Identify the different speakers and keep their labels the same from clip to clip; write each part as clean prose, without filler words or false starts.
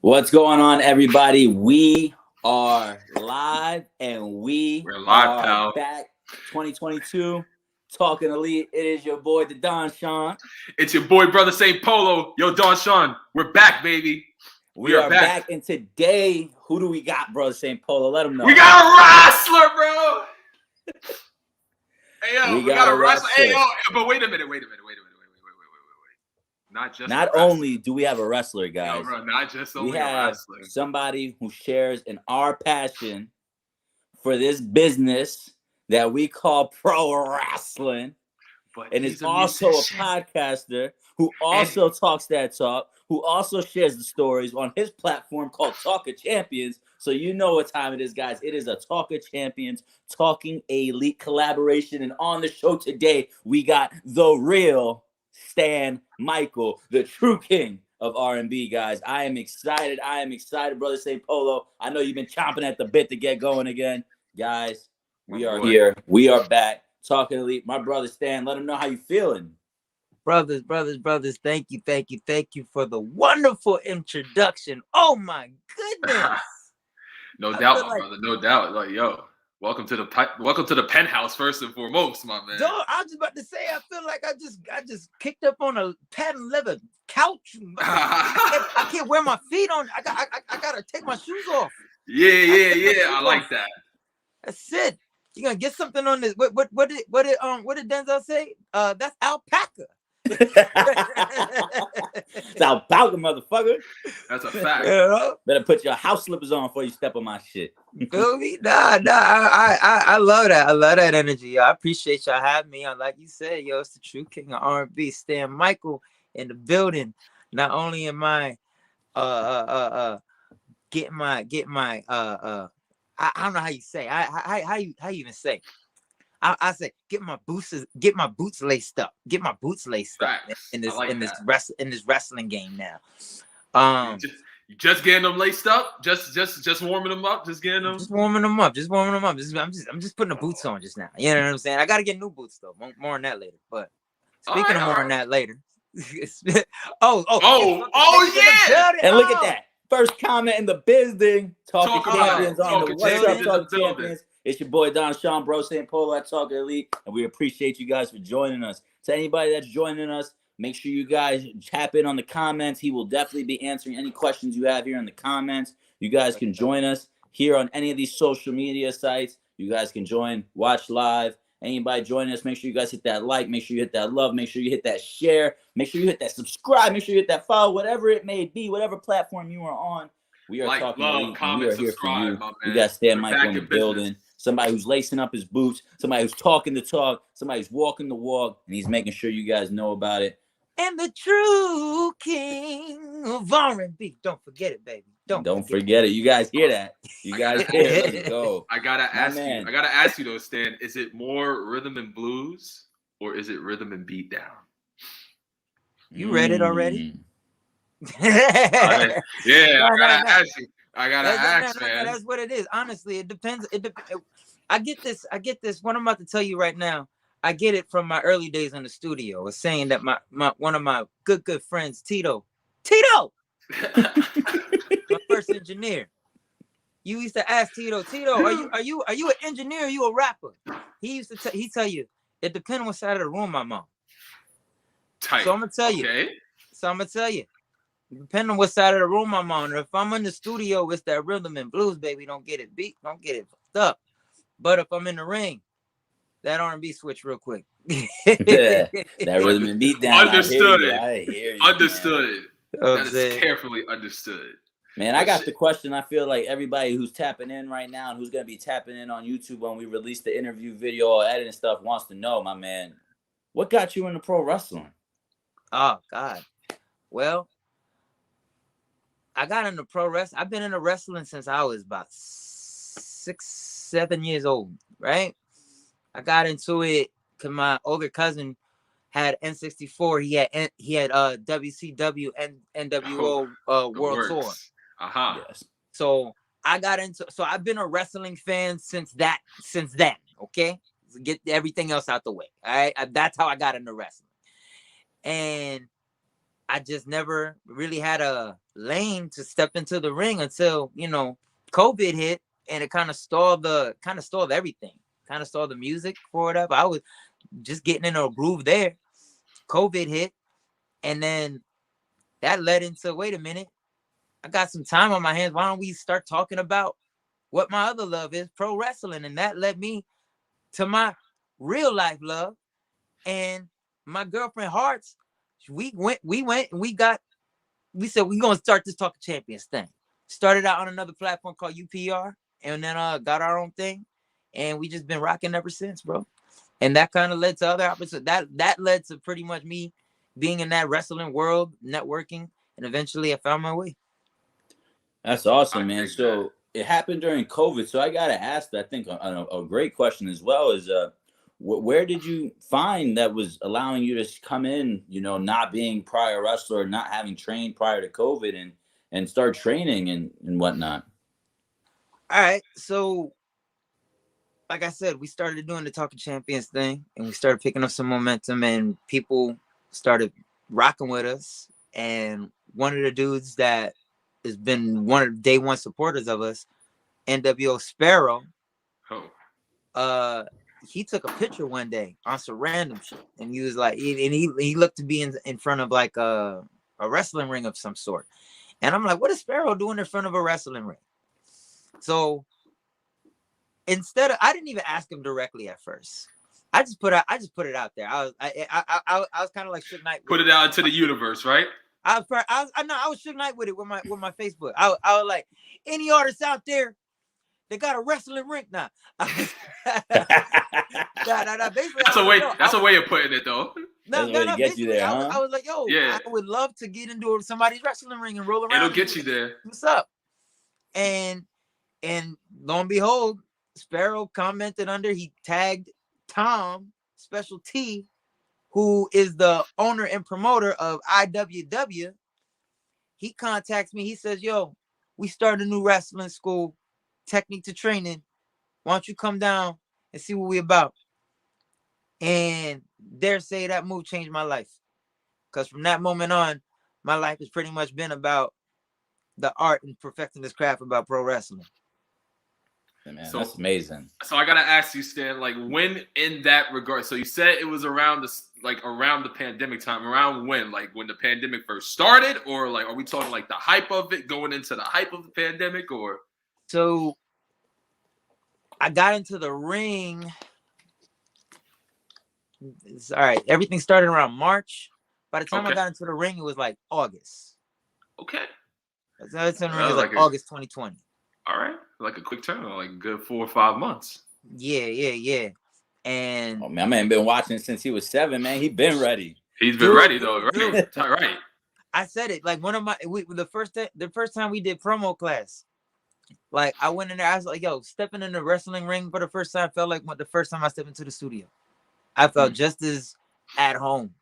Speaker 1: What's going on, everybody? We are live and
Speaker 2: We're live,
Speaker 1: are
Speaker 2: pal.
Speaker 1: back. 2022, Talking Elite. It is your boy, the Don Sean.
Speaker 2: It's your boy, brother St. Polo. Yo, Don Sean, we're back, baby.
Speaker 1: We are back. And today, who do we got, brother St. Polo? Let them know.
Speaker 2: We got a wrestler, bro. Hey, yo, we got a wrestler. Hey, yo, but wait a minute. Not
Speaker 1: only do we have a wrestler, guys.
Speaker 2: Yo, bro, not just only
Speaker 1: we have
Speaker 2: a wrestler.
Speaker 1: Somebody who shares in our passion for this business that we call pro wrestling. And is also a podcaster who also talks that talk, who also shares the stories on his platform called Talk of Champions. So you know what time it is, guys. It is a Talk of Champions, Talking Elite collaboration. And on the show today, we got the real Stan Michael, the true king of R&B, guys. I am excited, brother St. Polo. I know you've been chomping at the bit to get going again. Guys, we are here. We are back. Talking Elite. My brother Stan, let him know how you feeling.
Speaker 3: Brothers, thank you for the wonderful introduction. Oh my goodness.
Speaker 2: No doubt, my brother. No doubt. Like, yo, welcome to the penthouse first and foremost, my man.
Speaker 3: Dog, I was just about to say, I feel like I just kicked up on a patent leather couch. I can't wear my feet on. I gotta take my shoes off.
Speaker 2: Yeah. I like that.
Speaker 3: That's it. You gonna get something on this? What did Denzel say? That's alpaca.
Speaker 1: It's alpaca, motherfucker.
Speaker 2: That's a fact.
Speaker 1: Better put your house slippers on before you step on my shit.
Speaker 3: Feel me? Nah. I love that. I love that energy. Yo. I appreciate y'all having me on. Like you said, yo, it's the true king of R&B, Stan Michael in the building. Not only am I get my I don't know how you say. How you even say? I say get my boots laced up. Get my boots laced up in this wrestling game now.
Speaker 2: You just getting them laced up. Just warming them up. Just getting them.
Speaker 3: Just warming them up. I'm just putting the boots on just now. You know what I'm saying? I got to get new boots though. More on that later. But speaking of more on that later.
Speaker 2: Oh yeah!
Speaker 1: And look at that. First comment in the building. Talking Champions on the What's Up Talking Champions. It's your boy Don Sean, bro, St. Polo at Talking Elite, and we appreciate you guys for joining us. To anybody that's joining us, make sure you guys tap in on the comments. He will definitely be answering any questions you have here in the comments. You guys can join us here on any of these social media sites. You guys can join, watch live. Anybody joining us, make sure you guys hit that like, make sure you hit that love, make sure you hit that share, make sure you hit that subscribe, make sure you hit that follow, whatever it may be, whatever platform you are on. We are Talking Elite, and we are here for you. We got Stan Michael in the building. Somebody who's lacing up his boots, somebody who's talking the talk, somebody who's walking the walk, and he's making sure you guys know about it.
Speaker 3: And the true king of R&B. Don't forget it, baby.
Speaker 1: Don't forget it. You guys hear that? You guys hear it. Let's go.
Speaker 2: I gotta ask you though, Stan. Is it more rhythm and blues or is it rhythm and beat down?
Speaker 3: You read it already?
Speaker 2: Yeah, I gotta ask, man.
Speaker 3: That's what it is. Honestly, it depends. I get this. What I'm about to tell you right now, I get it from my early days in the studio. It's saying that my one of my good friends, Tito, my first engineer. You used to ask Tito, are you an engineer? Or are you a rapper? He used to he tell you it depends on what side of the room I'm on.
Speaker 2: Tight.
Speaker 3: So I'm gonna tell you. Depending on what side of the room I'm on. If I'm in the studio, it's that rhythm and blues, baby. Don't get it fucked up. But if I'm in the ring, that R&B switch real quick.
Speaker 1: That rhythm and beat down.
Speaker 2: Understood.
Speaker 1: I hear you,
Speaker 2: understood. That is carefully understood.
Speaker 1: Man, I got the question. I feel like everybody who's tapping in right now and who's going to be tapping in on YouTube when we release the interview video or editing stuff wants to know, my man, what got you into pro wrestling?
Speaker 3: Oh, God. Well, I got into pro wrestling. I've been into wrestling since I was about 6-7 years old, right? I got into it because my older cousin had N64. He had WCW and NWO World Tour.
Speaker 2: Yes.
Speaker 3: So I got into. So I've been a wrestling fan since then. Okay, so get everything else out the way. All right, that's how I got into wrestling. And I just never really had a lane to step into the ring until, COVID hit, and it kind of stalled everything. Kind of stalled the music for whatever. I was just getting in a groove there. COVID hit, and then that led into, wait a minute, I got some time on my hands. Why don't we start talking about what my other love is, pro wrestling? And that led me to my real life love. And my girlfriend Hearts, we said we're gonna start this Talking Champions thing. Started out on another platform called UPR, and then got our own thing, and we just been rocking ever since, bro. And that kind of led to other opportunities. That led to pretty much me being in that wrestling world, networking, and eventually I found my way.
Speaker 1: That's awesome, man. So it happened during COVID. So I gotta ask, I think a great question as well is where did you find that was allowing you to come in, not being prior wrestler, not having trained prior to COVID, and start training and whatnot?
Speaker 3: All right. So like I said, we started doing the Talking Champions thing, and we started picking up some momentum, and people started rocking with us. And one of the dudes that has been one of the day one supporters of us, NWO Sparrow, he took a picture one day on some random shit, and he was like, he looked to be in front of like a wrestling ring of some sort. And I'm like, what is Sparrow doing in front of a wrestling ring? So I didn't even ask him directly at first. I just put it out there. I was kind of like Suge Knight.
Speaker 2: Put it out into the universe, right?
Speaker 3: I was Suge Knight with it with my Facebook. I was like, any artists out there, they got a wrestling ring now.
Speaker 2: Basically, that's a way of putting it, though.
Speaker 1: No, to get you there, huh?
Speaker 3: I was like, yo, yeah. I would love to get into somebody's wrestling ring and roll around.
Speaker 2: It'll get you there.
Speaker 3: What's up? And lo and behold, Sparrow commented under. He tagged Tom Special T, who is the owner and promoter of IWW. He contacts me. He says, yo, we started a new wrestling school, Technique to Training. Why don't you come down and see what we about? And dare say that move changed my life. Because from that moment on, my life has pretty much been about the art and perfecting this craft about pro wrestling.
Speaker 1: Man, so, that's amazing.
Speaker 2: So I gotta ask you, Stan, like when in that regard, so you said it was around the pandemic time, around when? Like when the pandemic first started, or like are we talking like the hype of it, going into the hype of the pandemic, or?
Speaker 3: So I got into the ring. All right, everything started around March. By the time I got into the ring, it was like August.
Speaker 2: Okay.
Speaker 3: That's in the ring. It was like August 2020.
Speaker 2: All right, like a quick turnaround, like a good 4 or 5 months.
Speaker 3: Yeah. And
Speaker 1: oh man, man been watching since he was 7. Man, he been ready.
Speaker 2: He's been ready though, right? All right.
Speaker 3: I said it like the first time we did promo class. Like I went in there, I was like, yo, stepping in the wrestling ring for the first time felt like the first time I stepped into the studio. I felt just as at home,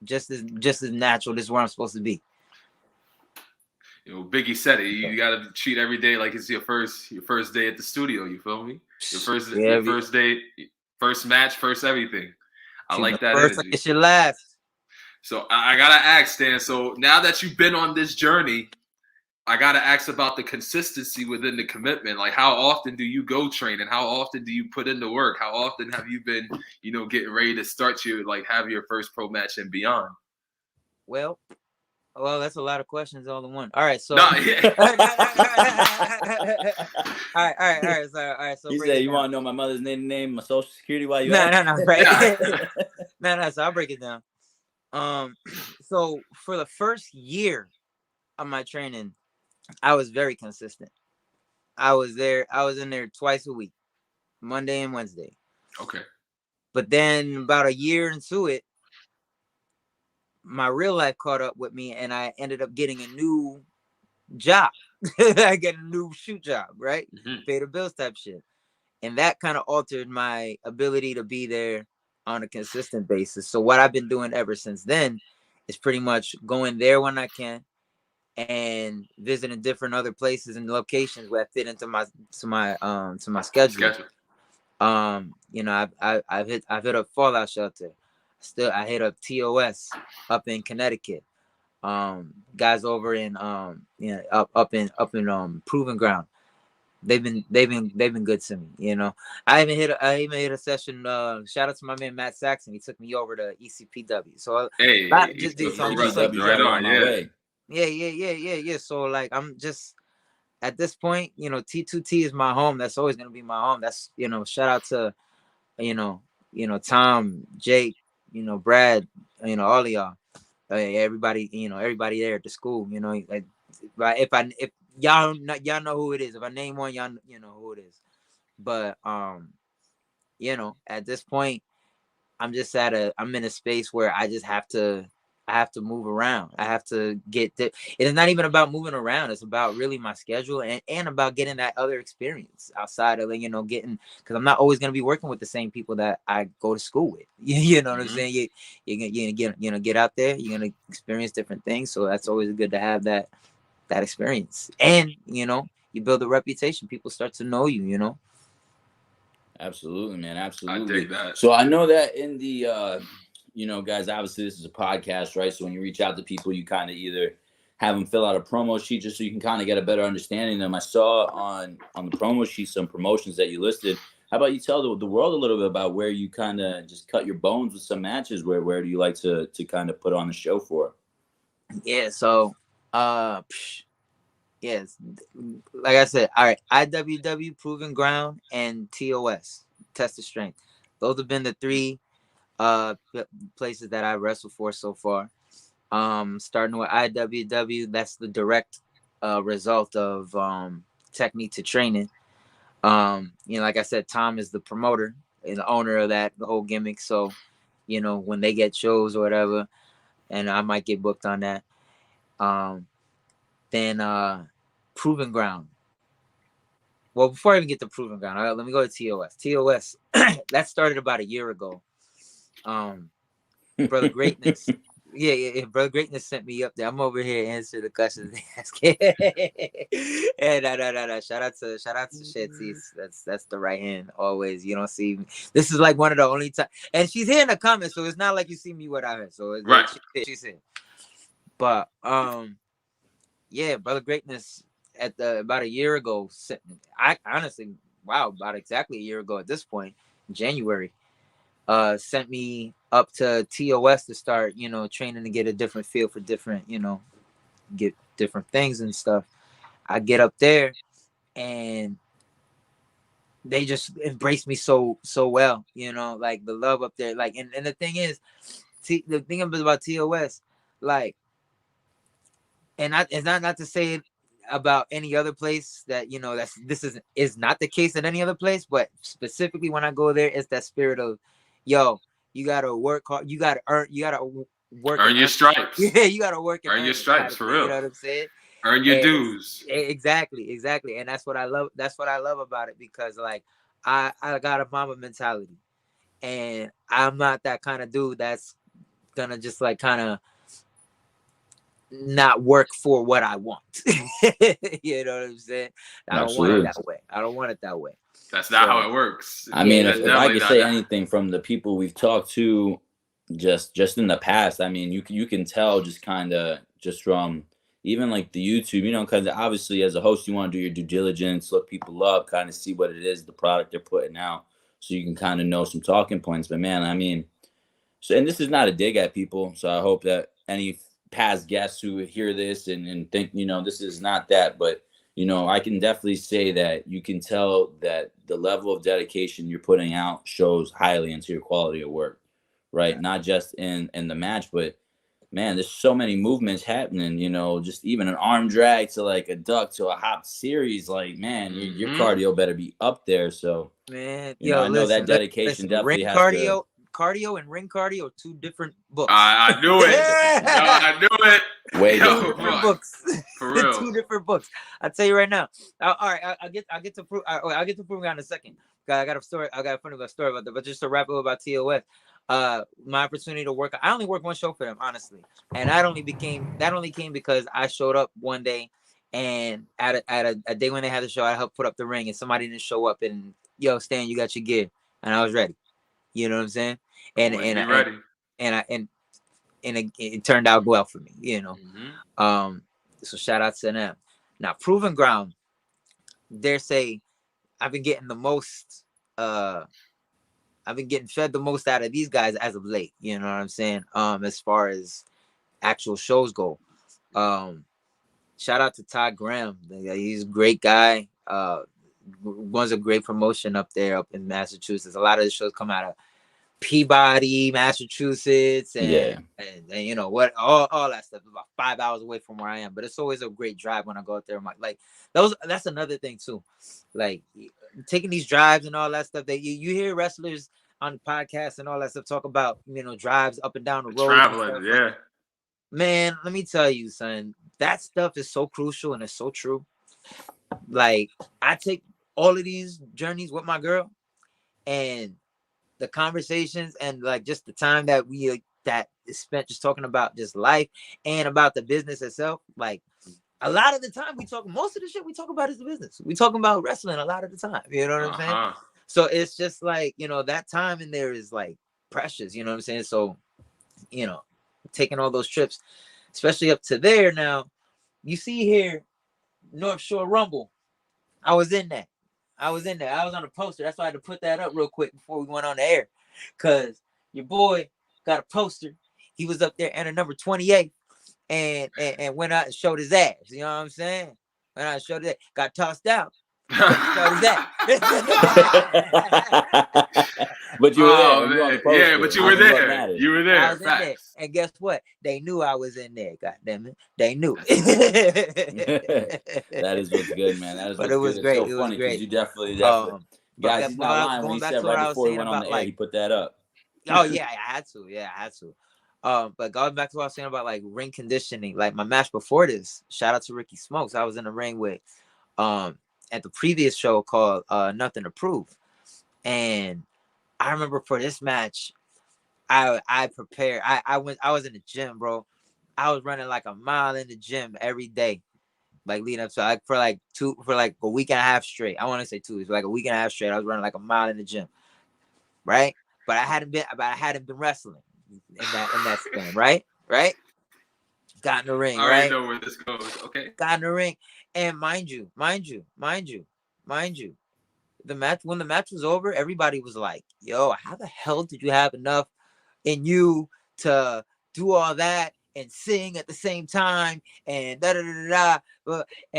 Speaker 3: just as natural. This is where I'm supposed to be.
Speaker 2: Biggie said it. You got to treat every day like it's your first day at the studio. You feel me? Your first day, first match, first everything. I like that
Speaker 3: first
Speaker 2: energy.
Speaker 3: It's your last.
Speaker 2: So I gotta ask, Stan. So now that you've been on this journey, I gotta ask about the consistency within the commitment. Like, how often do you go train, and how often do you put in the work? How often have you been, getting ready to start have your first pro match and beyond?
Speaker 3: Well, that's a lot of questions all in one. All right, so.
Speaker 2: No, yeah.
Speaker 3: all right. So
Speaker 1: he said, "You want to know my mother's name, my social security? While you?"
Speaker 3: No. Right. No. So I'll break it down. So for the first year of my training, I was very consistent. I was in there twice a week, Monday and Wednesday.
Speaker 2: Okay.
Speaker 3: But then about a year into it, my real life caught up with me, and I ended up getting a new job. I get a new shoot job, right? Mm-hmm. Pay the bills type shit. And that kind of altered my ability to be there on a consistent basis. So what I've been doing ever since then is pretty much going there when I can and visiting different other places and locations where I fit into my schedule. I've hit up Fallout Shelter. I hit up TOS up in Connecticut. guys over in up in Proving Ground. They've been good to me, you know. I even hit a session. Shout out to my man Matt Saxon. He took me over to ECPW. So
Speaker 2: hey,
Speaker 3: just
Speaker 2: right on,
Speaker 3: yeah. So like I'm just at this point, you know, T2T is my home. That's always gonna be my home. That's, you know, shout out to you know Tom, Jake, you know, Brad, you know, all of y'all, everybody, you know, everybody there at the school, you know, like if y'all know who it is. If I name one, y'all you know who it is. But you know, at this point, I'm in a space where I just have to move around. I have to it's not even about moving around. It's about really my schedule and about getting that other experience outside of, you know, because I'm not always going to be working with the same people that I go to school with. You know what I'm saying? You're gonna get out there. You're gonna experience different things. So that's always good to have that experience. And, you know, you build a reputation. People start to know you, you know?
Speaker 1: Absolutely, man. Absolutely.
Speaker 2: I dig that.
Speaker 1: So I know that in the, you know, guys, obviously this is a podcast, right? So when you reach out to people, you kind of either have them fill out a promo sheet just so you can kind of get a better understanding of them. I saw on the promo sheet some promotions that you listed. How about you tell the world a little bit about where you kind of just cut your bones with some matches? Where do you like to kind of put on a show for?
Speaker 3: Yeah, so yes, like I said, all right, IWW, Proving Ground, and TOS, Test of Strength. Those have been the three places that I wrestled for so far. Starting with IWW, that's the direct result of technique to training. You know, like I said, Tom is the promoter and the owner of the whole gimmick. So, you know, when they get shows or whatever, and I might get booked on that. Then Proving Ground. Well, before I even get to Proving Ground, all right, let me go to TOS. TOS, that started about a year ago. Brother Greatness. Yeah. Brother Greatness sent me up there. I'm over here answering the questions they asking. And no. Shout out to Shetties. That's the right hand always. You don't see me. This is like one of the only times, and she's here in the comments, so it's not like you see me without her. So it's
Speaker 2: right.
Speaker 3: She's here. But yeah, Brother Greatness about a year ago. I honestly, wow, about exactly a year ago at this point, January. Sent me up to TOS to start, you know, training to get a different feel for different, you know, get different things and stuff. I get up there and they just embrace me so well, you know, like the love up there. Like, and the thing is, the thing about TOS, like, and it's not to say it about any other place that, you know, this is not the case at any other place, but specifically when I go there, it's that spirit of, yo, you gotta work hard, you gotta earn
Speaker 2: your stripes.
Speaker 3: Yeah, you gotta work and
Speaker 2: earn your stripes for real.
Speaker 3: You know what I'm saying?
Speaker 2: Earn your dues.
Speaker 3: Exactly, and that's what I love. That's what I love about it, because like I got a mama mentality, and I'm not that kind of dude that's gonna just like kind of not work for what I want. You know what I'm saying? I don't want it that way. I don't want it that way.
Speaker 2: That's not how it works.
Speaker 1: I mean, if I could say anything from the people we've talked to just in the past, I mean, you can tell just kind of just from even like the YouTube, you know, because obviously as a host, you want to do your due diligence, look people up, kind of see what it is, the product they're putting out, so you can kind of know some talking points. But man, I mean, so, and this is not a dig at people, so I hope that any past guests who hear this and think, you know, this is not that, but you know, I can definitely say that you can tell that the level of dedication you're putting out shows highly into your quality of work, right? Not just in the match, but man, there's so many movements happening, you know, just even an arm drag to like a duck to a hop series, like, man, your cardio better be up there. So,
Speaker 3: man,
Speaker 1: you know, I know that dedication definitely has to.
Speaker 3: Cardio and ring cardio are two different books.
Speaker 2: I knew it. I knew it.
Speaker 1: Way
Speaker 3: different books.
Speaker 2: For real.
Speaker 3: Two different books. I'll tell you right now. All right, I'll get to prove. I'll get to prove in a second. I got a story. I got a funny story about that. But just to wrap up about TOS, my opportunity to work. I only worked one show for them, honestly, and that only came because I showed up one day, and at a day when they had the show, I helped put up the ring, and somebody didn't show up, and yo, Stan, you got your gear, and I was ready. You know what I'm saying? And it turned out well for me, you know. So shout out to them. Now, Proven Ground, dare say, I've been getting the most. I've been getting fed the most out of these guys as of late. You know what I'm saying? As far as actual shows go. Shout out to Todd Graham. He's a great guy. Runs a great promotion up there, up in Massachusetts. A lot of the shows come out of Peabody, Massachusetts, and you know what, all that stuff. About 5 hours away from where I am, but it's always a great drive when I go out there. Like that's another thing too. Like taking these drives and all that stuff. That you hear wrestlers on the podcast and all that stuff talk about, you know, drives up and down the road.
Speaker 2: Traveling, yeah.
Speaker 3: Like, man, let me tell you, son, that stuff is so crucial and it's so true. Like I take all of these journeys with my girl, and the conversations and like just the time that that is spent just talking about just life and about the business itself. Like a lot of the time most of the shit we talk about is the business. We talking about wrestling a lot of the time. You know what I'm saying? So it's just like, you know, that time in there is like precious. You know what I'm saying? So, you know, taking all those trips, especially up to there. Now you see here, North Shore Rumble. I was in that. I was on a poster. That's why I had to put that up real quick before we went on the air. Because your boy got a poster. He was up there and number 28 and went out and showed his ass. You know what I'm saying? Went out and showed his ass. Got tossed out. Showed his ass.
Speaker 1: But you were there.
Speaker 2: Yeah, but you were there. You were there.
Speaker 3: I was in there. And guess what? They knew I was in there. God damn it. They knew. That
Speaker 1: is what's good, man. That is
Speaker 3: but it was
Speaker 1: good.
Speaker 3: great.
Speaker 1: It's so funny because you definitely. Guys, he's not lying when he said right before he went on the air, he put that up.
Speaker 3: Oh, yeah, I had to. But going back to what I was saying about like ring conditioning, like my match before this, shout out to Ricky Smokes. I was in the ring with at the previous show called Nothing to Prove. And I remember for this match, I prepared. I was in the gym, bro. I was running like a mile in the gym every day, like leading up to like for like a week and a half straight. I want to say 2 weeks, like a week and a half straight. I was running like a mile in the gym, right? But I hadn't been wrestling in that span, right? Got in the ring,
Speaker 2: I already know where this goes. Okay.
Speaker 3: Got in the ring, and mind you, the match, when the match was over, everybody was like, yo, how the hell did you have enough in you to do all that and sing at the same time and and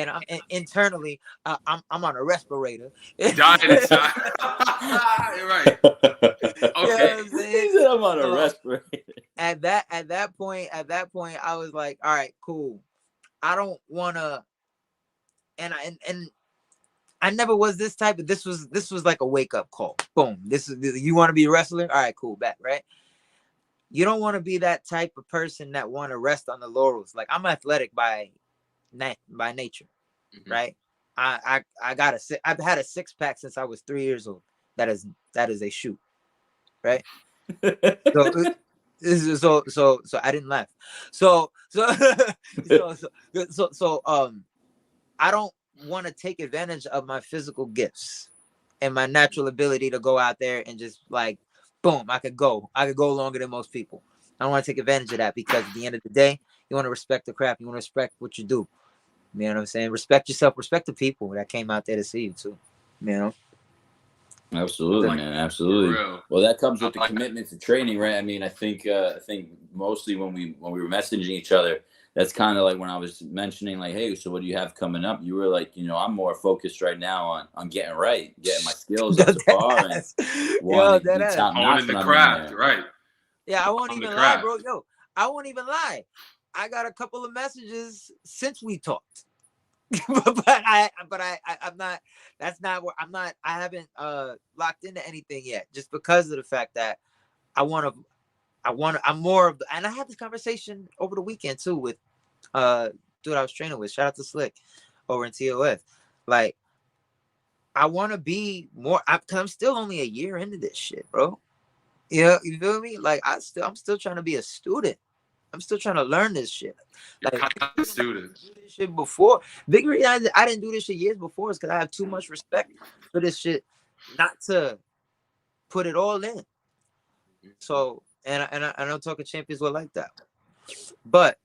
Speaker 3: I'm internally I'm on a respirator.
Speaker 2: Dying inside. You're right. Okay.
Speaker 1: You know I'm on a respirator.
Speaker 3: At that point, I was like, all right, cool. I don't wanna, and I never was this type, but this was like a wake up call. Boom. You want to be a wrestler? All right, cool, bet, right? You don't want to be that type of person that want to rest on the laurels. Like I'm athletic by nature, right? I've had a 6-pack since I was 3 years old. That is a shoot, right? So I didn't laugh. So I don't want to take advantage of my physical gifts and my natural ability to go out there and just like, boom, I could go longer than most people. I don't want to take advantage of that, because at the end of the day, you want to respect the craft. You want to respect what you do. You know what I'm saying? Respect yourself. Respect the people that came out there to see you too. You know?
Speaker 1: Absolutely, man. Absolutely. Well, that comes with the commitment to training, right? I mean, I think mostly when we were messaging each other, that's kind of like when I was mentioning, like, hey, so what do you have coming up? You were like, you know, I'm more focused right now on getting right, getting my skills up to par, and
Speaker 2: honing the craft, right?
Speaker 3: Yeah, I won't even lie, bro. Yo, I won't even lie. I got a couple of messages since we talked, but I'm not. That's not where I'm not. I haven't locked into anything yet, just because of the fact that I'm more of the, and I had this conversation over the weekend too with dude I was training with. Shout out to Slick over in TOF. Like, I want to be more, because I'm still only a year into this shit, bro. You feel me? Like, I'm still trying to be a student. I'm still trying to learn this shit. Like,
Speaker 2: a student.
Speaker 3: This shit before. Big reason I didn't do this shit years before is because I have too much respect for this shit not to put it all in. So, and I know Talking Champions were like that. But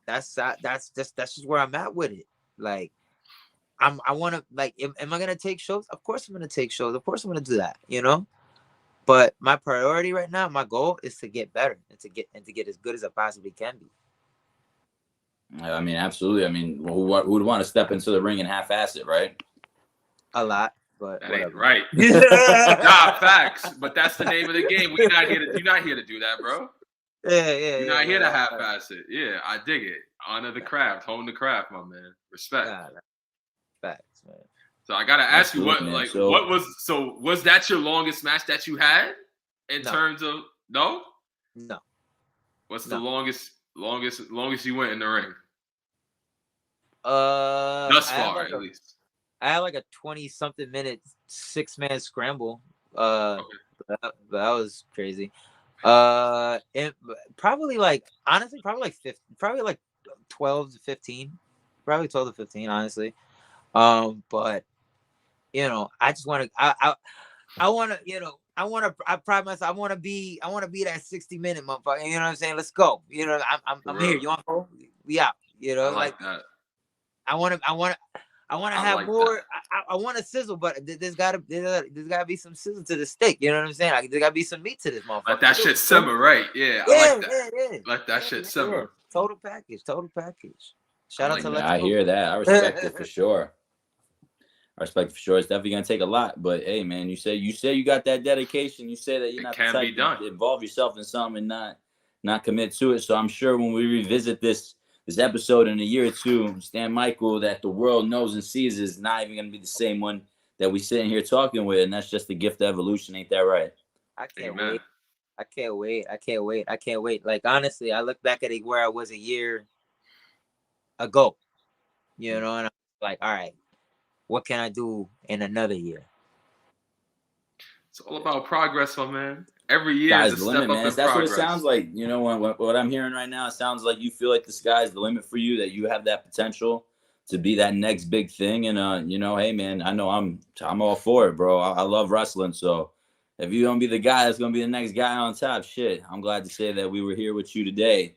Speaker 3: that's just where I'm at with it. Like, I want to, like, am I gonna take shows? Of course I'm gonna take shows. Of course I'm gonna do that. You know. But my priority right now, my goal is to get better and to get as good as I possibly can be.
Speaker 1: I mean, absolutely. I mean, who would want to step into the ring and half-ass it, right?
Speaker 3: A lot, but
Speaker 2: that
Speaker 3: whatever.
Speaker 2: ain't right. Nah, facts. But that's the name of the game. You're not here to do that, bro.
Speaker 3: Yeah.
Speaker 2: You're not here to half-ass it. Yeah, I dig it. Honor the craft, hone the craft, my man. Respect.
Speaker 3: Facts, man.
Speaker 2: So I gotta ask you, what
Speaker 1: man.
Speaker 2: like what was that your longest match that you had in terms of no? What's the longest you went in the ring? Thus far, at least.
Speaker 3: I had like a 20-something minute 6-man scramble. That was crazy. And probably like 12 to 15. Probably 12 to 15, honestly. But you know, I just want to. I want to. You know, I pride myself. I want to be that 60-minute motherfucker. You know what I'm saying? Let's go. You know, I'm here. You want to go? We out. You know,
Speaker 2: I like that.
Speaker 3: I want to have like more. I want to sizzle, but there's gotta be some sizzle to the steak. You know what I'm saying? Like, there gotta be some meat to this motherfucker.
Speaker 2: Let that shit simmer, right? Yeah, I like that.
Speaker 3: Yeah.
Speaker 2: Let that shit simmer.
Speaker 3: Yeah. Total package. Shout out to Lex.
Speaker 1: I hear that. I respect it for sure. It's definitely gonna take a lot, but hey, man, you say you got that dedication. You say that you're not the type to involve yourself in something and not commit to it. So I'm sure when we revisit this episode in a year or two, Stan Michael that the world knows and sees is not even gonna be the same one that we sitting here talking with, and that's just the gift of evolution, ain't that right?
Speaker 3: I can't wait. Like, honestly, I look back at it where I was a year ago, you know, and I'm like, all right, what can I do in another year?
Speaker 2: It's all about progress, my man. Every year
Speaker 1: sky's
Speaker 2: is a
Speaker 1: the
Speaker 2: step
Speaker 1: limit,
Speaker 2: up
Speaker 1: man.
Speaker 2: in
Speaker 1: That's
Speaker 2: progress.
Speaker 1: what it sounds like. You know, what I'm hearing right now, it sounds like you feel like the sky's the limit for you, that you have that potential to be that next big thing. And you know, hey man, I know I'm all for it, bro. I love wrestling, so if you don't be the guy that's gonna be the next guy on top, shit, I'm glad to say that we were here with you today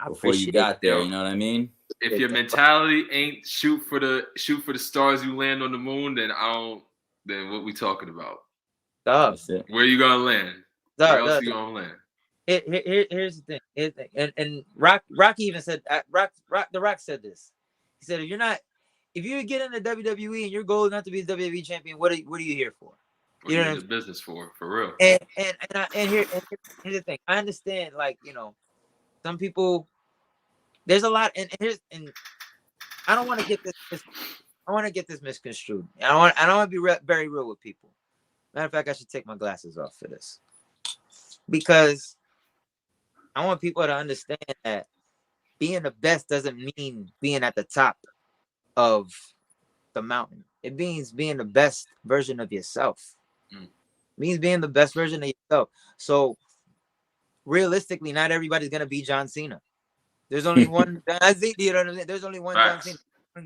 Speaker 1: before you got there. You know what I mean?
Speaker 2: If your mentality ain't shoot for the stars, you land on the moon, then then what we talking about? Where you gonna land? Where else you gonna land?
Speaker 3: Here's the thing. And Rocky even said, The Rock said this. He said, if you get into WWE and your goal is not to be the WWE champion, what are you here for?
Speaker 2: What are you in the business for real?
Speaker 3: And here's the thing. I understand, like, you know, some people, there's a lot, and I don't want to get this. I want to get this misconstrued. I don't want to be very real with people. Matter of fact, I should take my glasses off for this, because I want people to understand that being the best doesn't mean being at the top of the mountain. It means being the best version of yourself. It means being the best version of yourself. So realistically, not everybody's gonna be John Cena. There's only one. You know what I'm saying? There's only one John Cena.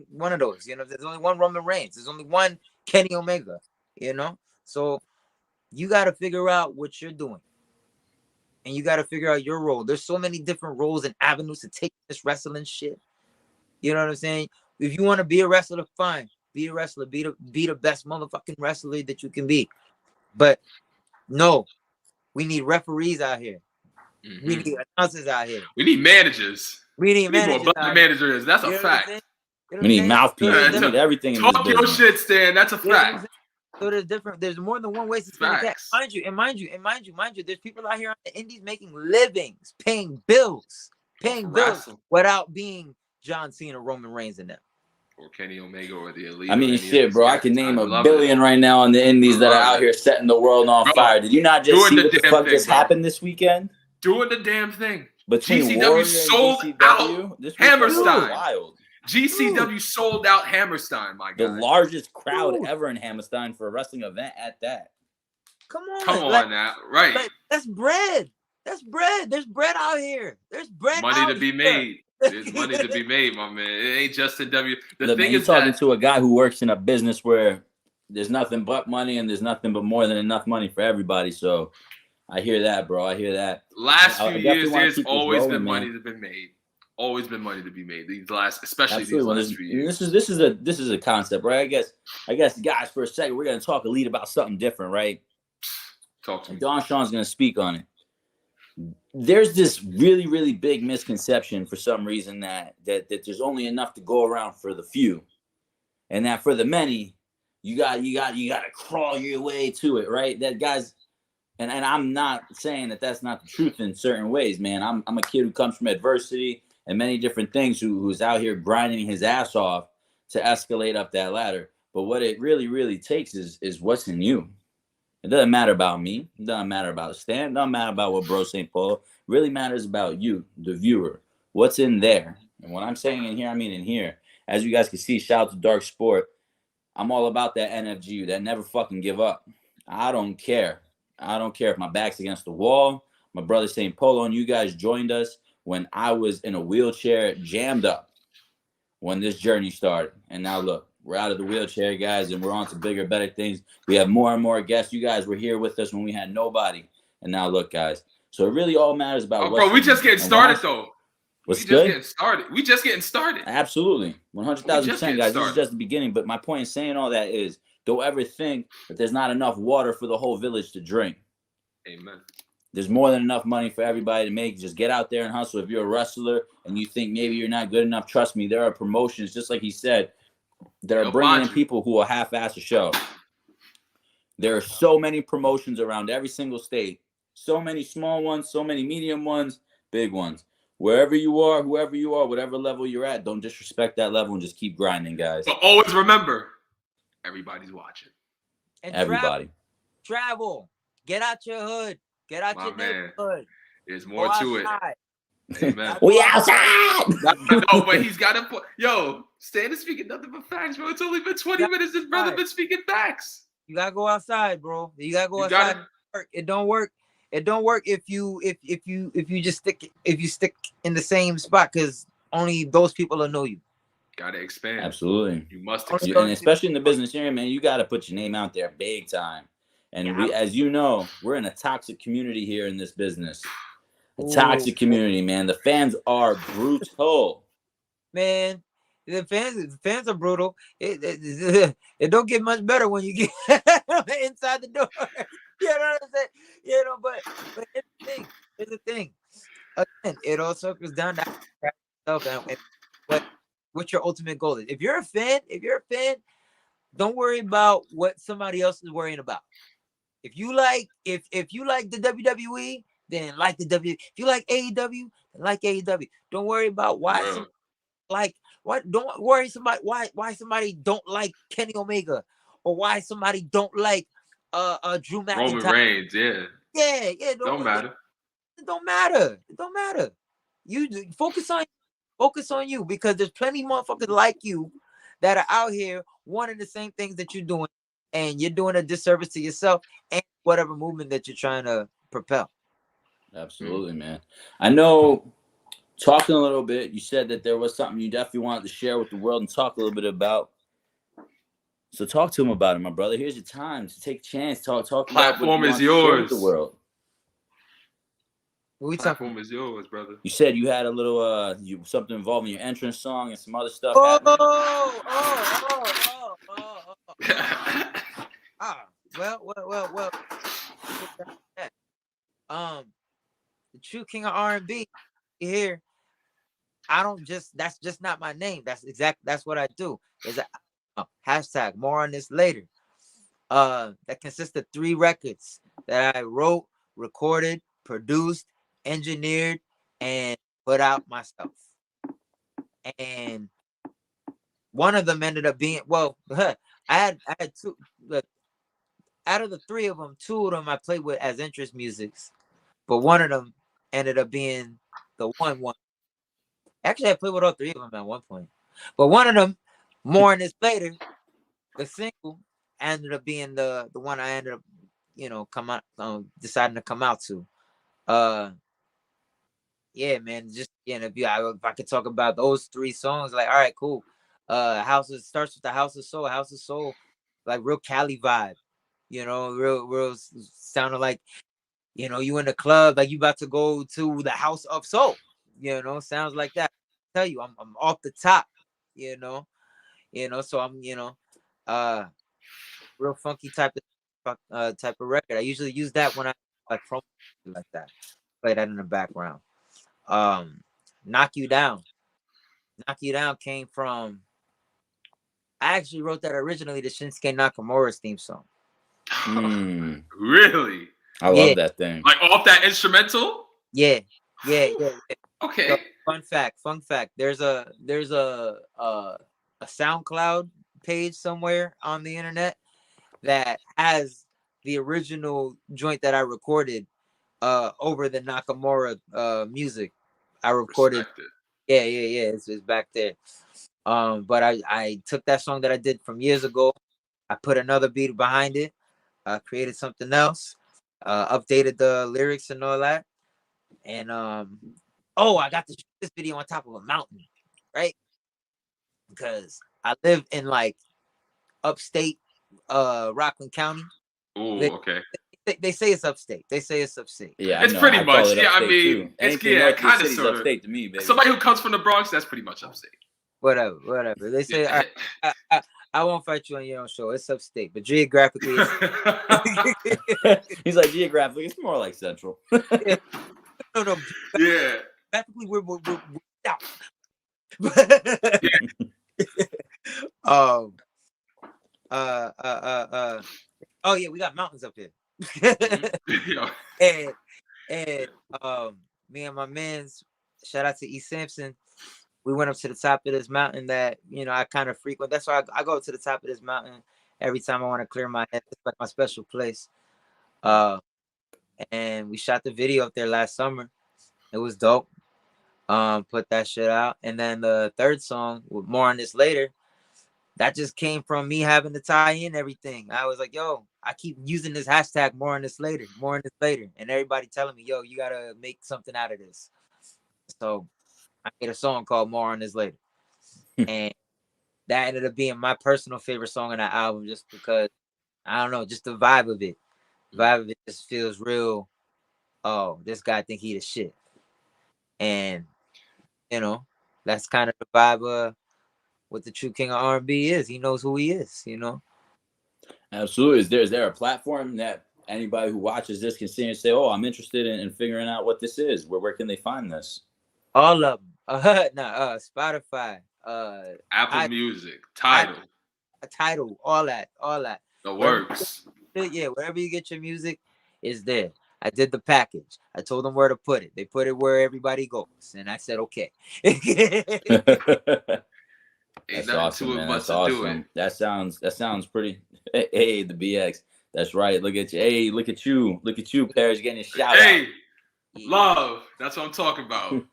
Speaker 3: One of those. You know, there's only one Roman Reigns. There's only one Kenny Omega. You know, so you got to figure out what you're doing, and you got to figure out your role. There's so many different roles and avenues to take this wrestling shit. You know what I'm saying? If you want to be a wrestler, fine. Be a wrestler. Be the best motherfucking wrestler that you can be. But no, we need referees out here. Mm-hmm. We need announcers out here.
Speaker 2: We need managers.
Speaker 3: We need managers.
Speaker 2: What the manager is. That's a fact.
Speaker 1: We need mouthpieces. We need everything.
Speaker 2: Talk your shit, Stan. That's a fact.
Speaker 3: So there's more than one way to spin that. Mind you, there's people out here on the indies making livings, paying bills without being John Cena, Roman Reigns, and them.
Speaker 2: Or Kenny Omega or the Elite.
Speaker 1: I mean, shit, bro. I can name a billion right now on the indies that are out here setting the world on fire. Did you not just see what the fuck just happened this weekend?
Speaker 2: Doing the damn thing.
Speaker 1: Between
Speaker 2: GCW sold out Hammerstein. Wild. GCW sold out Hammerstein, my guy.
Speaker 1: The largest crowd ever in Hammerstein for a wrestling event at that.
Speaker 3: Come
Speaker 2: on now. Right.
Speaker 3: That's bread. There's bread out here. There's bread
Speaker 2: money to be made. There's money to be made, my man. It ain't just in W. The thing is,
Speaker 1: talking to a guy who works in a business where there's nothing but money and there's nothing but more than enough money for everybody. So, I hear that, bro. I hear that.
Speaker 2: Last few years, there's
Speaker 1: keep this
Speaker 2: always
Speaker 1: rolling,
Speaker 2: been
Speaker 1: man.
Speaker 2: money that's been made. Always been money to be made. These last, especially
Speaker 1: Absolutely.
Speaker 2: these last few years.
Speaker 1: This is a concept, right? I guess, guys, for a second, we're gonna talk Elite about something different, right?
Speaker 2: Talk to me.
Speaker 1: And Don Sean's gonna speak on it. There's this really, really big misconception for some reason that there's only enough to go around for the few, and that for the many, you got to crawl your way to it, right? That guys, and I'm not saying that that's not the truth in certain ways, man. I'm a kid who comes from adversity and many different things who's out here grinding his ass off to escalate up that ladder. But what it really, really takes is what's in you. It doesn't matter about me. It doesn't matter about Stan. It doesn't matter about what Bro St. Paul. It really matters about you, the viewer. What's in there? And when I'm saying in here, I mean in here. As you guys can see, shout out to Dark Sport. I'm all about that NFGU, that never fucking give up. I don't care. I don't care if my back's against the wall. My brother St. Polo and you guys joined us when I was in a wheelchair, jammed up, when this journey started. And now look, we're out of the wheelchair, guys, and we're on to bigger, better things. We have more and more guests. You guys were here with us when we had nobody. And now look, guys. So it really all matters about
Speaker 2: bro, we just getting started, though.
Speaker 1: What's good?
Speaker 2: We just getting started.
Speaker 1: Absolutely. 100,000%, guys. This is just the beginning. But my point in saying all that is, don't ever think that there's not enough water for the whole village to drink.
Speaker 2: Amen.
Speaker 1: There's more than enough money for everybody to make. Just get out there and hustle. If you're a wrestler and you think maybe you're not good enough, trust me, there are promotions, just like he said, that are bringing in people who will half-ass a show. There are so many promotions around every single state. So many small ones, so many medium ones, big ones. Wherever you are, whoever you are, whatever level you're at, don't disrespect that level and just keep grinding, guys.
Speaker 2: But always remember, everybody's watching.
Speaker 3: And
Speaker 1: everybody.
Speaker 3: Travel. Get out your hood. Get out your neighborhood.
Speaker 2: There's more to it. Amen.
Speaker 1: We outside.
Speaker 2: No, but he's got to put. Yo, Stan is speaking nothing but facts, bro. It's only been 20 minutes. This brother been speaking facts.
Speaker 3: You gotta go outside, bro. You gotta go outside. It don't work. It don't work if you just stick in the same spot, because only those people will know you.
Speaker 2: Gotta expand.
Speaker 1: Absolutely.
Speaker 2: You must expand.
Speaker 1: And especially in the business area, man, you gotta put your name out there big time. And we, as you know, we're in a toxic community here in this business. A toxic community, man. The fans are brutal.
Speaker 3: Man, the fans are brutal. It don't get much better when you get inside the door. You know what I'm saying? You know, but here's the thing. Again, it all circles down to yourself and what your ultimate goal is. If you're a fan, don't worry about what somebody else is worrying about. If you like the WWE, then like the WWE. If you like AEW, then like AEW. Don't worry about why don't worry why somebody don't like Kenny Omega, or why somebody don't like Drew McIntyre.
Speaker 2: Roman Reigns, yeah.
Speaker 3: Don't matter. It don't matter. You focus on you, because there's plenty of motherfuckers like you that are out here wanting the same things that you're doing, and you're doing a disservice to yourself and whatever movement that you're trying to propel.
Speaker 1: Absolutely, man. I know, talking a little bit, you said that there was something you definitely wanted to share with the world and talk a little bit about. So talk to him about it, my brother. Here's your time to take a chance. Talk
Speaker 2: Platform is yours.
Speaker 1: The world.
Speaker 2: Platform is yours, brother.
Speaker 1: You said you had a little something involving your entrance song and some other stuff.
Speaker 3: Well. The true king of R&B here. That's just not my name. That's what I do. There's a hashtag, more on this later. That consists of 3 records that I wrote, recorded, produced, engineered, and put out myself. And one of them ended up being, I had 2. Look, out of the 3 of them, 2 of them I played with as interest musics, but one of them ended up being the one. Actually, I played with all 3 of them at one point, but one of them, more on this later, the single ended up being the one I ended up, deciding to come out to. Yeah, man. Just if I could talk about those 3 songs, like, all right, cool. Starts with the House of Soul, like real Cali vibe. Real sounded like You know, you in the club like you about to go to the House of Soul. You know, sounds like that. I tell you, I'm off the top. You know, so I'm real funky type of record. I usually use that when I like promo like that. Play that in the background. Knock You Down. Knock You Down came from. I actually wrote that originally to Shinsuke Nakamura's theme song.
Speaker 2: Really?
Speaker 1: I love that thing.
Speaker 2: Like off that instrumental?
Speaker 3: Yeah.
Speaker 2: Okay.
Speaker 3: So, fun fact. There's a SoundCloud page somewhere on the internet that has the original joint that I recorded over the Nakamura music. I recorded. Yeah. It's back there. But I took that song that I did from years ago. I put another beat behind it. Created something else. Updated the lyrics and all that. And I got to shoot this video on top of a mountain, right? Because I live in like upstate Rockland County.
Speaker 2: Oh, okay.
Speaker 3: They say it's upstate.
Speaker 2: Yeah, it's pretty much. Yeah, I mean, it's kind of sort of
Speaker 1: upstate to me, baby.
Speaker 2: Somebody who comes from the Bronx, that's pretty much upstate.
Speaker 3: Whatever. They say I won't fight you on your own show. It's upstate, but geographically,
Speaker 1: he's like geographically, it's more like central.
Speaker 3: No.
Speaker 2: Yeah.
Speaker 3: Geographically, we're out. Oh yeah, we got mountains up here. and me and my mans, shout out to E. Simpson. We went up to the top of this mountain that, I kind of frequent. That's why I go to the top of this mountain every time I want to clear my head. It's like my special place. And we shot the video up there last summer. It was dope. Put that shit out. And then the third song, with More on This Later, that just came from me having to tie in everything. I was like, yo, I keep using this hashtag More on This Later. And everybody telling me, yo, you got to make something out of this. So I made a song called More on This Later. And that ended up being my personal favorite song on that album just because, I don't know, just the vibe of it. The vibe of it just feels real. Oh, this guy think he the shit. And, that's kind of the vibe of what the true king of R&B is. He knows who he is,
Speaker 1: Absolutely. Is there a platform that anybody who watches this can see and say, oh, I'm interested in figuring out what this is? Where can they find this?
Speaker 3: All of them. Spotify.
Speaker 2: Apple Music. Tidal.
Speaker 3: All that.
Speaker 2: The works.
Speaker 3: Yeah, wherever you get your music is there. I did the package. I told them where to put it. They put it where everybody goes. And I said, okay.
Speaker 1: That's awesome, man. That's awesome. That sounds pretty. Hey, the BX. That's right. Look at you. Hey, look at you. Paris getting a shout out.
Speaker 2: Hey, love. That's what I'm talking about.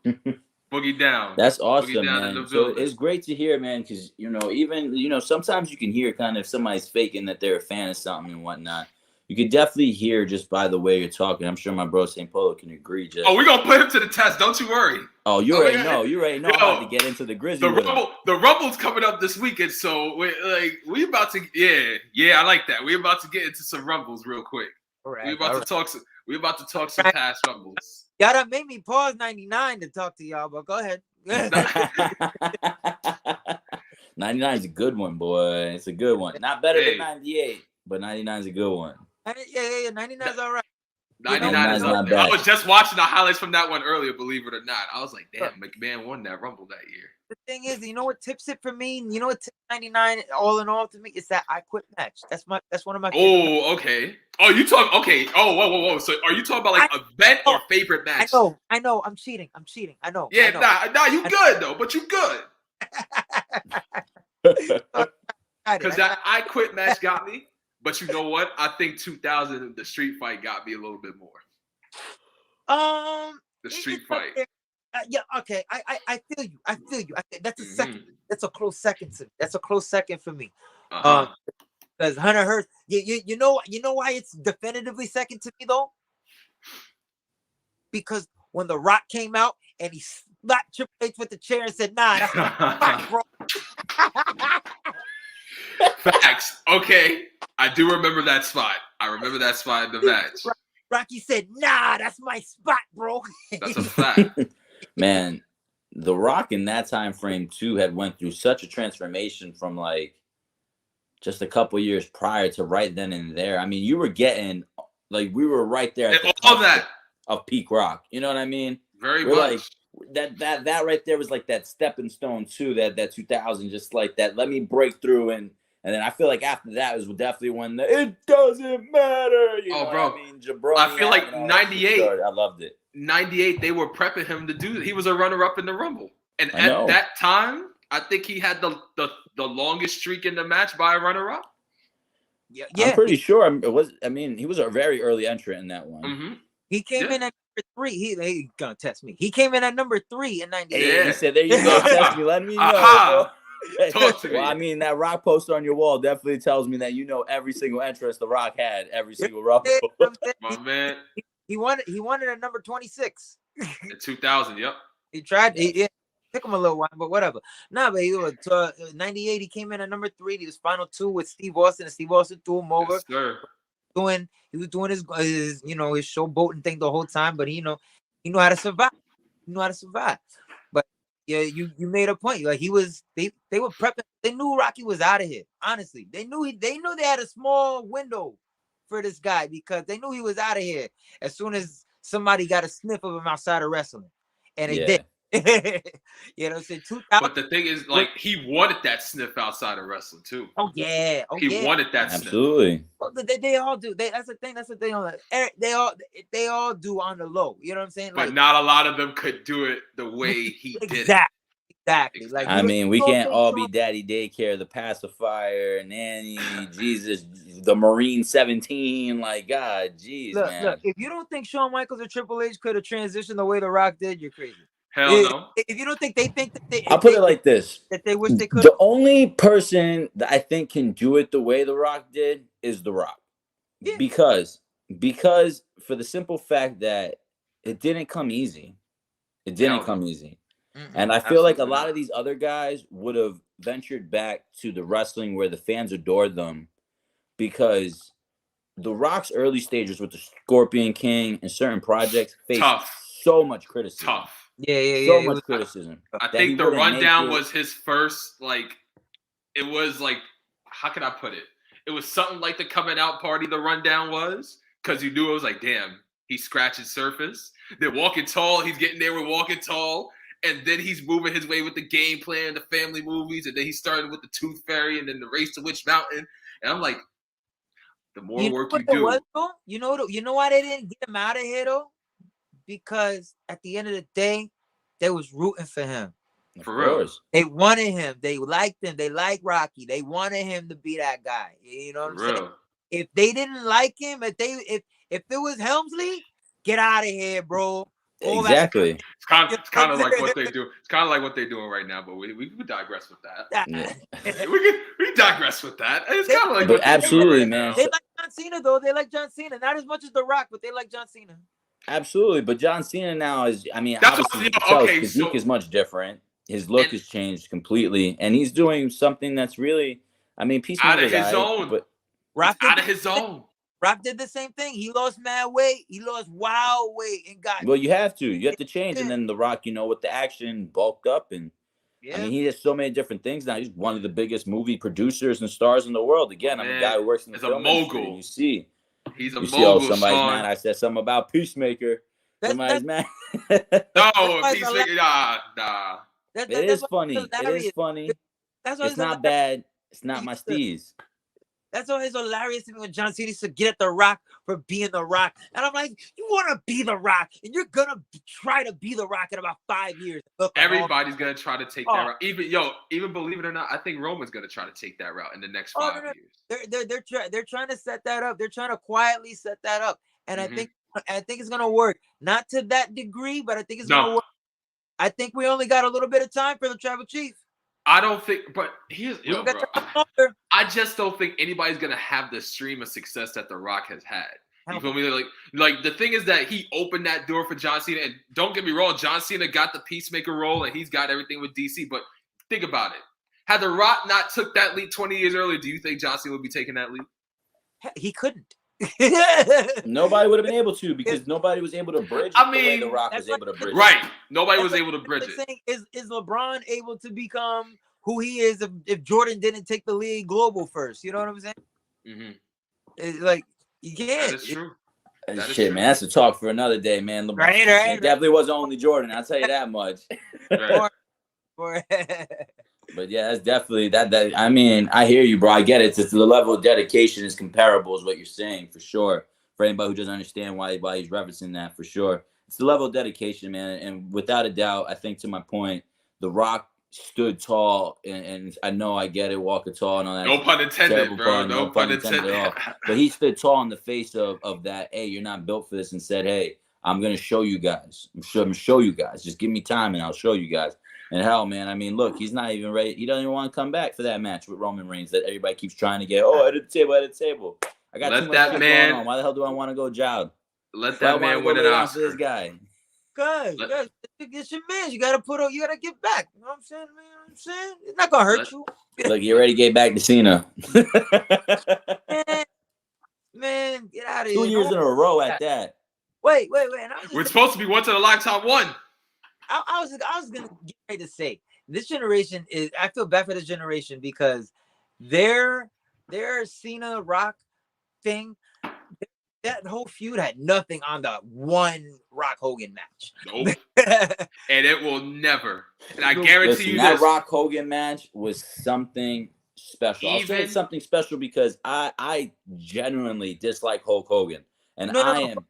Speaker 2: Boogie down.
Speaker 1: That's awesome, man. So it's great to hear, man, because even sometimes you can hear kind of somebody's faking that they're a fan of something and whatnot. You could definitely hear just by the way you're talking. I'm sure my bro St. Polo can agree.
Speaker 2: We're gonna put him to the test. Don't you worry.
Speaker 1: Oh, you already know. I'm about to get into the Grizzly.
Speaker 2: The Rumble's coming up this weekend, so we about to. Yeah, I like that. We about to get into some Rumbles real quick.
Speaker 3: All right,
Speaker 2: we about to talk some past Rumbles.
Speaker 3: Y'all done made me pause 99 to talk to y'all, but go ahead.
Speaker 1: 99 is a good one, boy. It's a good one. Not better than 98, but 99 is a good one.
Speaker 3: Yeah. 99 is all right.
Speaker 2: 99 is not bad. I was just watching the highlights from that one earlier, believe it or not. I was like, damn, McMahon won that Rumble that year.
Speaker 3: The thing is, you know what tips it for me? You know what tips 99 all in all to me? It's that I Quit match. That's one of my
Speaker 2: favorite matches. Okay. Oh, you talk okay. Oh, whoa. So are you talking about like event or favorite match?
Speaker 3: I know. I'm cheating. I know.
Speaker 2: Yeah, nah, you good though, but you good. Because that I Quit match got me. But you know what? I think 2000, the street fight got me a little bit more. The street fight.
Speaker 3: Yeah, okay. I feel you. That's a second. That's a close second to me. That's a close second for me. Because Hunter Hearst, you know why it's definitively second to me though? Because when The Rock came out and he slapped Triple H with the chair and said, "Nah, that's not bro."
Speaker 2: Facts. Okay. I do remember that spot. I remember that spot in the match.
Speaker 3: Rocky said, "Nah, that's my spot, bro."
Speaker 2: That's a fact.
Speaker 1: Man, The Rock in that time frame too had went through such a transformation from like just a couple years prior to right then and there. I mean, you were getting like we were right there at the
Speaker 2: all
Speaker 1: cusp
Speaker 2: that
Speaker 1: of peak Rock. You know what I mean?
Speaker 2: very
Speaker 1: We're
Speaker 2: much.
Speaker 1: like that right there was like that stepping stone too. That 2000, just like that. Let me break through and then I feel like after that was definitely when it doesn't matter. You know
Speaker 2: bro.
Speaker 1: what I mean? Jabroni,
Speaker 2: I feel like 98.
Speaker 1: I loved it.
Speaker 2: 98, they were prepping him to do. He was a runner-up in the Rumble, and
Speaker 1: I know.
Speaker 2: at that time, I think he had the longest streak in the match by a runner-up.
Speaker 3: Yeah,
Speaker 1: I'm pretty sure it was. I mean, he was a very early entrant in that one.
Speaker 2: Mm-hmm.
Speaker 3: He came in at number 3. He gonna test me. He came in at number 3 in 98.
Speaker 1: Yeah, he said, "There you go, test me. Let me know."
Speaker 2: Talk to me.
Speaker 1: Well, I mean, that Rock poster on your wall definitely tells me that you know every single entrance The Rock had, every single Rumble.
Speaker 2: My man.
Speaker 3: He won it at number 26.
Speaker 2: In 2000, yep.
Speaker 3: He tried. It took him a little while, but whatever. Nah, but he was 98. He came in at number 3. He was final 2 with Steve Austin, and Steve Austin threw him over.
Speaker 2: Yes, sir.
Speaker 3: He was doing his his showboating thing the whole time, but he knew how to survive. He knew how to survive. But yeah, you made a point. Like they were prepping. They knew Rocky was out of here. Honestly, they knew they had a small window for this guy because they knew he was out of here as soon as somebody got a sniff of him outside of wrestling, and they did. You know, so 2000.
Speaker 2: But the thing is, like, he wanted that sniff outside of wrestling too.
Speaker 3: Oh yeah,
Speaker 2: he wanted that
Speaker 1: Absolutely.
Speaker 2: sniff.
Speaker 3: Well, they all do. That's the thing. They all do on the low. You know what I'm saying?
Speaker 2: But not a lot of them could do it the way he did it.
Speaker 3: Exactly. Like,
Speaker 1: I mean, we can't all be Daddy Daycare, the pacifier, Nanny, Jesus, the Marine 17. Like, God, jeez, man.
Speaker 3: Look, if you don't think Shawn Michaels or Triple H could have transitioned the way The Rock did, you're crazy.
Speaker 2: Hell no.
Speaker 3: If you don't think they think that they,
Speaker 1: I'll put it like this:
Speaker 3: that they wish they could.
Speaker 1: The only person that I think can do it the way The Rock did is The Rock, because for the simple fact that it didn't come easy. It didn't come easy. And I feel like a lot of these other guys would have ventured back to the wrestling where the fans adored them, because The Rock's early stages with the Scorpion King and certain projects faced so much criticism. So much criticism.
Speaker 2: I think the Rundown was his first, like, it was like, how can I put it? It was something like the coming out party the Rundown was, because you knew it was like, damn, he's scratching surface. They're Walking Tall. He's getting there with Walking Tall. And then he's moving his way with the game plan, the family movies, and then he started with the Tooth Fairy and then the Race to Witch Mountain. And I'm like, the more work you do.
Speaker 3: You know why they didn't get him out of here though? Because at the end of the day, they was rooting for him.
Speaker 2: For real.
Speaker 3: They wanted him. They liked him. They liked Rocky. They wanted him to be that guy. You know what I'm saying? If they didn't like him, if it was Helmsley, get out of here, bro.
Speaker 1: Exactly.
Speaker 2: It's kind of like what they do. It's kind of like what they're doing right now, but we digress with that. we digress with that. It's kind of like
Speaker 1: but absolutely, man.
Speaker 3: They like John Cena though. They like John Cena, not as much as The Rock, but they like John Cena.
Speaker 1: Absolutely, but John Cena now is. I mean, obviously, his physique is much different. His look has changed completely, and he's doing something that's really. I mean, Peacemaker
Speaker 2: out of his own.
Speaker 1: But
Speaker 3: Rock
Speaker 2: out of his own.
Speaker 3: Rock did the same thing. He lost mad weight. He lost wild weight and got.
Speaker 1: Well, you have to change, and then The Rock, with the action bulked up, and I mean, he has so many different things now. He's one of the biggest movie producers and stars in the world. Again, I'm a guy who works in the film industry. You see,
Speaker 2: he's a mogul.
Speaker 1: Somebody's mad. I said something about Peacemaker. Somebody's mad.
Speaker 2: No, Peacemaker. Nah.
Speaker 1: It is funny. It is funny. It's not bad. It's not my steez.
Speaker 3: That's always hilarious to me when John Cena used to get at The Rock for being The Rock. And I'm like, you want to be The Rock, and you're going to try to be The Rock in about 5 years.
Speaker 2: Everybody's going to try to take that route. Even believe it or not, I think Roman's going to try to take that route in the next 5 years.
Speaker 3: They're trying to set that up. They're trying to quietly set that up. And I think it's going to work. Not to that degree, but I think it's going to work. I think we only got a little bit of time for the Tribal Chief.
Speaker 2: I don't think, but I just don't think anybody's gonna have the stream of success that The Rock has had. You feel me? Like the thing is that he opened that door for John Cena, and don't get me wrong, John Cena got the Peacemaker role, and he's got everything with DC. But think about it: had The Rock not took that leap 20 years earlier, do you think John Cena would be taking that leap?
Speaker 3: He couldn't.
Speaker 1: Nobody would have been able to because nobody was able to bridge the way The Rock was able to bridge.
Speaker 2: Right. Nobody was able to bridge it.
Speaker 3: Saying, is LeBron able to become who he is if Jordan didn't take the league global first? You know what I'm saying?
Speaker 2: Mm-hmm.
Speaker 3: It's like you can't.
Speaker 2: That is true.
Speaker 1: Shit, man, that's a talk for another day, man. LeBron
Speaker 3: Right.
Speaker 1: definitely wasn't only Jordan. I'll tell you that much. But yeah, that's definitely that. I mean, I hear you, bro. I get it. It's the level of dedication is comparable, is what you're saying for sure. For anybody who doesn't understand why he's referencing that, for sure, it's the level of dedication, man. And without a doubt, I think to my point, The Rock stood tall, and I know I get it, walking tall and all that.
Speaker 2: No pun intended, bro.
Speaker 1: Pun,
Speaker 2: no pun intended
Speaker 1: at all. But he stood tall in the face of that. Hey, you're not built for this, and said, hey, I'm gonna show you guys. I'm gonna show you guys. Just give me time, and I'll show you guys. And hell, man, I mean, look, he's not even ready. He doesn't even want to come back for that match with Roman Reigns that everybody keeps trying to get. Oh, at the table. I got too much shit going on. Why the hell do I want to go job?
Speaker 2: Let that man win an Oscar.
Speaker 1: This guy.
Speaker 3: Cause it's your man. You gotta get back. You know what I'm saying? It's not gonna hurt you.
Speaker 1: Look, you already gave back to Cena.
Speaker 3: man, get out of here.
Speaker 1: 2 years in a row at that.
Speaker 3: Wait.
Speaker 2: We're supposed to be once in a lifetime one.
Speaker 3: I was gonna get ready to say this generation is. I feel bad for this generation because their Cena Rock thing, that whole feud had nothing on the one Rock Hogan match.
Speaker 2: Nope. And it will never. And I guarantee you
Speaker 1: that Rock Hogan match was something special. I'll say it's something special because I genuinely dislike Hulk Hogan. And
Speaker 3: no,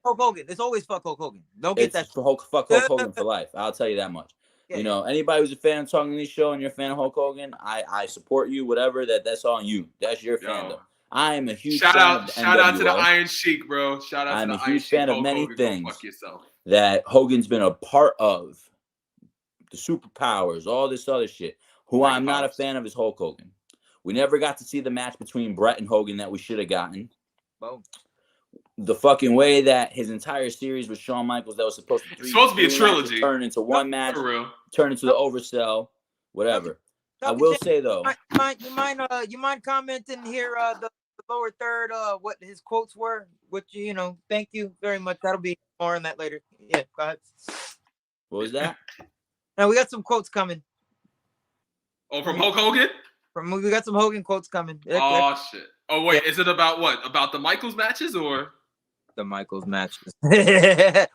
Speaker 3: Hulk Hogan. It's always fuck Hulk Hogan. Don't get that.
Speaker 1: Fuck Hulk Hogan for life. I'll tell you that much. Yeah. You know, anybody who's a fan of Talking This Show and you're a fan of Hulk Hogan, I support you. Whatever that's on you. That's your fandom. I am a huge
Speaker 2: shout out to the Iron Sheik, bro.
Speaker 1: I'm a huge fan of many things that Hogan's been a part of. The superpowers, all this other shit. Who I'm not a fan of is Hulk Hogan. We never got to see the match between Brett and Hogan that we should have gotten.
Speaker 3: Boom.
Speaker 1: The fucking way that his entire series with Shawn Michaels that was supposed to
Speaker 2: be a trilogy
Speaker 1: turn into one match, turn into the oversell, whatever. I will say though,
Speaker 3: you mind commenting here the lower third what his quotes were? Which thank you very much. That'll be more on that later. Yeah, go ahead.
Speaker 1: What was that?
Speaker 3: Now we got some quotes coming.
Speaker 2: Oh, from Hulk Hogan?
Speaker 3: We got some Hogan quotes coming.
Speaker 2: Oh shit. Oh wait, is it about what? About the Michaels matches or?
Speaker 3: The Michaels matches.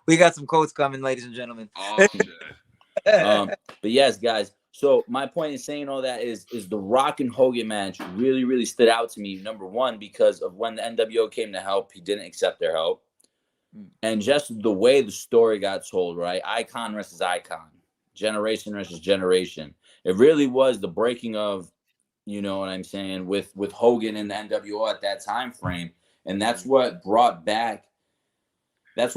Speaker 3: We got some quotes coming, ladies and gentlemen.
Speaker 2: Oh shit.
Speaker 1: But yes, guys. So my point in saying all that is the Rock and Hogan match really, really stood out to me. Number one, because of when the NWO came to help, he didn't accept their help. And just the way the story got told, right? Icon versus icon. Generation versus generation. It really was the breaking of, you know what I'm saying, with Hogan and the NWO at that time frame. And that's what brought back this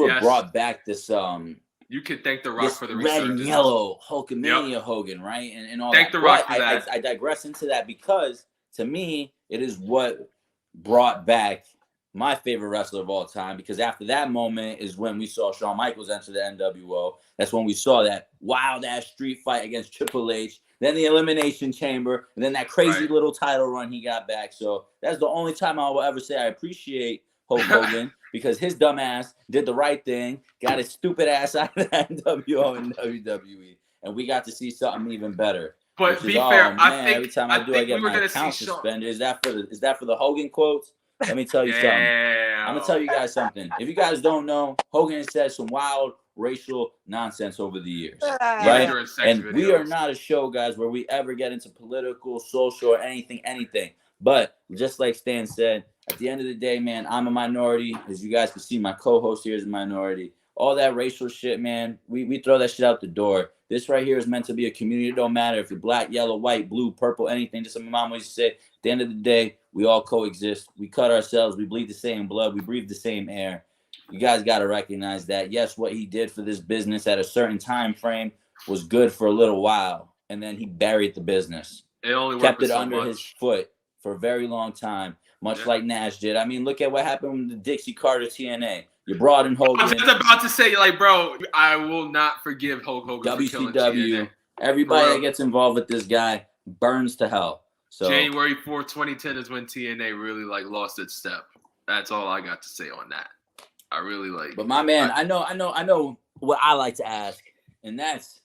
Speaker 2: you could thank The Rock for the
Speaker 1: red and yellow Hulkamania Hogan, right? And all
Speaker 2: thank
Speaker 1: that.
Speaker 2: The Rock for that.
Speaker 1: I digress into that because to me, it is what brought back my favorite wrestler of all time. Because after that moment is when we saw Shawn Michaels enter the NWO. That's when we saw that wild ass street fight against Triple H. Then the Elimination Chamber, and then that crazy little title run he got back. So that's the only time I will ever say I appreciate Hulk Hogan because his dumb ass did the right thing, got his stupid ass out of the NWO and WWE, and we got to see something even better.
Speaker 2: But be fair,
Speaker 1: I think every time I get my account suspended. Is that for the Hogan quotes? Let me tell you something. I'm gonna tell you guys something. If you guys don't know, Hogan said some wild racial nonsense over the years, right? And we are not a show, guys, where we ever get into political, social, or anything. But just like Stan said, at the end of the day, man, I'm a minority. As you guys can see, my co-host here is a minority. All that racial shit, man, we throw that shit out the door. This right here is meant to be a community. It don't matter if you're black, yellow, white, blue, purple, anything. Just like my mom always said, at the end of the day, we all coexist. We cut ourselves. We bleed the same blood. We breathe the same air. You guys got to recognize that. Yes, what he did for this business at a certain time frame was good for a little while, and then he buried the business.
Speaker 2: It only
Speaker 1: kept it under his foot for a very long time, much like Nash did. I mean, look at what happened with the Dixie Carter TNA. You brought in Hogan.
Speaker 2: I was just about to say, like, bro, I will not forgive Hulk Hogan for killing TNA.
Speaker 1: Everybody that gets involved with this guy burns to hell. So
Speaker 2: January 4th, 2010 is when TNA really lost its step. That's all I got to say on that. I really like.
Speaker 1: But my man, I know what I like to ask, and that's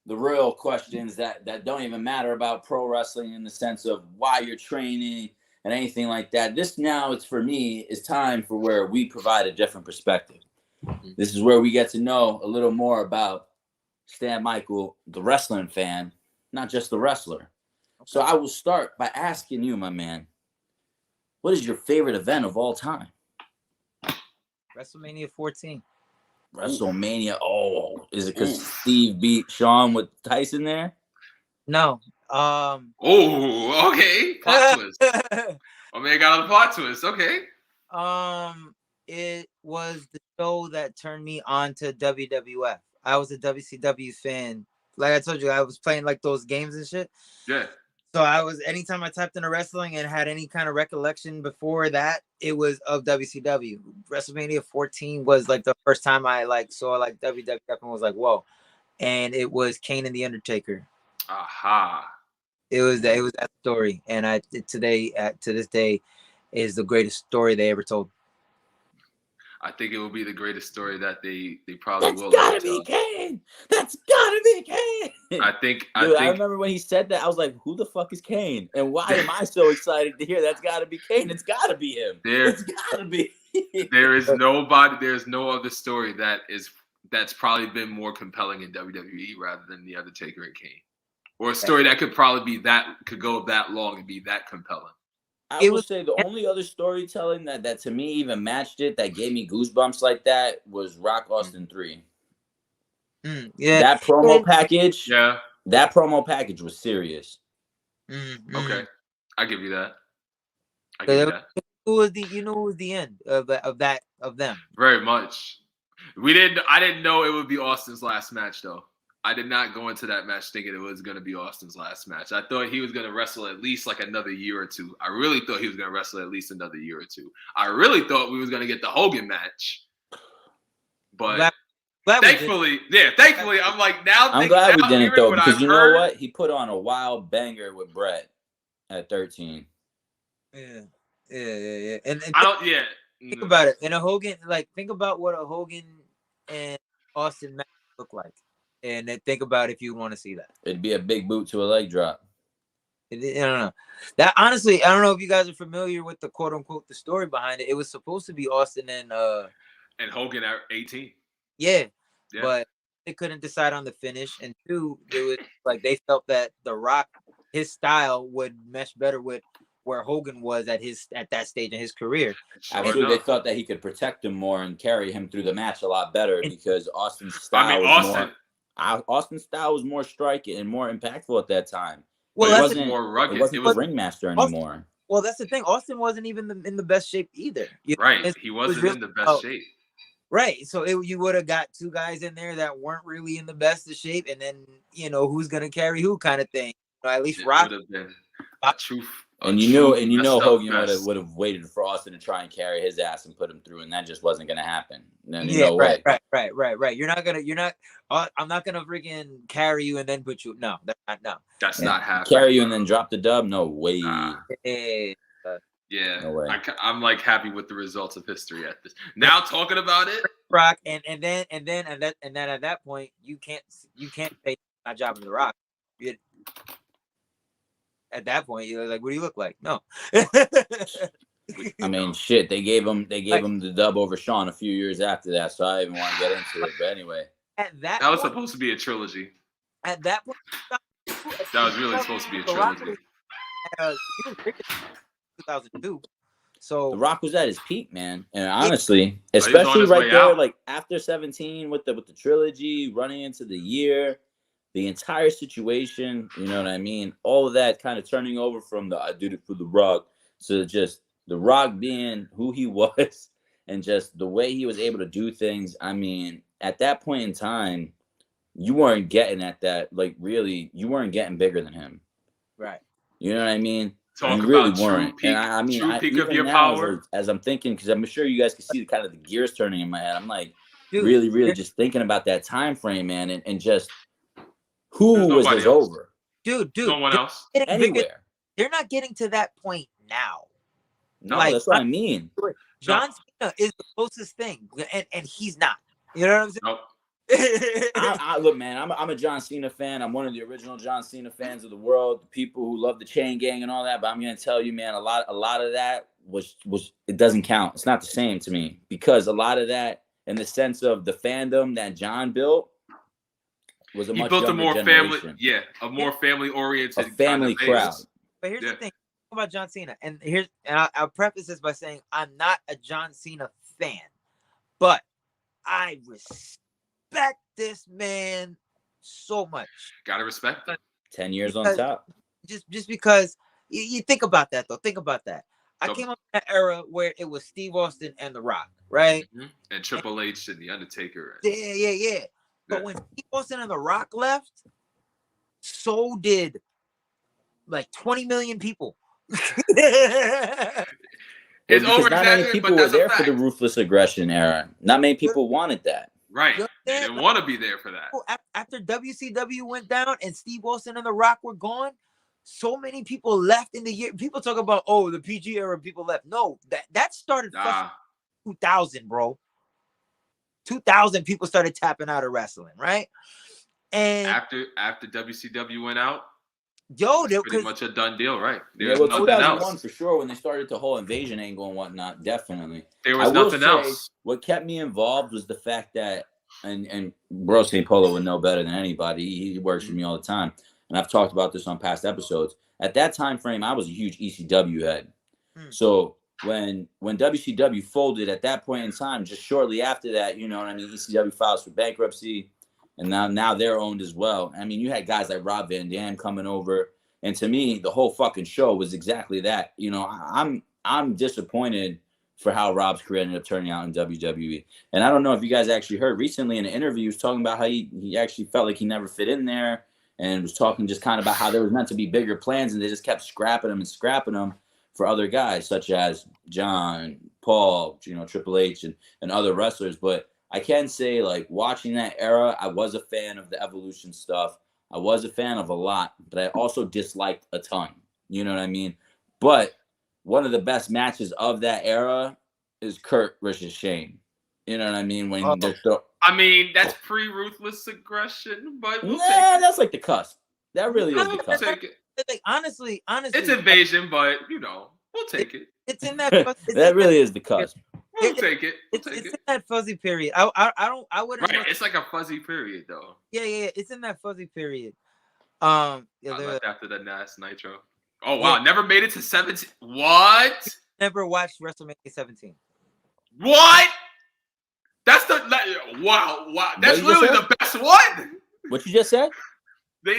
Speaker 1: the real questions that don't even matter about pro wrestling in the sense of why you're training and anything like that. This now, it's for me, is time for where we provide a different perspective. This is where we get to know a little more about Stan Michael, the wrestling fan, not just the wrestler. So I will start by asking you, my man, what is your favorite event of all time?
Speaker 3: WrestleMania 14.
Speaker 1: WrestleMania. Oh, is it because Steve beat Shawn with Tyson there?
Speaker 3: No.
Speaker 2: Oh, okay. Plot twist. Oh man, got a plot twist. Okay.
Speaker 3: It was the show that turned me on to WWF. I was a WCW fan. Like I told you, I was playing like those games and shit.
Speaker 2: Yeah.
Speaker 3: So anytime I typed into wrestling and had any kind of recollection before that, it was of WCW. WrestleMania 14 was like the first time I saw WWF and was like, whoa. And it was Kane and the Undertaker.
Speaker 2: Aha.
Speaker 3: It was that story. And to this day is the greatest story they ever told.
Speaker 2: I think it will be the greatest story that they probably will.
Speaker 1: That's gotta be Kane. That's gotta be Kane.
Speaker 2: I
Speaker 1: remember when he said that, I was like, who the fuck is Kane? And why am I so excited to hear that's gotta be Kane? It's gotta be him. It's gotta be.
Speaker 2: There's no other story that's probably been more compelling in WWE rather than The Undertaker and Kane. Or a story that could go that long and be that compelling.
Speaker 1: I will say the only other storytelling that to me even matched it, that gave me goosebumps like that, was Rock Austin 3.
Speaker 3: Yeah.
Speaker 1: That promo package.
Speaker 2: Yeah.
Speaker 1: That promo package was serious.
Speaker 2: Okay. I give you that.
Speaker 3: Who was the end of them?
Speaker 2: Very much. I didn't know it would be Austin's last match though. I did not go into that match thinking it was going to be Austin's last match. I thought he was going to wrestle at least like another year or two. I really thought he was going to wrestle at least another year or two. I really thought we was going to get the Hogan match. But thankfully, I'm like now.
Speaker 1: I'm glad we didn't though, because you know what? He put on a wild banger with Brett at 13.
Speaker 3: Yeah. And think about it. In a Hogan, think about what a Hogan and Austin match look like. And then think about if you want to see that.
Speaker 1: It'd be a big boot to a leg drop.
Speaker 3: I don't know. That honestly, I don't know if you guys are familiar with the quote unquote the story behind it. It was supposed to be Austin and
Speaker 2: Hogan at 18.
Speaker 3: Yeah. But they couldn't decide on the finish. And two, it was they felt that The Rock, his style would mesh better with where Hogan was at that stage in his career.
Speaker 1: Actually, they thought that he could protect him more and carry him through the match a lot better because Austin's style Austin's style was more striking and more impactful at that time.
Speaker 3: Well,
Speaker 1: it wasn't more rugged. It wasn't the ringmaster anymore.
Speaker 3: Well, that's the thing. Austin wasn't even in the best shape either.
Speaker 2: Right, he wasn't in the best shape.
Speaker 3: Right, so you would have got two guys in there that weren't really in the best of shape, and then who's gonna carry who kind of thing. At least Rock
Speaker 2: would have been truth.
Speaker 1: And you know Hogan would have waited for Austin to try and carry his ass and put him through, and that just wasn't gonna happen.
Speaker 3: Right. I'm not gonna freaking carry you and then put you. No,
Speaker 2: that's not happening.
Speaker 1: Carry you and then drop the dub? No way.
Speaker 2: Yeah, no way. I'm happy with the results of history at this. Now talking about it,
Speaker 3: Rock, and then at that point you can't say not jobbing the Rock. At that point, you're like, what do you look like? No.
Speaker 1: I mean, shit. They gave him the dub over Shawn a few years after that, so I didn't even want to get into it. But anyway,
Speaker 2: that was supposed to be a trilogy.
Speaker 3: At that point,
Speaker 2: that was really supposed to be a trilogy.
Speaker 3: 2002. So
Speaker 1: The Rock was at his peak, man. And honestly, especially right there, after 17 with the trilogy, running into the year. The entire situation, you know what I mean? All of that kind of turning over from I did it for The Rock to just The Rock being who he was and just the way he was able to do things. I mean, at that point in time, you weren't getting at that. Really, you weren't getting bigger than him.
Speaker 3: Right.
Speaker 1: You know what I mean?
Speaker 2: You really weren't.
Speaker 1: Peak, and
Speaker 2: peak of your power.
Speaker 1: As I'm thinking, because I'm sure you guys can see the kind of the gears turning in my head. I'm really just thinking about that time frame, man, and just who was his over?
Speaker 3: Dude.
Speaker 2: No one else.
Speaker 1: Anywhere.
Speaker 3: They're not getting to that point now.
Speaker 1: No, that's what I mean.
Speaker 3: John Cena is the closest thing, and he's not. You know what I'm saying?
Speaker 2: Nope.
Speaker 1: Look, man, I'm a John Cena fan. I'm one of the original John Cena fans of the world. The people who love the Chain Gang and all that. But I'm gonna tell you, man, a lot of that was it doesn't count. It's not the same to me, because a lot of that, in the sense of the fandom that John built, was a much
Speaker 2: built a more
Speaker 1: generation.
Speaker 2: a more family oriented,
Speaker 1: a family crowd.
Speaker 3: But here's the thing about John Cena, and I'll preface this by saying I'm not a John Cena fan, but I respect this man so much.
Speaker 2: Gotta respect that.
Speaker 1: 10 years on top.
Speaker 3: Just because you think about that, though. Think about that. I came up in that era where it was Steve Austin and The Rock, right?
Speaker 2: Mm-hmm. And Triple H and The Undertaker.
Speaker 3: Yeah. But when Steve Austin and The Rock left, so did like 20 million people.
Speaker 1: It's not many people were there for the ruthless aggression era. Not many people wanted that.
Speaker 2: Right. They didn't want to be there for that.
Speaker 3: After WCW went down and Steve Austin and The Rock were gone, so many people left in the year. People talk about, the PG era, people left. No, that started 2000, bro. 2000 people started tapping out of wrestling, right? And
Speaker 2: after WCW went out, pretty much a done deal, right?
Speaker 1: There's nothing 2001 else. For sure, when they started the whole invasion angle and whatnot, definitely.
Speaker 2: There was nothing else.
Speaker 1: What kept me involved was the fact that, and Bro St. Polo would know better than anybody. He works for me all the time. And I've talked about this on past episodes. At that time frame, I was a huge ECW head. So when WCW folded at that point in time, just shortly after that, you know what I mean, ECW files for bankruptcy. And now they're owned as well. I mean, you had guys like Rob Van Dam coming over, and to me, the whole fucking show was exactly that. You know, I'm disappointed for how Rob's career ended up turning out in WWE. And I don't know if you guys actually heard recently in an interview, he was talking about how he actually felt like he never fit in there, and was talking just kind of about how there was meant to be bigger plans, and they just kept scrapping them for other guys such as John, Paul, Triple H, and other wrestlers, but. I can say, like, watching that era, I was a fan of the Evolution stuff. I was a fan of a lot, but I also disliked a ton. You know what I mean? But one of the best matches of that era is Kurt versus Shane. You know what I mean? When they're
Speaker 2: that's pre-ruthless aggression, but
Speaker 1: that's like the cusp. That really is the cusp.
Speaker 3: Like, honestly,
Speaker 2: it's invasion, but we'll take it.
Speaker 3: It's in that.
Speaker 1: That really is the cusp.
Speaker 2: We'll take it.
Speaker 3: It's in that fuzzy period. I wouldn't.
Speaker 2: Right, it's like a fuzzy period, though.
Speaker 3: Yeah. It's in that fuzzy period.
Speaker 2: After the last Nitro. Oh wow, never made it to 17. What?
Speaker 3: Never watched WrestleMania 17.
Speaker 2: What? That's wow. That's literally the best one.
Speaker 1: What you just said?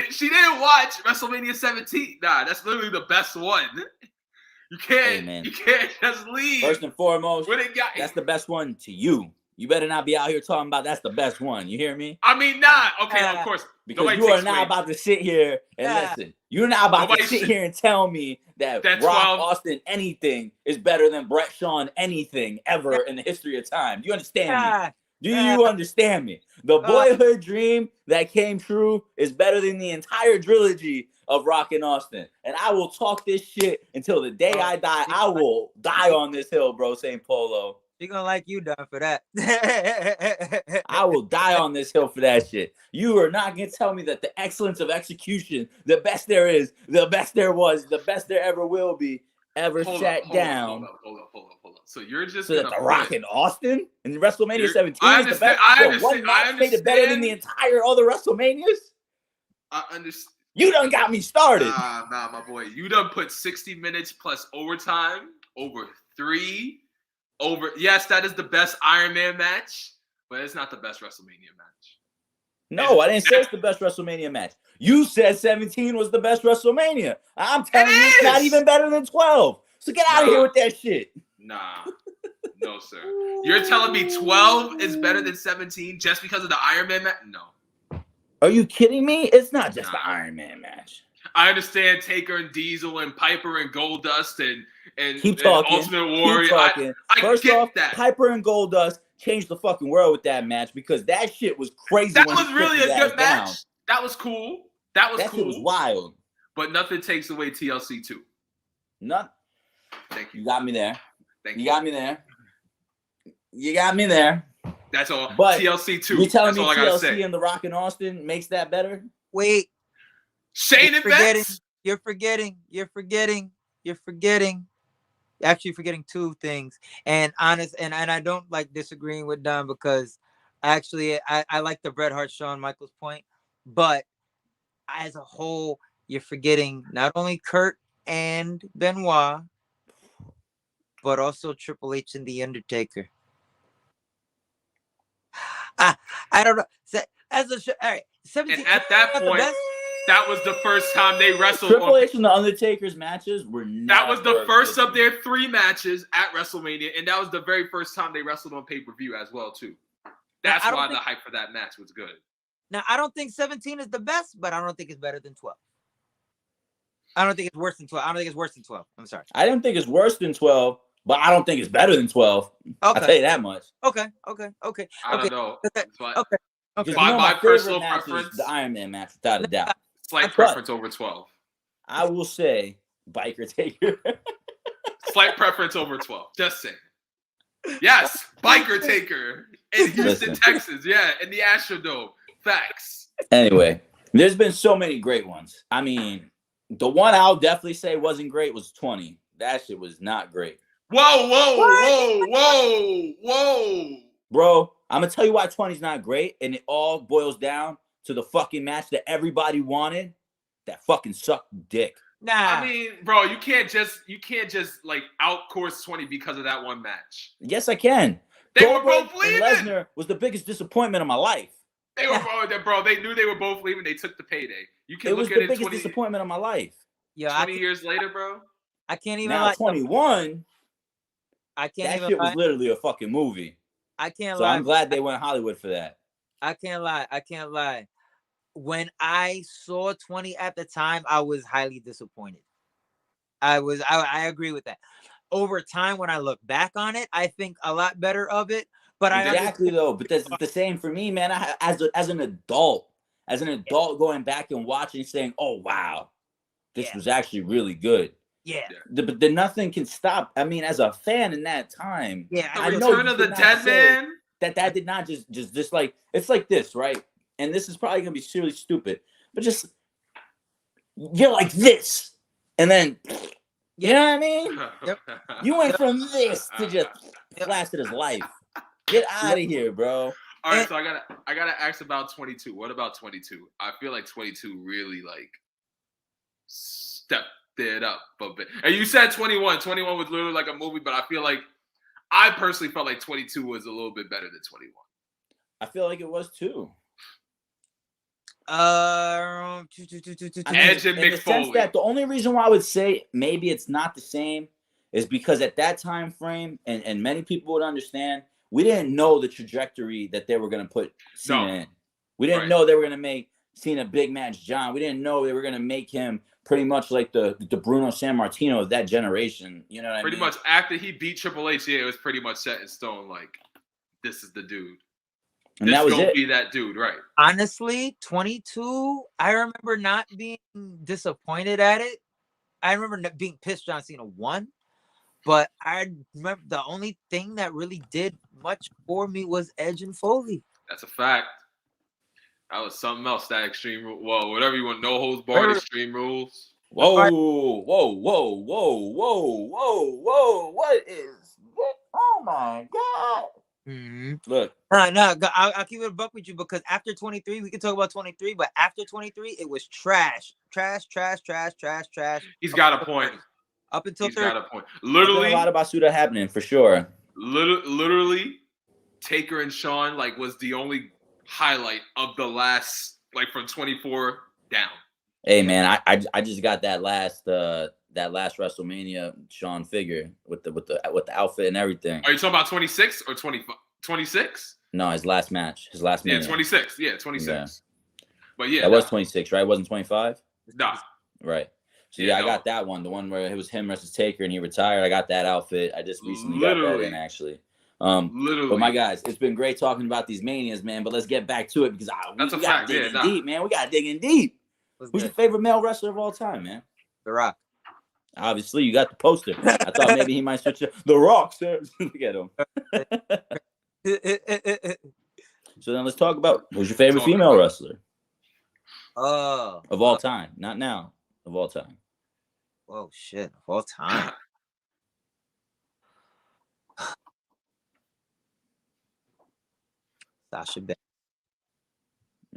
Speaker 2: She didn't watch WrestleMania 17. Nah, that's literally the best one. You can't just leave.
Speaker 1: First and foremost, that's the best one to you. You better not be out here talking about that's the best one. You hear me?
Speaker 2: Okay, of course.
Speaker 1: Because you are not about to sit here and listen. You're not about to sit here and tell me that Rob Austin anything is better than Bret Shawn anything ever in the history of time. Do you understand me? Do you understand me? The boyhood dream that came true is better than the entire trilogy of Rock and Austin. And I will talk this shit until the day I die. I will die on this hill, Bro St. Polo.
Speaker 3: She gonna like you, done for that.
Speaker 1: I will die on this hill for that shit. You are not gonna tell me that the excellence of execution, the best there is, the best there was, the best there ever will be, sat down.
Speaker 2: Hold up. So you're just
Speaker 1: so that the Rock and Austin and WrestleMania 17 is the best. One match made it better than the entire other WrestleManias.
Speaker 2: I understand.
Speaker 1: You done got me started.
Speaker 2: Nah, my boy. You done put 60 minutes plus overtime over 3. Yes, that is the best Iron Man match, but it's not the best WrestleMania match.
Speaker 1: No, I didn't say it's the best WrestleMania match. You said 17 was the best WrestleMania. I'm telling you, it's not even better than 12. So get out of here with that shit.
Speaker 2: Nah. No, sir. You're telling me 12 is better than 17 just because of the Iron Man match? No.
Speaker 1: Are you kidding me? It's not just the Iron Man match.
Speaker 2: I understand Taker and Diesel and Piper and Goldust and
Speaker 1: keep talking.
Speaker 2: Ultimate Warrior.
Speaker 1: Keep talking.
Speaker 2: First off,
Speaker 1: that. Piper and Goldust changed the fucking world with that match because that shit was crazy.
Speaker 2: That was really a good match. Down. That was cool. That cool.
Speaker 1: Shit was wild.
Speaker 2: But nothing takes away TLC 2.
Speaker 1: None.
Speaker 2: Thank you.
Speaker 1: You got me there.
Speaker 2: Thank you.
Speaker 1: You got me there. You got me there.
Speaker 2: That's all.
Speaker 1: But
Speaker 2: TLC 2.
Speaker 1: You telling
Speaker 2: That's
Speaker 1: me
Speaker 2: all I gotta
Speaker 1: TLC
Speaker 2: say.
Speaker 1: and The Rock and Austin makes that better?
Speaker 3: Wait.
Speaker 2: Shane and Vince.
Speaker 3: You're forgetting. Actually, forgetting two things. And I don't like disagreeing with Don because actually I like the Bret Hart Shawn Michaels point, but as a whole, you're forgetting not only Kurt and Benoit, but also Triple H and The Undertaker. I don't know. As a all right, 17.
Speaker 2: And at that point, that was the first time they wrestled.
Speaker 1: Triple H and The Undertaker's matches were never.
Speaker 2: That was the first of their 3 matches at WrestleMania, and that was the very first time they wrestled on pay-per-view as well, too. That's why the hype for that match was good.
Speaker 3: Now, I don't think 17 is the best, but I don't think it's better than 12. I don't think it's worse than 12. I don't think it's worse than 12. I'm sorry.
Speaker 1: I don't think it's worse than 12, but I don't think it's better than 12. Okay. I'll tell you that much.
Speaker 3: Okay.
Speaker 2: I don't know.
Speaker 3: Okay.
Speaker 2: My personal preference,
Speaker 1: the Iron Man match, without a doubt.
Speaker 2: Slight preference over 12.
Speaker 1: I will say Biker Taker.
Speaker 2: Slight preference over 12. Just saying. Yes, Biker Taker in Houston, Texas. Yeah, in the Astrodome. Facts.
Speaker 1: Anyway, there's been so many great ones. I mean, the one I'll definitely say wasn't great was 20. That shit was not great.
Speaker 2: Whoa.
Speaker 1: Bro, I'm going to tell you why 20 is not great, and it all boils down to the fucking match that everybody wanted that fucking sucked dick.
Speaker 3: Nah.
Speaker 2: I mean, bro, you can't just like outcourse 20 because of that one match.
Speaker 1: Yes, I can.
Speaker 2: They were both leaving.
Speaker 1: Lesnar was the biggest disappointment of my life.
Speaker 2: They were bro. They knew they were both leaving. They took the payday. You can look at it.
Speaker 1: It was the biggest disappointment of my life.
Speaker 3: Yeah,
Speaker 2: 20 years later, bro.
Speaker 3: I can't even.
Speaker 1: Now 21.
Speaker 3: I can't
Speaker 1: that
Speaker 3: even.
Speaker 1: That shit was literally a fucking movie.
Speaker 3: I can't
Speaker 1: lie. So I'm glad they
Speaker 3: went
Speaker 1: Hollywood for that.
Speaker 3: I can't lie. When I saw 20 at the time, I was highly disappointed. I agree with that. Over time, when I look back on it, I think a lot better of it. But
Speaker 1: exactly though. But that's the same for me, man. As an adult going back and watching, saying, "Oh wow, this was actually really good."
Speaker 3: Yeah.
Speaker 1: But nothing can stop. I mean, as a fan in that time,
Speaker 2: I know Return of the Dead Man.
Speaker 1: That did not just like it's like this, right? And this is probably gonna be really stupid, but just you're like this, and then you know what I mean?
Speaker 3: Yep.
Speaker 1: You went from this to just blasted his life. Get out of here, bro.
Speaker 2: All right, so I gotta ask about 22. What about 22? I feel like 22 really like stepped it up a bit. And you said 21. 21 was literally like a movie, but I feel like I personally felt like 22 was a little bit better than 21.
Speaker 1: I feel like it was too.
Speaker 2: Edge and Mick Foley.
Speaker 1: That the only reason why I would say maybe it's not the same is because at that time frame, and many people would understand, we didn't know the trajectory that they were going to put Cena in. We didn't know they were going to make Cena big match John. We didn't know they were going to make him pretty much like the Bruno Sammartino of that generation. You know what I mean?
Speaker 2: Pretty much after he beat Triple H, it was pretty much set in stone. Like, this is the dude.
Speaker 1: And that was it.
Speaker 2: Be that dude, right?
Speaker 3: Honestly, 22, I remember not being disappointed at it. I remember being pissed John Cena won. But I remember the only thing that really did much for me was Edge and Foley.
Speaker 2: That's a fact. That was something else. That Extreme Rules. Whoa, whatever you want. No holds barred. Extreme Rules.
Speaker 1: Whoa. What is? Oh my God.
Speaker 3: Mm-hmm.
Speaker 1: Look.
Speaker 3: No. I'll keep it a buck with you because after 23, we can talk about 23. But after 23, it was trash.
Speaker 2: He's got a point.
Speaker 3: Up until
Speaker 2: He's got a point. Literally,
Speaker 1: a lot of Basuda happening for sure.
Speaker 2: Literally, Taker and Shawn was the only highlight of the last from 24 down.
Speaker 1: Hey man, I just got that last WrestleMania Shawn figure with the outfit and everything.
Speaker 2: Are you talking about 26 or 26?
Speaker 1: No, his last match.
Speaker 2: Yeah, 26. Yeah, 26. Yeah. But yeah,
Speaker 1: that was 26, right? It wasn't 25.
Speaker 2: Nah.
Speaker 1: Right. So I got that one, the one where it was him versus Taker and he retired. I got that outfit. I just recently got that in actually.
Speaker 2: Literally.
Speaker 1: But my guys, it's been great talking about these manias, man. But let's get back to it because we got to dig in deep, man. We got to dig in deep. Who's your favorite male wrestler of all time, man?
Speaker 3: The Rock.
Speaker 1: Obviously, you got the poster. I thought maybe he might switch it. The Rock, sir. Look at him. So then let's talk about who's your favorite female wrestler of all time, not now, of all time.
Speaker 3: Oh shit, of all time. Sasha Banks.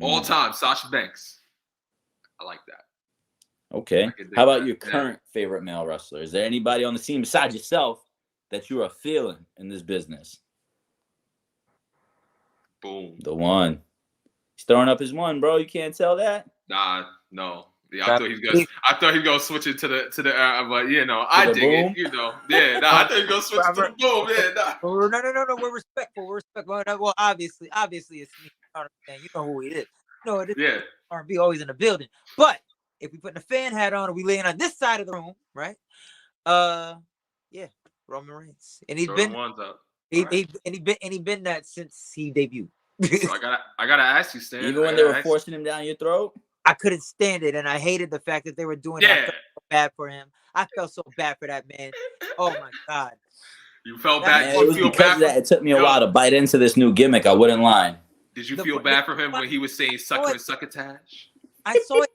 Speaker 2: All time, Sasha Banks. I like that.
Speaker 1: Okay. How about your current favorite male wrestler? Is there anybody on the scene besides yourself that you are feeling in this business?
Speaker 2: Boom.
Speaker 1: The one. He's throwing up his one, bro. You can't tell that.
Speaker 2: Nah, no. Yeah, I thought he was gonna switch it to the but you know, I dig
Speaker 1: boom?
Speaker 2: it. You know, yeah. Nah, I thought he was gonna switch it to the boom. Yeah, nah.
Speaker 3: No. We're respectful. Well, obviously, it's me. You know who he is. No, it is.
Speaker 2: Yeah.
Speaker 3: R&B always in the building. But if we putting a fan hat on, and we laying on this side of the room, right? Yeah, Roman Reigns, and he's been that since he debuted.
Speaker 2: So I gotta ask you, Stan.
Speaker 1: Even when they were forcing him down your throat,
Speaker 3: I couldn't stand it, and I hated the fact that they were doing it. I felt so bad for him. I felt so bad for that man. Oh my god.
Speaker 2: You felt bad.
Speaker 1: Man, it was because of that. It took me a while to bite into this new gimmick. I wouldn't lie.
Speaker 2: Did you feel bad for him when he was saying sucker and succotash?
Speaker 3: I saw it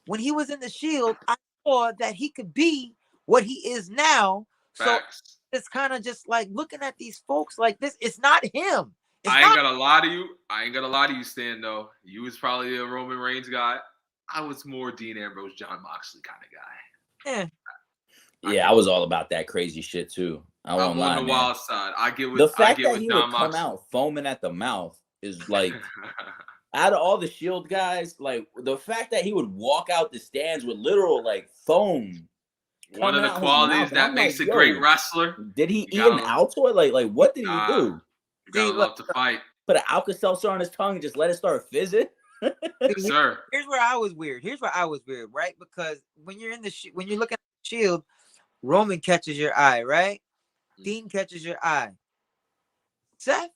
Speaker 3: when he was in the Shield. I saw that he could be what he is now.
Speaker 2: Facts.
Speaker 3: So it's kind of just like looking at these folks like this. It's not him.
Speaker 2: I ain't gonna lie to you, Stan, though. You was probably a Roman Reigns guy. I was more Dean Ambrose, John Moxley kind of guy.
Speaker 1: Yeah, I was all about that crazy shit too. I won't lie,
Speaker 2: on the
Speaker 1: man.
Speaker 2: wild side. I get what
Speaker 1: the fact that he
Speaker 2: John
Speaker 1: would come
Speaker 2: Moxley.
Speaker 1: out foaming at the mouth is like, out of all the Shield guys, like the fact that he would walk out the stands with literal like foam.
Speaker 2: One of the qualities that makes a great wrestler.
Speaker 1: Did he eat an Altoid? Like what did he do?
Speaker 2: You gotta love to fight.
Speaker 1: Put an Alka-Seltzer on his tongue and just let it start fizzing.
Speaker 2: Yes, sir.
Speaker 3: Here's where I was weird, right? Because when you're in when you're looking at the Shield, Roman catches your eye, right? Dean catches your eye. Seth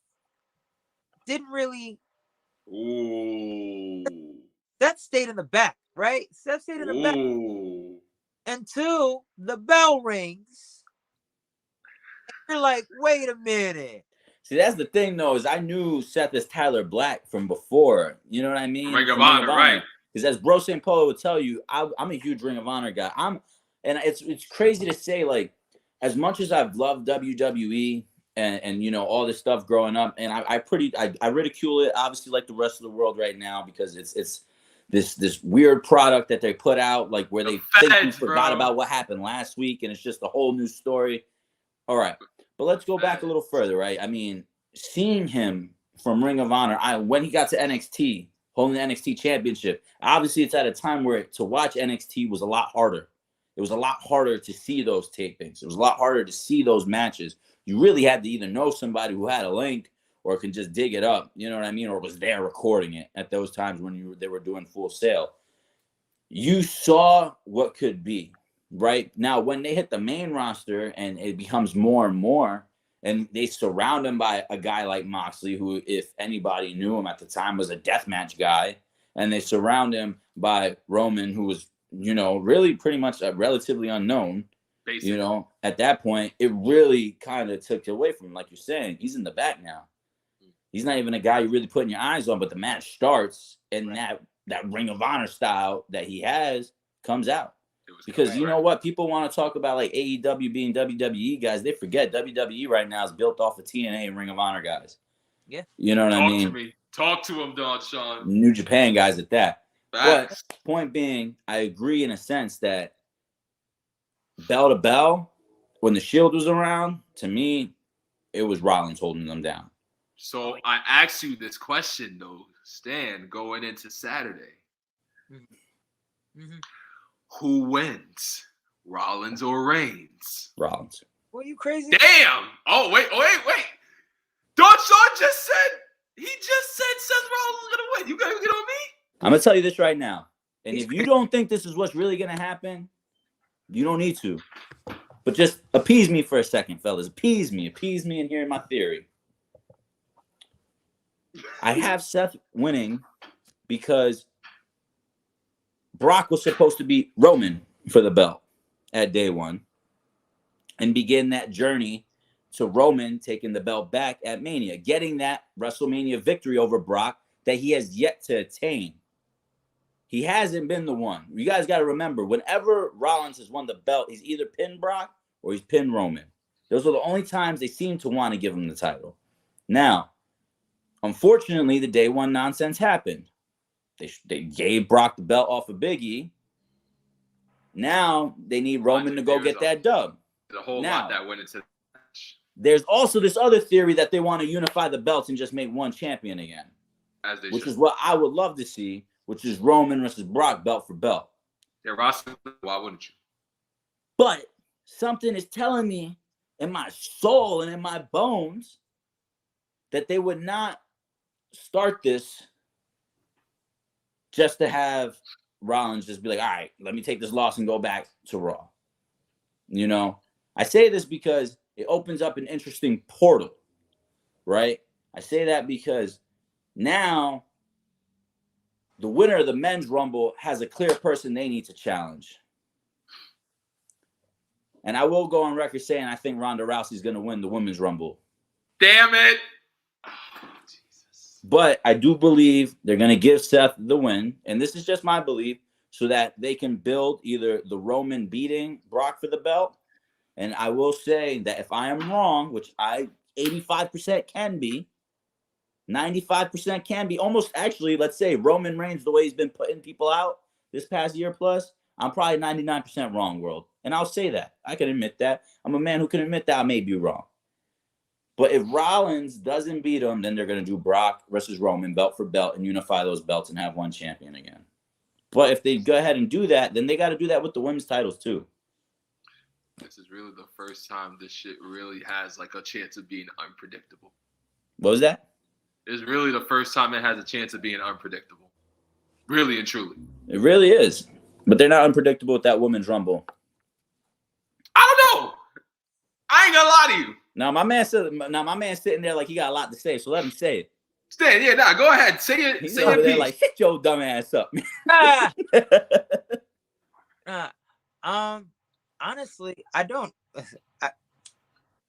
Speaker 3: didn't really.
Speaker 2: Ooh.
Speaker 3: Seth stayed in the back, right? Seth stayed in the back until the bell rings. You're like, wait a minute.
Speaker 1: See, that's the thing, though, is I knew Seth as Tyler Black from before. You know what I mean?
Speaker 2: Ring of Honor, right?
Speaker 1: Because as Bro St. Polo would tell you, I'm a huge Ring of Honor guy. And it's crazy to say, like, as much as I've loved WWE and you know all this stuff growing up, and I ridicule it obviously like the rest of the world right now because it's this weird product that they put out like where they think we forgot about what happened last week and it's just a whole new story. All right. But let's go back a little further, right? I mean, seeing him from Ring of Honor, when he got to NXT, holding the NXT championship, obviously it's at a time where to watch NXT was a lot harder. It was a lot harder to see those tapings. It was a lot harder to see those matches. You really had to either know somebody who had a link or can just dig it up, you know what I mean? Or was there recording it at those times when they were doing Full Sail. You saw what could be. Right now, when they hit the main roster and it becomes more and more, and they surround him by a guy like Moxley, who, if anybody knew him at the time, was a deathmatch guy, and they surround him by Roman, who was, you know, really pretty much relatively unknown. Basically. You know, at that point, it really kind of took away from him. Like you're saying, he's in the back now. He's not even a guy you're really putting your eyes on, but the match starts, and that Ring of Honor style that he has comes out. Because you know what? People want to talk about like AEW being WWE guys. They forget WWE right now is built off of TNA and Ring of Honor guys.
Speaker 3: Yeah.
Speaker 1: You know what I mean?
Speaker 2: Talk to me. Talk to him, Don Sean.
Speaker 1: New Japan guys at that.
Speaker 2: Facts.
Speaker 1: But point being, I agree in a sense that bell to bell, when the Shield was around, to me, it was Rollins holding them down.
Speaker 2: So I asked you this question, though, Stan, going into Saturday. Who wins, Rollins or Reigns?
Speaker 1: Rollins.
Speaker 3: Were you crazy?
Speaker 2: Damn! Oh, wait. Don Sean just said Seth Rollins was gonna win. You gotta get on me?
Speaker 1: I'm gonna tell you this right now. And if you don't think this is what's really gonna happen, you don't need to. But just appease me for a second, fellas. Appease me and hear my theory. I have Seth winning because Brock was supposed to beat Roman for the belt. at day one and begin that journey to Roman taking the belt back at Mania, getting that WrestleMania victory over Brock that he has yet to attain. He hasn't been the one. You guys got to remember, whenever Rollins has won the belt, he's either pinned Brock or he's pinned Roman. Those are the only times they seem to want to give him the title. Now, unfortunately, the day one nonsense happened. They gave Brock the belt off of Big E. Now they need Roman to go get that dub.
Speaker 2: There's a whole lot that went into the match.
Speaker 1: There's also this other theory that they want to unify the belts and just make one champion again. Which is what I would love to see, which is Roman versus Brock belt for belt.
Speaker 2: Yeah, Ross, why wouldn't you?
Speaker 1: But something is telling me in my soul and in my bones that they would not start this just to have Rollins just be like, all right, let me take this loss and go back to Raw. You know, I say this because it opens up an interesting portal, right? I say that because now the winner of the men's Rumble has a clear person they need to challenge. And I will go on record saying I think Ronda Rousey's going to win the women's Rumble.
Speaker 2: Damn it. Oh, Jesus.
Speaker 1: But I do believe they're going to give Seth the win. And this is just my belief, so that they can build either the Roman beating Brock for the belt. And I will say that if I am wrong, which I 85% can be, 95% can be, almost actually, let's say Roman Reigns, the way he's been putting people out this past year plus, I'm probably 99% wrong, world. And I'll say that. I can admit that. I'm a man who can admit that I may be wrong. But if Rollins doesn't beat him, then they're going to do Brock versus Roman, belt for belt, and unify those belts and have one champion again. But if they go ahead and do that, then they got to do that with the women's titles too.
Speaker 2: This is really the first time this shit really has like a chance of being unpredictable.
Speaker 1: What was that?
Speaker 2: It's really the first time it has a chance of being unpredictable. Really and truly.
Speaker 1: It really is. But they're not unpredictable with that women's Rumble.
Speaker 2: I don't know. I ain't gonna lie to you.
Speaker 1: Now my man's sitting there like he got a lot to say, so let him say it.
Speaker 2: Stan, yeah, nah, go ahead. Say it.
Speaker 1: He's
Speaker 2: say
Speaker 1: over
Speaker 2: your
Speaker 1: there
Speaker 2: piece.
Speaker 1: like, shut your dumb ass up.
Speaker 3: Honestly, I don't.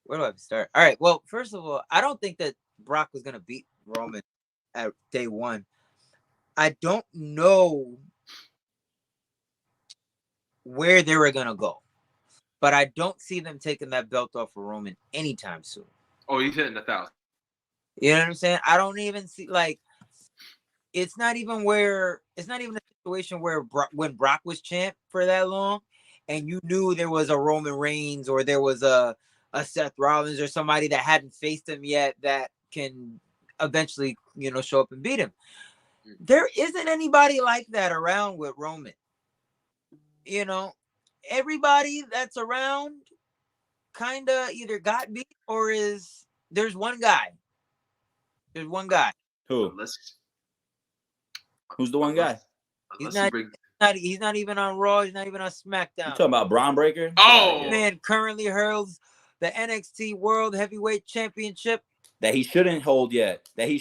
Speaker 3: Where do I start? All right. Well, first of all, I don't think that Brock was gonna beat Roman at day one. I don't know where they were gonna go, but I don't see them taking that belt off of Roman anytime soon.
Speaker 2: Oh, he's hitting 1,000.
Speaker 3: You know what I'm saying? I don't even see, like, it's not even a situation where when Brock was champ for that long and you knew there was a Roman Reigns or there was a Seth Rollins or somebody that hadn't faced him yet that can eventually, show up and beat him. There isn't anybody like that around with Roman. Everybody that's around kind of either got beat or there's one guy. There's one guy.
Speaker 1: Who? Who's the one guy?
Speaker 3: He's not even on Raw. He's not even on SmackDown.
Speaker 1: You talking about Braun Breaker?
Speaker 2: Oh,
Speaker 3: man, currently holds the NXT World Heavyweight Championship
Speaker 1: that he shouldn't hold yet.
Speaker 2: I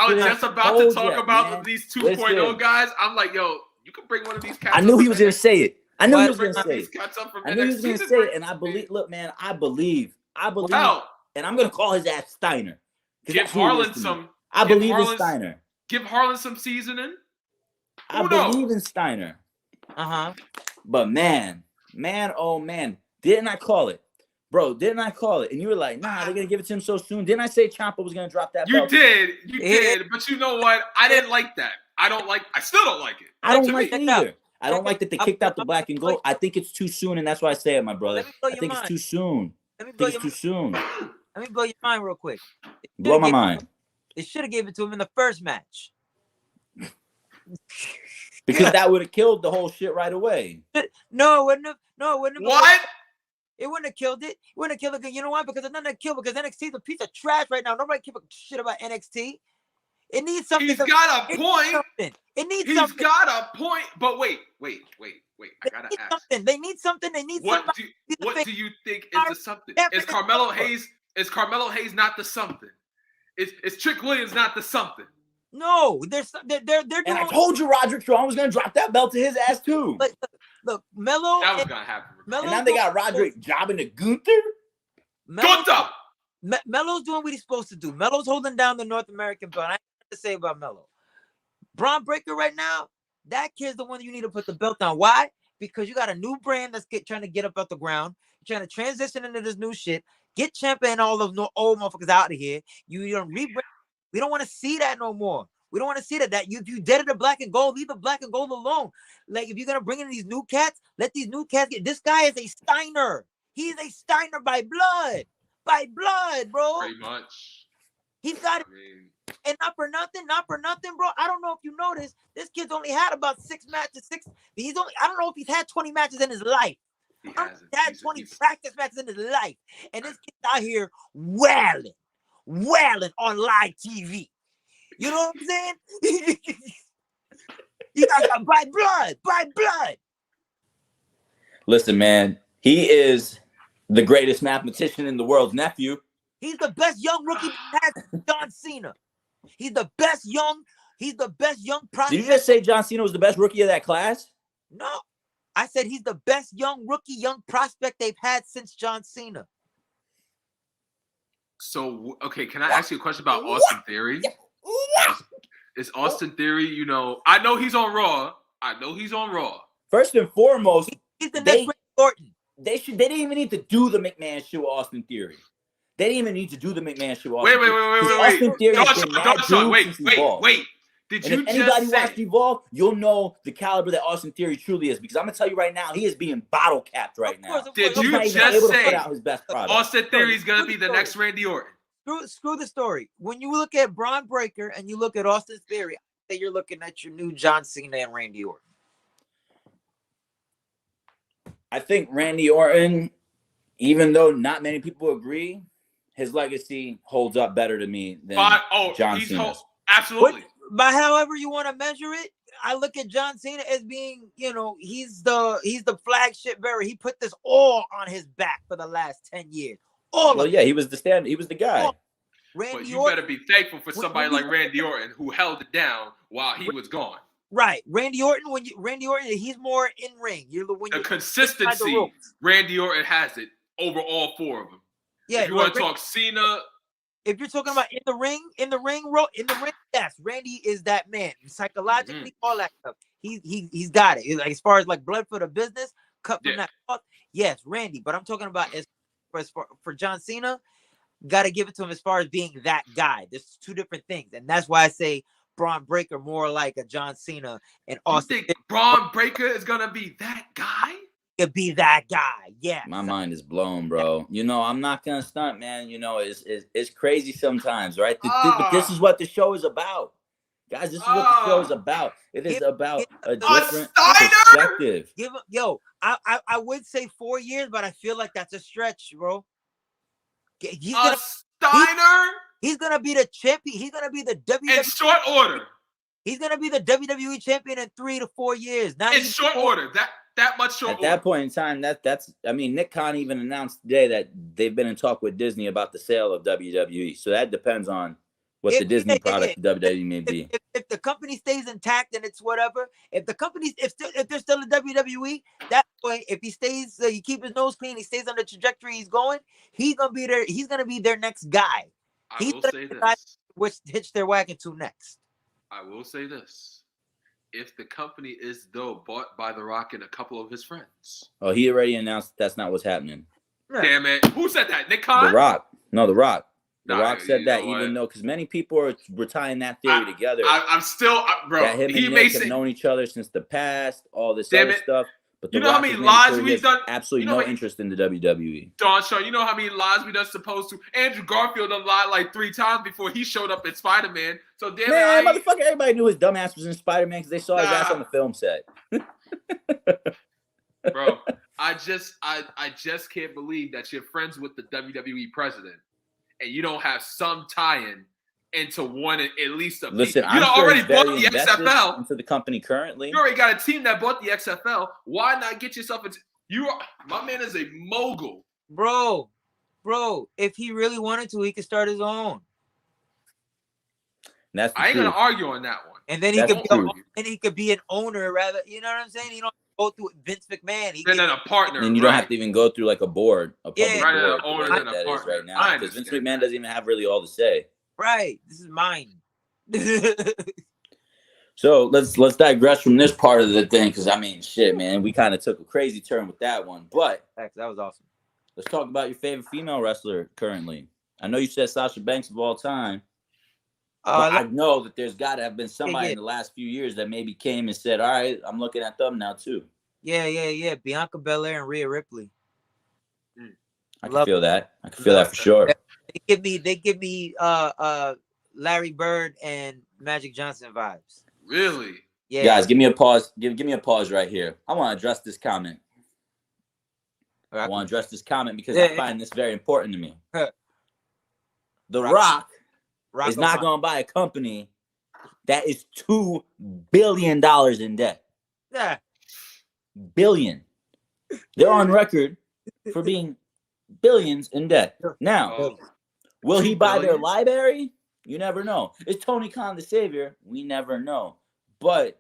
Speaker 2: was just about to talk about these 2.0 guys. I'm like, yo, you can bring one of these cats.
Speaker 1: I knew he was going to say it. And I knew he was going to say it. And I believe, look, man, I believe.
Speaker 2: Wow.
Speaker 1: And I'm going to call his ass Steiner.
Speaker 2: Give Harlan some.
Speaker 1: I believe in Steiner.
Speaker 2: Give Harlan some seasoning.
Speaker 1: I believe in Steiner. But man, oh man, didn't I call it? Bro, didn't I call it? And you were like, nah, they're going to give it to him so soon. Didn't I say Ciampa was going to drop that belt?
Speaker 2: You did. But you know what? I didn't like that. I still don't like it.
Speaker 1: I don't like it either. I don't like that they kicked out the black and gold. I think it's too soon, and that's why I say it, my brother. I think it's too soon. Let me blow
Speaker 3: your mind real quick.
Speaker 1: Blow my mind.
Speaker 3: They should have gave it to him in the first match.
Speaker 1: Because that would have killed the whole shit right away.
Speaker 3: No, it wouldn't have.
Speaker 2: What?
Speaker 3: It wouldn't have killed it. It wouldn't have killed it. You know why? Because it's not gonna kill. Because NXT is a piece of trash right now. Nobody give a shit about NXT. It needs something.
Speaker 2: He's got a point.
Speaker 3: It needs
Speaker 2: He's
Speaker 3: something.
Speaker 2: He's got a point. But wait. I gotta ask.
Speaker 3: Something. They need something. They need something.
Speaker 2: What do you think is the something? Is Carmelo Hayes not the something? Is Trick Williams not the something?
Speaker 3: No, they're doing.
Speaker 1: And I told you Roderick Strong was gonna drop that belt to his ass too.
Speaker 3: Look, Melo.
Speaker 2: That was gonna happen.
Speaker 3: Melo
Speaker 1: And now they got Roderick jobbing to Gunther.
Speaker 2: Gunther.
Speaker 3: Melo's doing what he's supposed to do. Melo's holding down the North American belt. I ain't got to say about Melo. Braun Breaker right now, that kid's the one you need to put the belt on. Why? Because you got a new brand that's trying to get up out the ground. You're trying to transition into this new shit. Get Ciampa and all of the old motherfuckers out of here. You don't rebrand. We don't want to see that no more. We don't want to see that. If you dead the black and gold, leave the black and gold alone. Like if you're gonna bring in these new cats, let these new cats get. This guy is a Steiner. He's a Steiner by blood. By blood, bro.
Speaker 2: Pretty much.
Speaker 3: He's got it. And not for nothing, bro. I don't know if you noticed, this kid's only had about 6 matches. I don't know if he's had 20 matches in his life.
Speaker 2: He
Speaker 3: had 20 practice matches in his life. And this kid's out here wailing on live TV. You know what I'm saying? You guys got by blood.
Speaker 1: Listen, man, he is the greatest mathematician in the world's nephew.
Speaker 3: He's the best young rookie has John Cena. He's the best young prospect.
Speaker 1: Did you just say John Cena was the best rookie of that class?
Speaker 3: No. I said he's the best young prospect they've had since John Cena.
Speaker 2: So, okay, can I ask you a question about Austin Theory? Is Austin Theory, I know he's on Raw.
Speaker 1: First and foremost,
Speaker 3: he's the next Randy Orton.
Speaker 1: They didn't even need to do the McMahon show Austin Theory. They didn't even need to do the McMahon show.
Speaker 2: Wait.
Speaker 1: Austin Theory has been that dude.
Speaker 2: Wait. Did you
Speaker 1: if anybody
Speaker 2: just say
Speaker 1: watched Evolve, you'll know the caliber that Austin Theory truly is. Because I'm gonna tell you right now, he is being bottle capped right now.
Speaker 2: Did you just say Austin Theory is gonna be the next Randy Orton?
Speaker 3: Screw the story. When you look at Braun Breaker and you look at Austin Theory, I say you're looking at your new John Cena and Randy Orton.
Speaker 1: I think Randy Orton, even though not many people agree, his legacy holds up better to me than John Cena.
Speaker 2: Absolutely.
Speaker 3: But however you want to measure it, I look at John Cena as being, he's the flagship bearer. He put this all on his back for the last 10 years.
Speaker 1: He was the guy.
Speaker 2: But you better be thankful for somebody like Randy Orton who held it down while he was gone.
Speaker 3: Right, Randy Orton. He's more in ring. The
Speaker 2: consistency, Randy Orton has it over all 4 of them.
Speaker 3: Yeah,
Speaker 2: if you want to talk Cena,
Speaker 3: if you're talking about in the ring, yes, Randy is that man. Psychologically, all that stuff. He's got it. Like, as far as like blood for the business, cut from that. Yes, Randy. But I'm talking about as for John Cena, got to give it to him as far as being that guy. There's 2 different things, and that's why I say Braun Breaker more like a John Cena and Austin.
Speaker 2: You think Braun Breaker is gonna be that guy?
Speaker 3: Could be that guy, yeah.
Speaker 1: My mind is blown, bro. I'm not gonna stunt, man. It's crazy sometimes, right? But this is what the show is about, guys. This is what the show is about. It is about a different perspective.
Speaker 3: I would say 4 years, but I feel like that's a stretch, bro. He's gonna be the champion. He's gonna be the WWE
Speaker 2: in short order.
Speaker 3: He's gonna be the WWE champion in 3 to 4 years. Not
Speaker 2: in short order. That much short order.
Speaker 1: At that point in time, that's. I mean, Nick Khan even announced today that they've been in talk with Disney about the sale of WWE. So that depends on what the Disney product of WWE may be.
Speaker 3: If the company stays intact and it's whatever, if they're still in WWE, that way, if he stays, he keep his nose clean, he stays on the trajectory he's going, he's gonna be there. He's gonna be their next guy.
Speaker 2: I will say this.
Speaker 3: Which hitch their wagon to next.
Speaker 2: I will say this. If the company is, though, bought by The Rock and a couple of his friends.
Speaker 1: Oh, he already announced that's not what's happening.
Speaker 2: Damn it. Who said that? Nick Khan?
Speaker 1: The Rock. No, The Rock. The Rock said that, even though, because many people are tying that theory together.
Speaker 2: I'm still, bro.
Speaker 1: That him and Nick have known each other since the past, all this other stuff. But
Speaker 2: you know how many lies we've done?
Speaker 1: Absolutely no interest in the WWE.
Speaker 2: Don Shaw, you know how many lies we done supposed to? Andrew Garfield done lied like 3 times before he showed up in Spider-Man. So damn it,
Speaker 1: motherfucker, everybody knew his dumbass was in Spider-Man because they saw his ass on the film set.
Speaker 2: Bro, I just can't believe that you're friends with the WWE president and you don't have some tie-in into one at least a piece.
Speaker 1: Listen,
Speaker 2: you already bought the
Speaker 1: XFL into the company currently.
Speaker 2: You already got a team that bought the XFL. Why not get yourself into my man is a mogul.
Speaker 3: Bro, if he really wanted to, he could start his own.
Speaker 1: I
Speaker 2: ain't gonna argue on that one.
Speaker 3: And then he could be an owner rather, you know what I'm saying? You don't go through Vince McMahon.
Speaker 2: And then a partner.
Speaker 1: And you don't have to even go through like a board, a public
Speaker 3: Yeah.
Speaker 2: Right,
Speaker 1: board,
Speaker 2: an owner
Speaker 1: the way
Speaker 2: and a
Speaker 1: that is
Speaker 2: partner.
Speaker 1: right now.
Speaker 2: I
Speaker 1: Because Vince
Speaker 2: understand
Speaker 1: McMahon
Speaker 2: that.
Speaker 1: doesn't even have really all the say.
Speaker 3: Right. This is mine.
Speaker 1: So let's digress from this part of the thing, because I mean, shit, man, we kind of took a crazy turn with that one. But
Speaker 3: That was awesome.
Speaker 1: let's talk about your favorite female wrestler currently. I know you said Sasha Banks of all time. But I know that there's got to have been somebody in the last few years that maybe came and said, all right, I'm looking at them now too.
Speaker 3: Yeah. Bianca Belair and Rhea Ripley.
Speaker 1: I can feel that. I can feel that for sure.
Speaker 3: They give me Larry Bird and Magic Johnson vibes.
Speaker 2: Really?
Speaker 3: Yeah.
Speaker 1: Guys, give me a pause. Give me a pause right here. I want to address this comment. I want to address this comment because I find this very important to me. The Rock is not going to buy a company that is $2 billion in debt.
Speaker 3: Yeah.
Speaker 1: Billion. They're on record for being billions in debt. Now, will he buy their library? You never know. Is Tony Khan the savior? We never know. But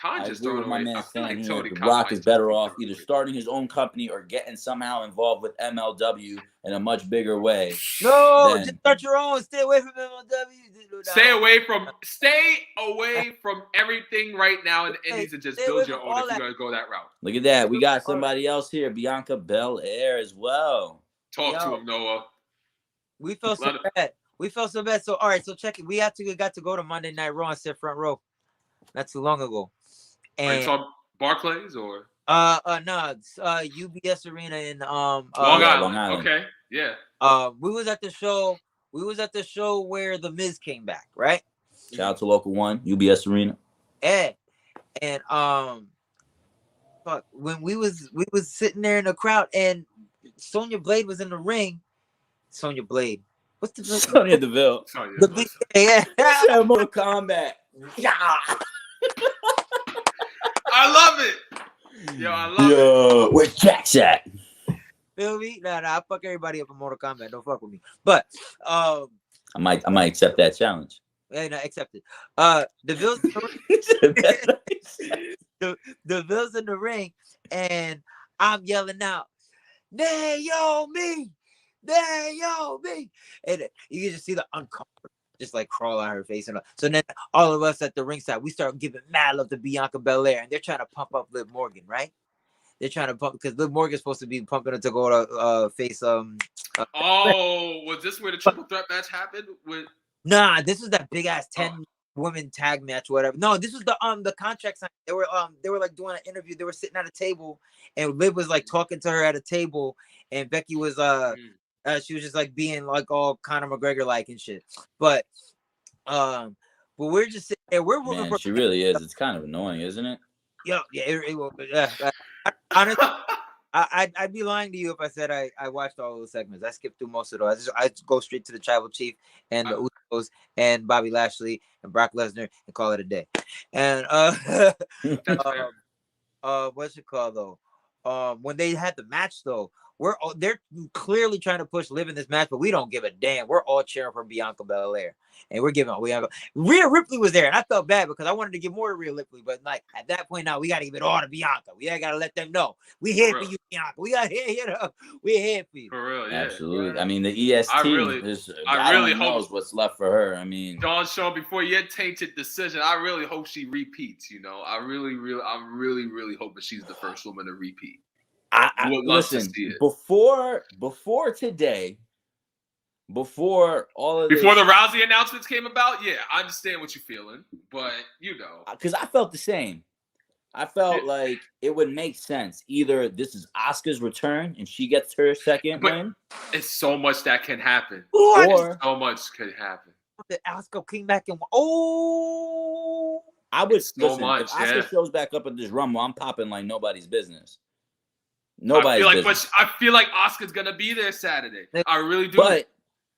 Speaker 1: I agree with my man saying The Rock is better off either starting his own company or getting somehow involved with MLW in a much bigger way.
Speaker 3: No, just start your own. Stay away from MLW.
Speaker 2: Stay away from everything right now in the Indies and just build your own if you're going to go that route.
Speaker 1: Look at that. We got somebody else here, Bianca Belair as well.
Speaker 2: Talk to him, Noah.
Speaker 3: We felt so bad. So, all right, so check it. We got to go to Monday Night Raw and sit front row. Not too long ago. And
Speaker 2: are you talking Barclays or?
Speaker 3: No, UBS Arena in
Speaker 2: Long Island. Okay, yeah.
Speaker 3: We was at the show. Where the Miz came back, right?
Speaker 1: Shout out to Local One, UBS Arena.
Speaker 3: And when we was sitting there in the crowd, and Sonya Blade was in the ring. Sonya Blade. What's the
Speaker 1: Sonya Deville?
Speaker 3: The big, yeah.
Speaker 1: Mortal Kombat. Yeah.
Speaker 2: I love it. Yo, I love it.
Speaker 1: Where's Jax at?
Speaker 3: Feel me? Nah, I fuck everybody up in Mortal Kombat. Don't fuck with me. But
Speaker 1: I might accept that challenge.
Speaker 3: Yeah, no, accepted. Deville's Deville's in the ring, and I'm yelling out, "Naomi, me!" And you can just see the uncomfort just like crawl on her face. And so then all of us at the ringside, we start giving mad love to Bianca Belair, and they're trying to pump up Liv Morgan, right? They're trying to pump because Liv Morgan's supposed to be pumping her to go to face.
Speaker 2: Was this where the triple threat match happened?
Speaker 3: Nah, this was that big ass 10 women tag match, whatever. No, this was the contract sign. They were like doing an interview. They were sitting at a table, and Liv was like talking to her at a table, and Becky was she was just like being like all Conor McGregor like and shit. But we're just sitting there. We're
Speaker 1: rooting for. She really is. It's kind of annoying, isn't it?
Speaker 3: Honestly, I'd be lying to you if I said I watched all those segments. I skipped through most of those. I just go straight to the Tribal Chief and the Usos and Bobby Lashley and Brock Lesnar and call it a day. And what's it called though? When they had the match though, they're clearly trying to push Liv in this match, but we don't give a damn. We're all cheering for Bianca Belair, and we're giving. Rhea Ripley was there, and I felt bad because I wanted to give more to Rhea Ripley, but like at that point now, we got to give it all to Bianca. We got to let them know we here for you, Bianca. We got we're here for you.
Speaker 2: For real, yeah.
Speaker 1: Absolutely. I mean, the EST I really hope what's left for her. I mean,
Speaker 2: Dawn Shaw, before your tainted decision, I really hope she repeats. You know, I'm really hoping she's the first woman to repeat.
Speaker 1: I listen, before today, before all of
Speaker 2: before the Rousey announcements came about, yeah, I understand what you're feeling, but you know,
Speaker 1: because I felt the same. I felt like it would make sense. Either this is Asuka's return and she gets her second win.
Speaker 2: It's so much that can happen.
Speaker 1: Or
Speaker 2: so much could happen.
Speaker 3: That Asuka came back and
Speaker 1: I would listen. If Asuka shows back up at this Rumble, I'm popping like nobody's business.
Speaker 2: I feel like Asuka's gonna be there Saturday. I really do.
Speaker 1: But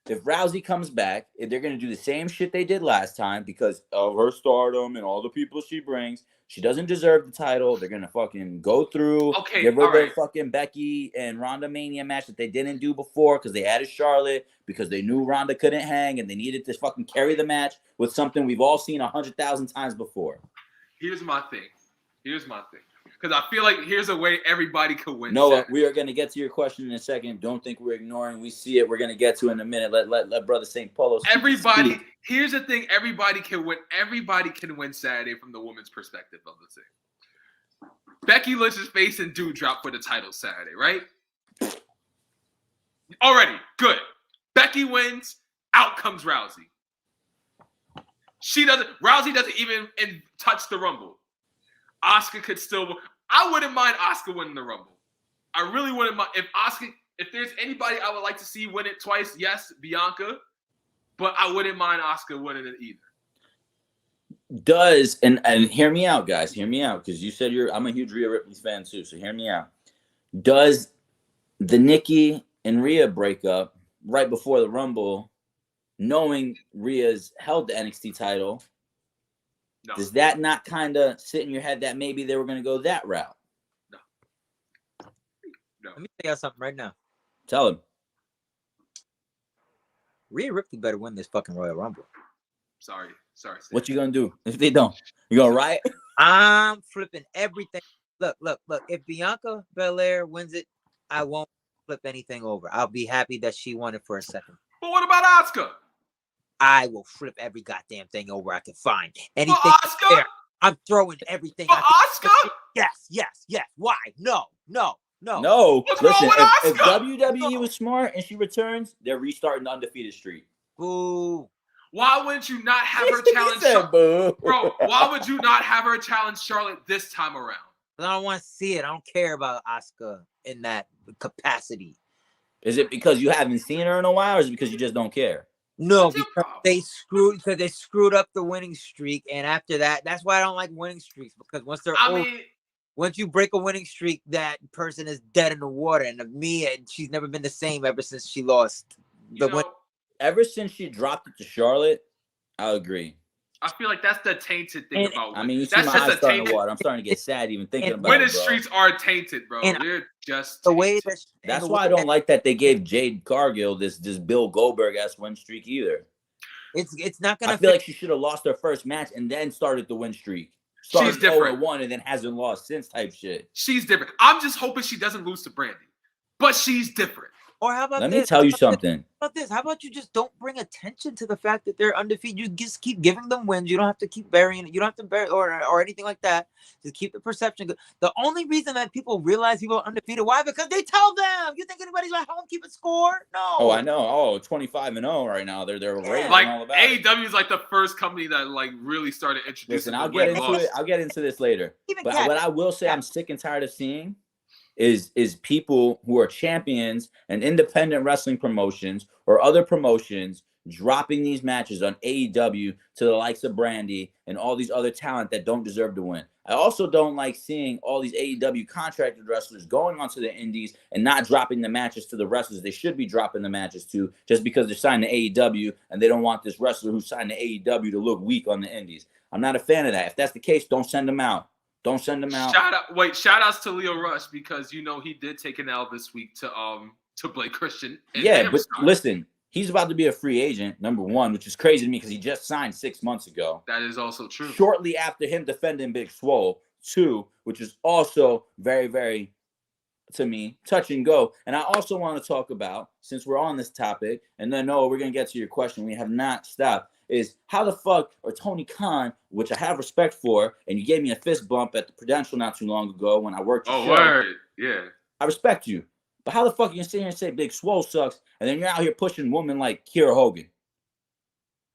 Speaker 1: if Rousey comes back, if they're gonna do the same shit they did last time because of her stardom and all the people she brings, she doesn't deserve the title. They're gonna fucking go through, give her the fucking Becky and Ronda Mania match that they didn't do before because they added Charlotte because they knew Ronda couldn't hang and they needed to fucking carry the match with something we've all seen 100,000 times before.
Speaker 2: Here's my thing. because I feel like here's a way everybody could win.
Speaker 1: Noah,
Speaker 2: Saturday.
Speaker 1: we are going to get to your question in a second. Don't think we're ignoring. We see it. We're going to get to it in a minute. Let Brother St. Paulo speak.
Speaker 2: Everybody, here's the thing: everybody can win. Everybody can win Saturday from the women's perspective of the thing. Becky Lynch is facing Doudrop for the title Saturday, right? Already good. Becky wins. Out comes Rousey. Rousey doesn't even touch the Rumble. Asuka could still. I wouldn't mind Asuka winning the Rumble. I really wouldn't mind if there's anybody I would like to see win it twice. Yes, Bianca, but I wouldn't mind Asuka winning it either.
Speaker 1: Does and hear me out, guys. Hear me out, because you said I'm a huge Rhea Ripley fan too. So hear me out. Does the Nikki and Rhea breakup right before the Rumble, knowing Rhea's held the NXT title,
Speaker 2: No.
Speaker 1: does that not kind of sit in your head that maybe they were going to go that route?
Speaker 2: No.
Speaker 3: Let me tell you something right now.
Speaker 1: Tell him.
Speaker 3: Rhea Ripley better win this fucking Royal Rumble.
Speaker 2: Sorry.
Speaker 1: What you gonna do if they don't? You gonna riot?
Speaker 3: I'm flipping everything. Look. If Bianca Belair wins it, I won't flip anything over. I'll be happy that she won it for a second.
Speaker 2: But what about Asuka?
Speaker 3: I will flip every goddamn thing over I can find.
Speaker 2: For
Speaker 3: Anything
Speaker 2: Asuka?
Speaker 3: there, I'm throwing everything.
Speaker 2: For
Speaker 3: I can.
Speaker 2: Asuka?
Speaker 3: Yes. Why? No.
Speaker 1: No.
Speaker 2: What's
Speaker 1: Listen,
Speaker 2: wrong with
Speaker 1: if
Speaker 2: Asuka?
Speaker 1: WWE was smart and she returns, they're restarting the undefeated streak.
Speaker 3: Boo.
Speaker 2: Why wouldn't you not have her
Speaker 1: He
Speaker 2: challenge
Speaker 1: said, boo.
Speaker 2: Bro, why would you not have her challenge Charlotte this time around?
Speaker 3: I don't want to see it. I don't care about Asuka in that capacity.
Speaker 1: Is it because you haven't seen her in a while, or is it because you just don't care?
Speaker 3: No,
Speaker 2: What's your
Speaker 3: because
Speaker 2: problem?
Speaker 3: they screwed up the winning streak, and after that, that's why I don't like winning streaks, because once you break a winning streak, that person is dead in the water. And she's never been the same ever since she lost.
Speaker 1: Ever since she dropped it to Charlotte, I agree.
Speaker 2: I feel like that's the tainted thing about
Speaker 1: I mean, you see
Speaker 2: that's
Speaker 1: my
Speaker 2: just
Speaker 1: eyes
Speaker 2: a
Speaker 1: starting
Speaker 2: tainted.
Speaker 1: to water. I'm starting to get sad even thinking about
Speaker 2: Winning
Speaker 1: it, bro.
Speaker 2: streaks are tainted, bro.
Speaker 3: And
Speaker 2: They're just
Speaker 3: the way
Speaker 2: tainted.
Speaker 1: That's why I don't like that they gave Jade Cargill this Bill Goldberg-esque win streak either.
Speaker 3: it's not gonna.
Speaker 1: I feel like she should have lost her first match and then started the win streak. Started
Speaker 2: She's different.
Speaker 1: 0-1 and then hasn't lost since type shit.
Speaker 2: She's different. I'm just hoping she doesn't lose to Brandy, but she's different.
Speaker 3: Or how about
Speaker 1: Let
Speaker 3: this?
Speaker 1: me tell you something.
Speaker 3: How about this? How about you just don't bring attention to the fact that they're undefeated? You just keep giving them wins. You don't have to keep burying it. You don't have to bury or anything like that. Just keep the perception good. The only reason that people realize people are undefeated, why? Because they tell them. You think anybody's at home keeping score? No.
Speaker 1: Oh, I know. Oh, 25-0 right now. They're raving
Speaker 2: Like
Speaker 1: all about it.
Speaker 2: AEW is like the first company that like really started introducing.
Speaker 1: Listen, I'll
Speaker 2: the
Speaker 1: get
Speaker 2: win
Speaker 1: into
Speaker 2: loss.
Speaker 1: it. I'll get into this later.
Speaker 3: Even
Speaker 1: But
Speaker 3: Cat.
Speaker 1: what I will say, I'm sick and tired of seeing is people who are champions and independent wrestling promotions or other promotions dropping these matches on AEW to the likes of Brandy and all these other talent that don't deserve to win. I also don't like seeing all these AEW contracted wrestlers going onto the indies and not dropping the matches to the wrestlers they should be dropping the matches to just because they're signed to AEW and they don't want this wrestler who's signed to AEW to look weak on the indies. I'm not a fan of that. If that's the case, don't send them out. Don't send them out.
Speaker 2: Shout outs to Leo Rush, because you know he did take an L this week to Blake Christian.
Speaker 1: Yeah, but listen, he's about to be a free agent, number one, which is crazy to me because he just signed 6 months ago.
Speaker 2: That is also true.
Speaker 1: Shortly after him defending Big Swole, two, which is also very, very, to me, touch and go. And I also want to talk about, since we're on this topic, and then Noah, we're going to get to your question. We have not stopped. Is how the fuck, or Tony Khan, which I have respect for, and you gave me a fist bump at the Prudential not too long ago when I worked.
Speaker 2: Oh, word. Yeah.
Speaker 1: I respect you. But how the fuck you can sit here and say Big Swole sucks, and then you're out here pushing women like Kiera Hogan?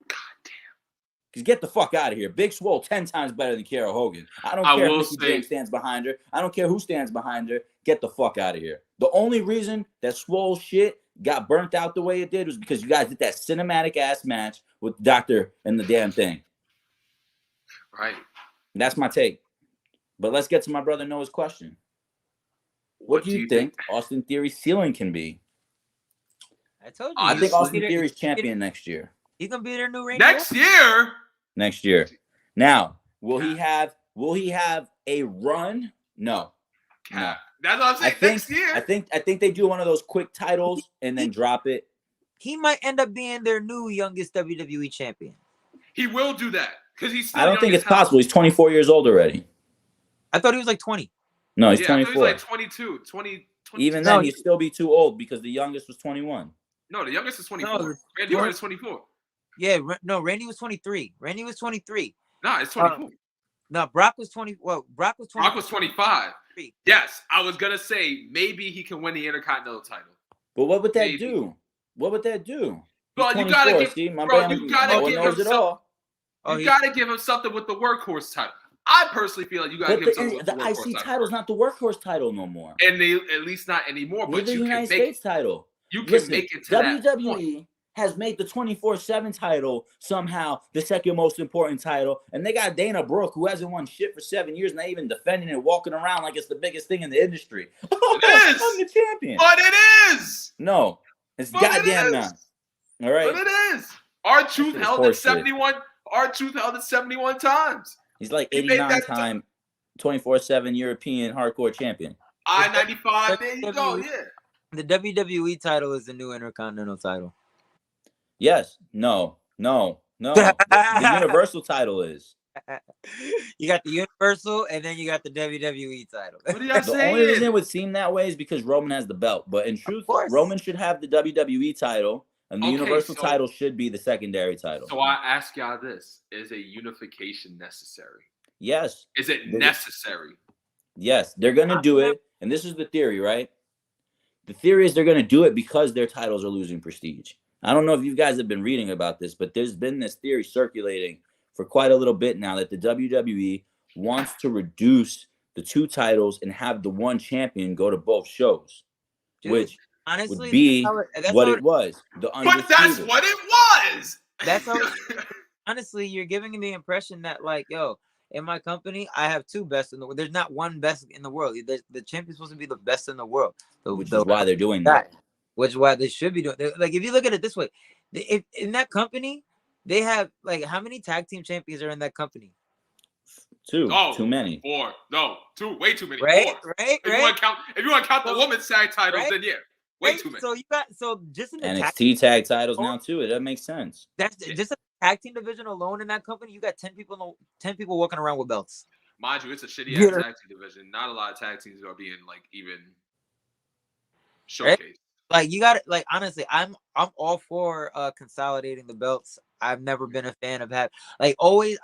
Speaker 2: God damn.
Speaker 1: Because get the fuck out of here. Big Swole 10 times better than Kiera Hogan. I don't care if Mickie James stands behind her. I don't care who stands behind her. Get the fuck out of here. The only reason that Swole shit got burnt out the way it did was because you guys did that cinematic ass match with Doctor and the damn thing.
Speaker 2: Right.
Speaker 1: And that's my take. But let's get to my brother Noah's question. What do you think Austin Theory's ceiling can be?
Speaker 3: I told you.
Speaker 1: I think Austin Theory's champion next year.
Speaker 3: He's gonna be their new ring.
Speaker 2: Next year.
Speaker 1: Next year. Now, will he have a run? No. No.
Speaker 2: That's what I'm saying. Next year.
Speaker 1: I think they do one of those quick titles and then drop it.
Speaker 3: He might end up being their new youngest WWE champion.
Speaker 2: He will do that because he's still
Speaker 1: I don't think it's possible. He's 24 years old already.
Speaker 3: I thought he was like 20.
Speaker 1: No, he's
Speaker 2: Yeah, I thought
Speaker 1: 24.
Speaker 2: he was like 22. 20,
Speaker 1: Even
Speaker 3: No,
Speaker 1: then, you'd still be too old because the youngest was 21.
Speaker 2: No, the youngest is 24.
Speaker 3: No,
Speaker 2: Randy Orton is 24.
Speaker 3: Yeah, no, Randy was 23. Randy was 23.
Speaker 2: Nah, it's 24.
Speaker 3: No, Brock was 20. Well, Brock was 20.
Speaker 2: Brock was 25. Yes, I was gonna say maybe he can win the Intercontinental title.
Speaker 1: But what would that do? What would that do?
Speaker 2: Well, you gotta give,
Speaker 1: see, my
Speaker 2: bro,
Speaker 1: man,
Speaker 2: you gotta give him something.
Speaker 3: Oh,
Speaker 2: You gotta give him something with the workhorse title. I personally feel like you gotta give him something with the workhorse
Speaker 1: IC title's not the workhorse title no more.
Speaker 2: And they at least not anymore. But
Speaker 1: the
Speaker 2: you
Speaker 1: United
Speaker 2: can make
Speaker 1: States title.
Speaker 2: You can make it to
Speaker 1: WWE
Speaker 2: that point.
Speaker 1: has made the 24/7 title somehow the second most important title, and they got Dana Brooke, who hasn't won shit for 7 years, not even defending it, walking around like it's the biggest thing in the industry.
Speaker 2: It is.
Speaker 1: I'm the champion.
Speaker 2: But it is.
Speaker 1: No, it's
Speaker 2: But
Speaker 1: goddamn
Speaker 2: it
Speaker 1: not. All right.
Speaker 2: But it is. R-Truth held it 71. R-Truth held it 71 times.
Speaker 1: He's like 89-time 24/7 European hardcore champion.
Speaker 2: I-95. There you go. Yeah.
Speaker 3: The WWE title is the new Intercontinental title.
Speaker 1: Yes. No. The Universal title is.
Speaker 3: You got the Universal, and then you got the WWE title.
Speaker 2: What are y'all saying?
Speaker 1: The only reason it would seem that way is because Roman has the belt. But in truth, Roman should have the WWE title, and the Universal title should be the secondary title.
Speaker 2: So I ask y'all this. Is a unification necessary?
Speaker 1: Yes.
Speaker 2: Is it necessary?
Speaker 1: Yes. They're going to do it. And this is the theory, right? The theory is they're going to do it because their titles are losing prestige. I don't know if you guys have been reading about this, but there's been this theory circulating for quite a little bit now that the WWE wants to reduce the two titles and have the one champion go to both shows, which honestly would be what it was.
Speaker 2: But that's what it was.
Speaker 3: That's how. Honestly, you're giving me the impression that, like, yo, in my company, I have two best in the world. There's not one best in the world. The champion's supposed to be the best in the world.
Speaker 1: Which is why they're doing that.
Speaker 3: Which is why they should be doing. Like, if you look at it this way, if in that company, they have, like, how many tag team champions are in that company?
Speaker 1: Two. Oh, too many.
Speaker 2: 4. No, 2. Way too many.
Speaker 3: Right.
Speaker 2: 4. If you want to count the women's tag titles, then yeah, way too many.
Speaker 3: So you got just in the
Speaker 1: NXT tag titles now too. That makes sense.
Speaker 3: That's just a tag team division alone in that company. You got 10 people walking around with belts.
Speaker 2: Mind you, it's a shitty ass tag team division. Not a lot of tag teams are being like even showcased. Right?
Speaker 3: Like, you got it. Like, honestly, I'm all for consolidating the belts. I've never been a fan of I always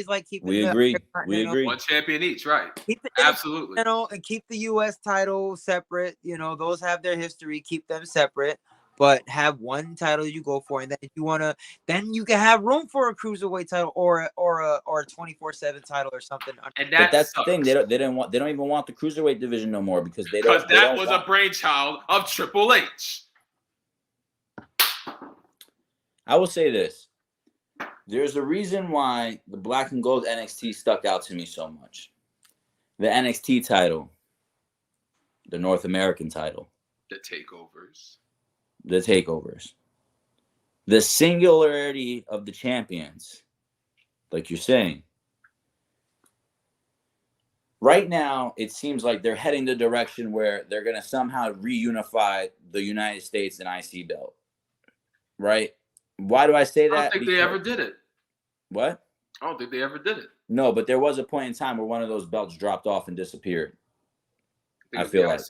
Speaker 3: like keeping.
Speaker 1: We agree.
Speaker 2: One champion each, right? Absolutely.
Speaker 3: And keep the U.S. title separate. Those have their history. Keep them separate, but have one title you go for, and then if you wanna, then you can have room for a cruiserweight title or a 24/7 title or something.
Speaker 1: And that's the thing. They don't even want the cruiserweight division no more because
Speaker 2: that was a brainchild of Triple H.
Speaker 1: I will say this. There's a reason why the black and gold NXT stuck out to me so much. The NXT title, the North American title,
Speaker 2: the takeovers,
Speaker 1: the singularity of the champions, like you're saying. Right now, it seems like they're heading the direction where they're going to somehow reunify the United States and IC belt. Right? Why do I say that?
Speaker 2: I don't think they ever did it.
Speaker 1: What?
Speaker 2: I don't think they ever did it.
Speaker 1: No, but there was a point in time where one of those belts dropped off and disappeared. I feel like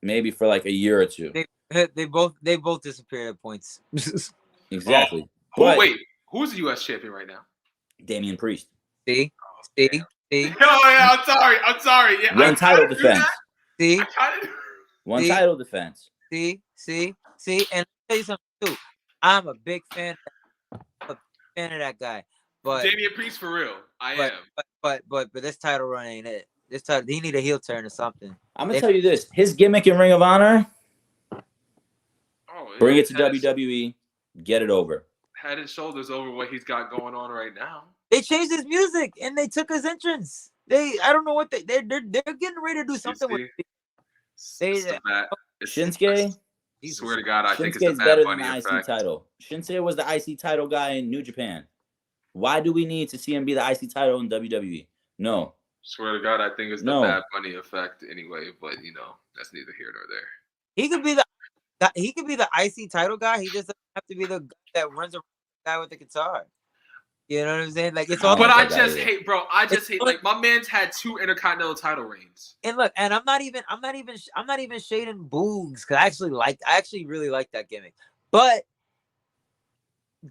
Speaker 1: maybe for like a year or two.
Speaker 3: They both disappeared at points.
Speaker 1: Exactly.
Speaker 2: Who's the U.S. champion right now?
Speaker 1: Damian Priest.
Speaker 3: See.
Speaker 2: Oh yeah, I'm sorry. Yeah,
Speaker 1: one title defense.
Speaker 3: See.
Speaker 1: One title defense.
Speaker 3: See, and I'll tell you something too. I'm a big fan of that guy. But
Speaker 2: Damian Priest for real. I am.
Speaker 3: But this title run ain't it. This title, he need a heel turn or something.
Speaker 1: I'm gonna tell you this: his gimmick in Ring of Honor. Bring it to WWE. Get it over.
Speaker 2: Head and shoulders over what he's got going on right now.
Speaker 3: They changed his music and they took his entrance. I don't know what they're getting ready to do something with it.
Speaker 1: Shinsuke.
Speaker 2: I swear to God, I think it's
Speaker 1: Shinsuke's better than the IC title. Shinsuke was the IC title guy in New Japan. Why do we need to see him be the IC title in WWE? No.
Speaker 2: Swear to God, I think it's the Bad Bunny effect anyway. But that's neither here nor there.
Speaker 3: He could be the IC title guy. He just doesn't have to be the guy that runs around the guy with the guitar. You know what I'm saying? Like, it's all.
Speaker 2: But I
Speaker 1: that
Speaker 2: just
Speaker 1: either.
Speaker 2: hate, bro. I just hate. Like, my man's had 2 intercontinental title reigns.
Speaker 3: And look, and I'm not even shading Boogs, because I actually really like that gimmick. But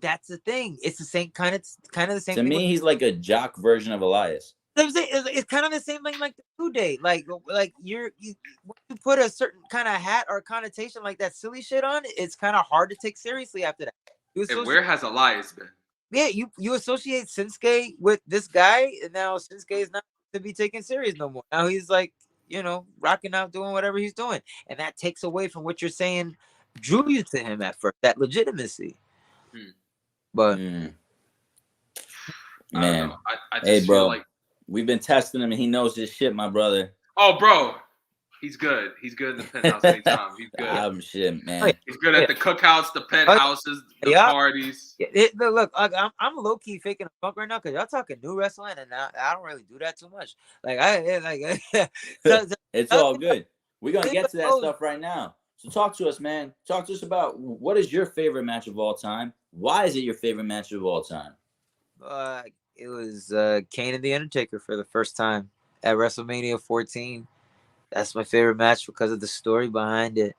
Speaker 3: that's the thing. It's the same kind of the same
Speaker 1: To
Speaker 3: thing.
Speaker 1: me, he's like a jock version of Elias.
Speaker 3: It's kind of the same thing like the New Day. Like you put a certain kind of hat or connotation like that silly shit on, it's kind of hard to take seriously after that.
Speaker 2: And where has Elias been?
Speaker 3: Yeah, you associate Shinsuke with this guy, and now Shinsuke is not to be taken serious no more. Now he's like, rocking out, doing whatever he's doing, and that takes away from what you're saying drew you to him at first, that legitimacy. But
Speaker 1: man,
Speaker 2: I just
Speaker 1: hey, bro,
Speaker 2: feel like
Speaker 1: we've been testing him, and he knows his shit, my brother.
Speaker 2: Oh, bro, he's good. He's good in the penthouse anytime. He's good.
Speaker 1: Shit, man.
Speaker 2: He's good at the cookhouse, the penthouses, the parties.
Speaker 3: Look, I'm low key faking a funk right now because y'all talking new wrestling, and I don't really do that too much. Like
Speaker 1: it's all good. We're gonna get to that stuff right now. So talk to us, man. Talk to us about what is your favorite match of all time. Why is it your favorite match of all time?
Speaker 3: It was Kane and The Undertaker for the first time at WrestleMania 14. That's my favorite match because of the story behind it.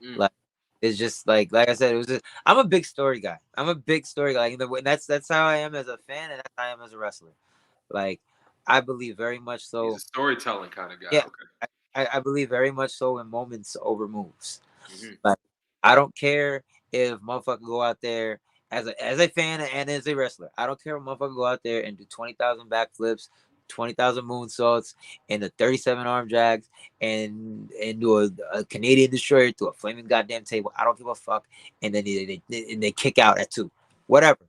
Speaker 3: Like, it's just like I said, I'm a big story guy. I'm a big story guy. And that's how I am as a fan, and that's how I am as a wrestler. Like, I believe very much so.
Speaker 2: He's a storytelling kind of guy.
Speaker 3: Yeah,
Speaker 2: okay.
Speaker 3: I believe very much so in moments over moves. Like, I don't care if motherfucker go out there as a fan and as a wrestler. I don't care if motherfucker go out there and do 20,000 backflips, 20,000 moonsaults, and the 37 arm drags, and do a Canadian destroyer through a flaming goddamn table. I don't give a fuck. And then they kick out at 2. Whatever.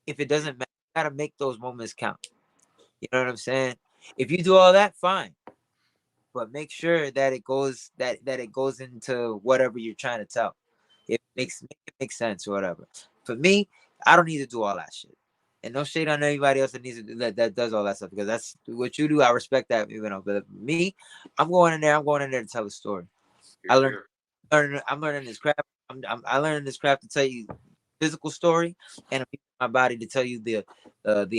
Speaker 3: If it doesn't matter, you gotta make those moments count. You know what I'm saying? If you do all that, fine. But make sure that it goes into whatever you're trying to tell. It makes sense or whatever. For me, I don't need to do all that shit. And no shade on anybody else that needs to do that does all that stuff, because that's what you do. I respect that, But me, I'm going in there to tell a story. I'm learning this craft. I learning this craft to tell you physical story, and I'm using my body to tell you the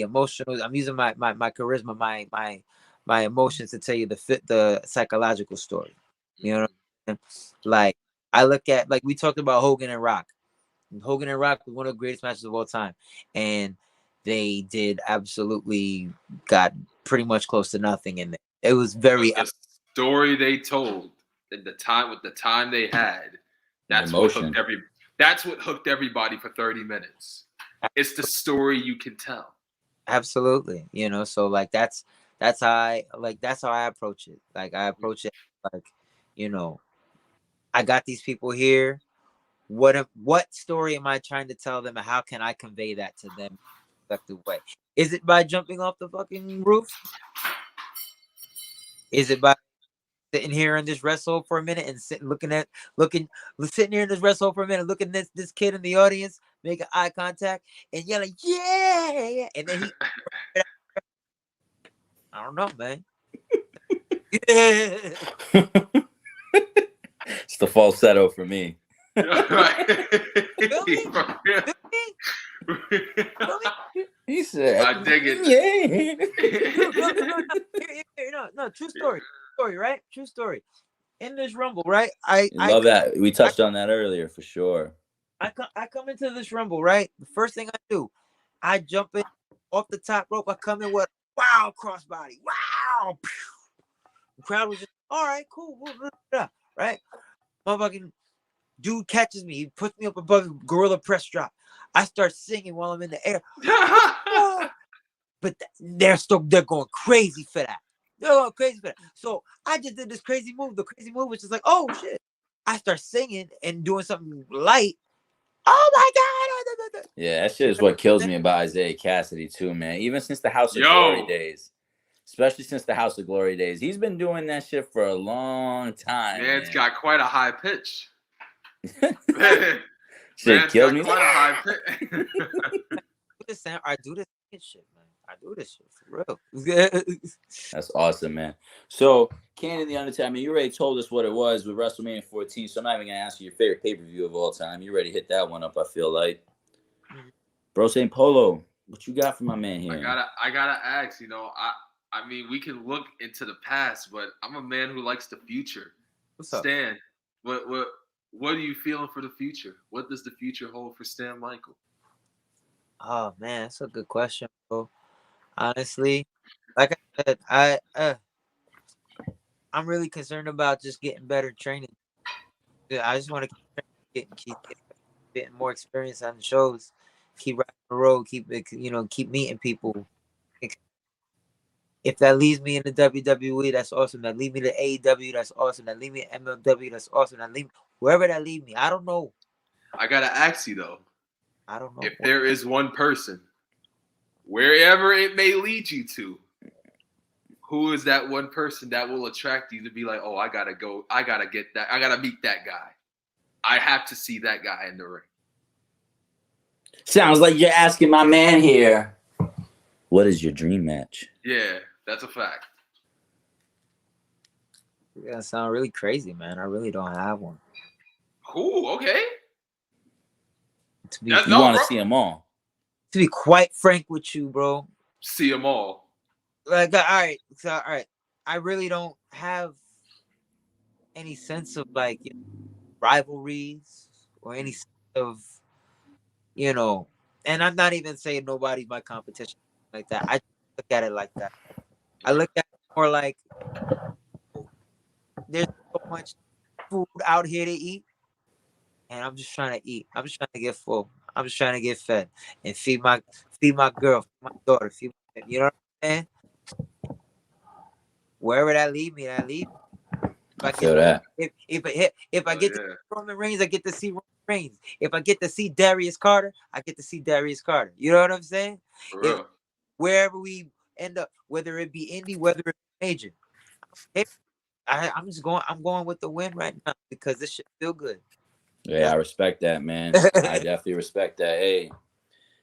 Speaker 3: emotional. I'm using my charisma, my emotions to tell you the psychological story. You know what I mean? Like, I look at, like, we talked about Hogan and Rock. Hogan and Rock was one of the greatest matches of all time, and they did absolutely got pretty much close to nothing in there. It was very
Speaker 2: the story they told at the time with the time they had. That's what hooked everybody for 30 minutes. It's the story you can tell.
Speaker 3: Absolutely, So like that's how I approach it. Like, I approach it like, I got these people here. What story am I trying to tell them, and how can I convey that to them in an effective way? Is it by jumping off the fucking roof? Is it by sitting here in this wrestle for a minute and sitting here in this wrestle for a minute, looking at this kid in the audience, making eye contact and yelling, yeah, and then I don't know, man.
Speaker 1: It's the falsetto for me. He said,
Speaker 2: I dig it.
Speaker 3: Yeah. No, true story, right? True story. In this Rumble, right? I
Speaker 1: love that. We touched on that earlier for sure.
Speaker 3: I come into this Rumble, right? The first thing I do, I jump in off the top rope. I come in with wow crossbody. Wow. The crowd was just, all right, cool. Right? Motherfucking dude catches me. He puts me up above gorilla press drop. I start singing while I'm in the air. But they're going crazy for that. They're going crazy for that. So I just did this crazy move. The crazy move was just like, oh shit. I start singing and doing something light. Oh my God.
Speaker 1: Yeah, that shit is what kills me about Isaiah Cassidy too, man. Even since the House of Glory days. Especially since the House of Glory days. He's been doing that shit for a long time.
Speaker 2: Man's got quite a high pitch.
Speaker 1: Shit kills me.
Speaker 2: Quite a high pitch.
Speaker 3: I do this shit, man. I do this shit for real.
Speaker 1: That's awesome, man. So, Kane and The Undertaker, I mean, you already told us what it was with WrestleMania 14, so I'm not even going to ask you your favorite pay-per-view of all time. You already hit that one up, I feel like. Bro St. Polo, what you got for my man here?
Speaker 2: I gotta ask. I mean, we can look into the past, but I'm a man who likes the future.
Speaker 3: What's up?
Speaker 2: Stan, what are you feeling for the future? What does the future hold for Stan Michael?
Speaker 3: Oh man, that's a good question, bro. Honestly, like I said, I'm really concerned about just getting better training. I just want to keep getting more experience on the shows, keep riding the road, keep meeting people. If that leads me in the WWE, that's awesome. That lead me to AEW, that's awesome. That lead me to MLW, that's awesome. That lead wherever that lead me, I don't know.
Speaker 2: I gotta ask you though.
Speaker 3: I don't know.
Speaker 2: If there is one person, wherever it may lead you to, who is that one person that will attract you to be like, oh, I gotta go, I gotta get that, I gotta meet that guy. I have to see that guy in the ring.
Speaker 1: Sounds like you're asking my man here, what is your dream match?
Speaker 2: Yeah, that's a fact.
Speaker 3: You're gonna sound really crazy, man. I really don't have one.
Speaker 2: Cool, okay.
Speaker 1: You want to see them all?
Speaker 3: To be quite frank with you, bro.
Speaker 2: See them all.
Speaker 3: Like, all right. I really don't have any sense of like rivalries or any sense of, and I'm not even saying nobody's my competition like that. I look at it like that. I look at it more like there's so much food out here to eat, and I'm just trying to eat. I'm just trying to get full. I'm just trying to get fed and feed my girl, feed my daughter, you know what I'm saying? Wherever that lead me, that lead me.
Speaker 1: I feel that.
Speaker 3: If I get to see Roman Reigns, I get to see Roman Reigns. If I get to see Darius Carter, I get to see Darius Carter. You know what I'm saying? Wherever we end up, whether it be indie, whether it's major, I'm going with the win right now because this shit feel good.
Speaker 1: Yeah, I respect that, man. I definitely respect that. Hey,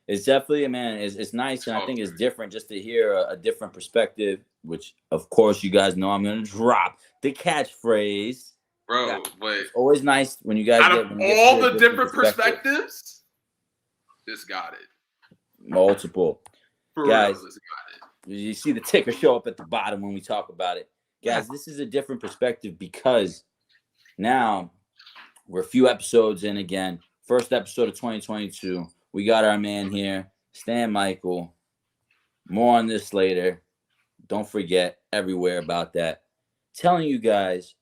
Speaker 1: it's definitely, man, it's nice, and I think it's different just to hear a different perspective, which, of course, you guys know I'm going to drop the catchphrase.
Speaker 2: Bro, but
Speaker 1: it's always nice when you guys
Speaker 2: out of all the different perspectives, this got it.
Speaker 1: Multiple.
Speaker 2: For
Speaker 1: guys,
Speaker 2: real, this got it.
Speaker 1: You see the ticker show up at the bottom when we talk about it. Guys, this is a different perspective because now we're a few episodes in again. First episode of 2022. We got our man here, Stan Michael. More on this later. Don't forget everywhere about that. Telling you guys,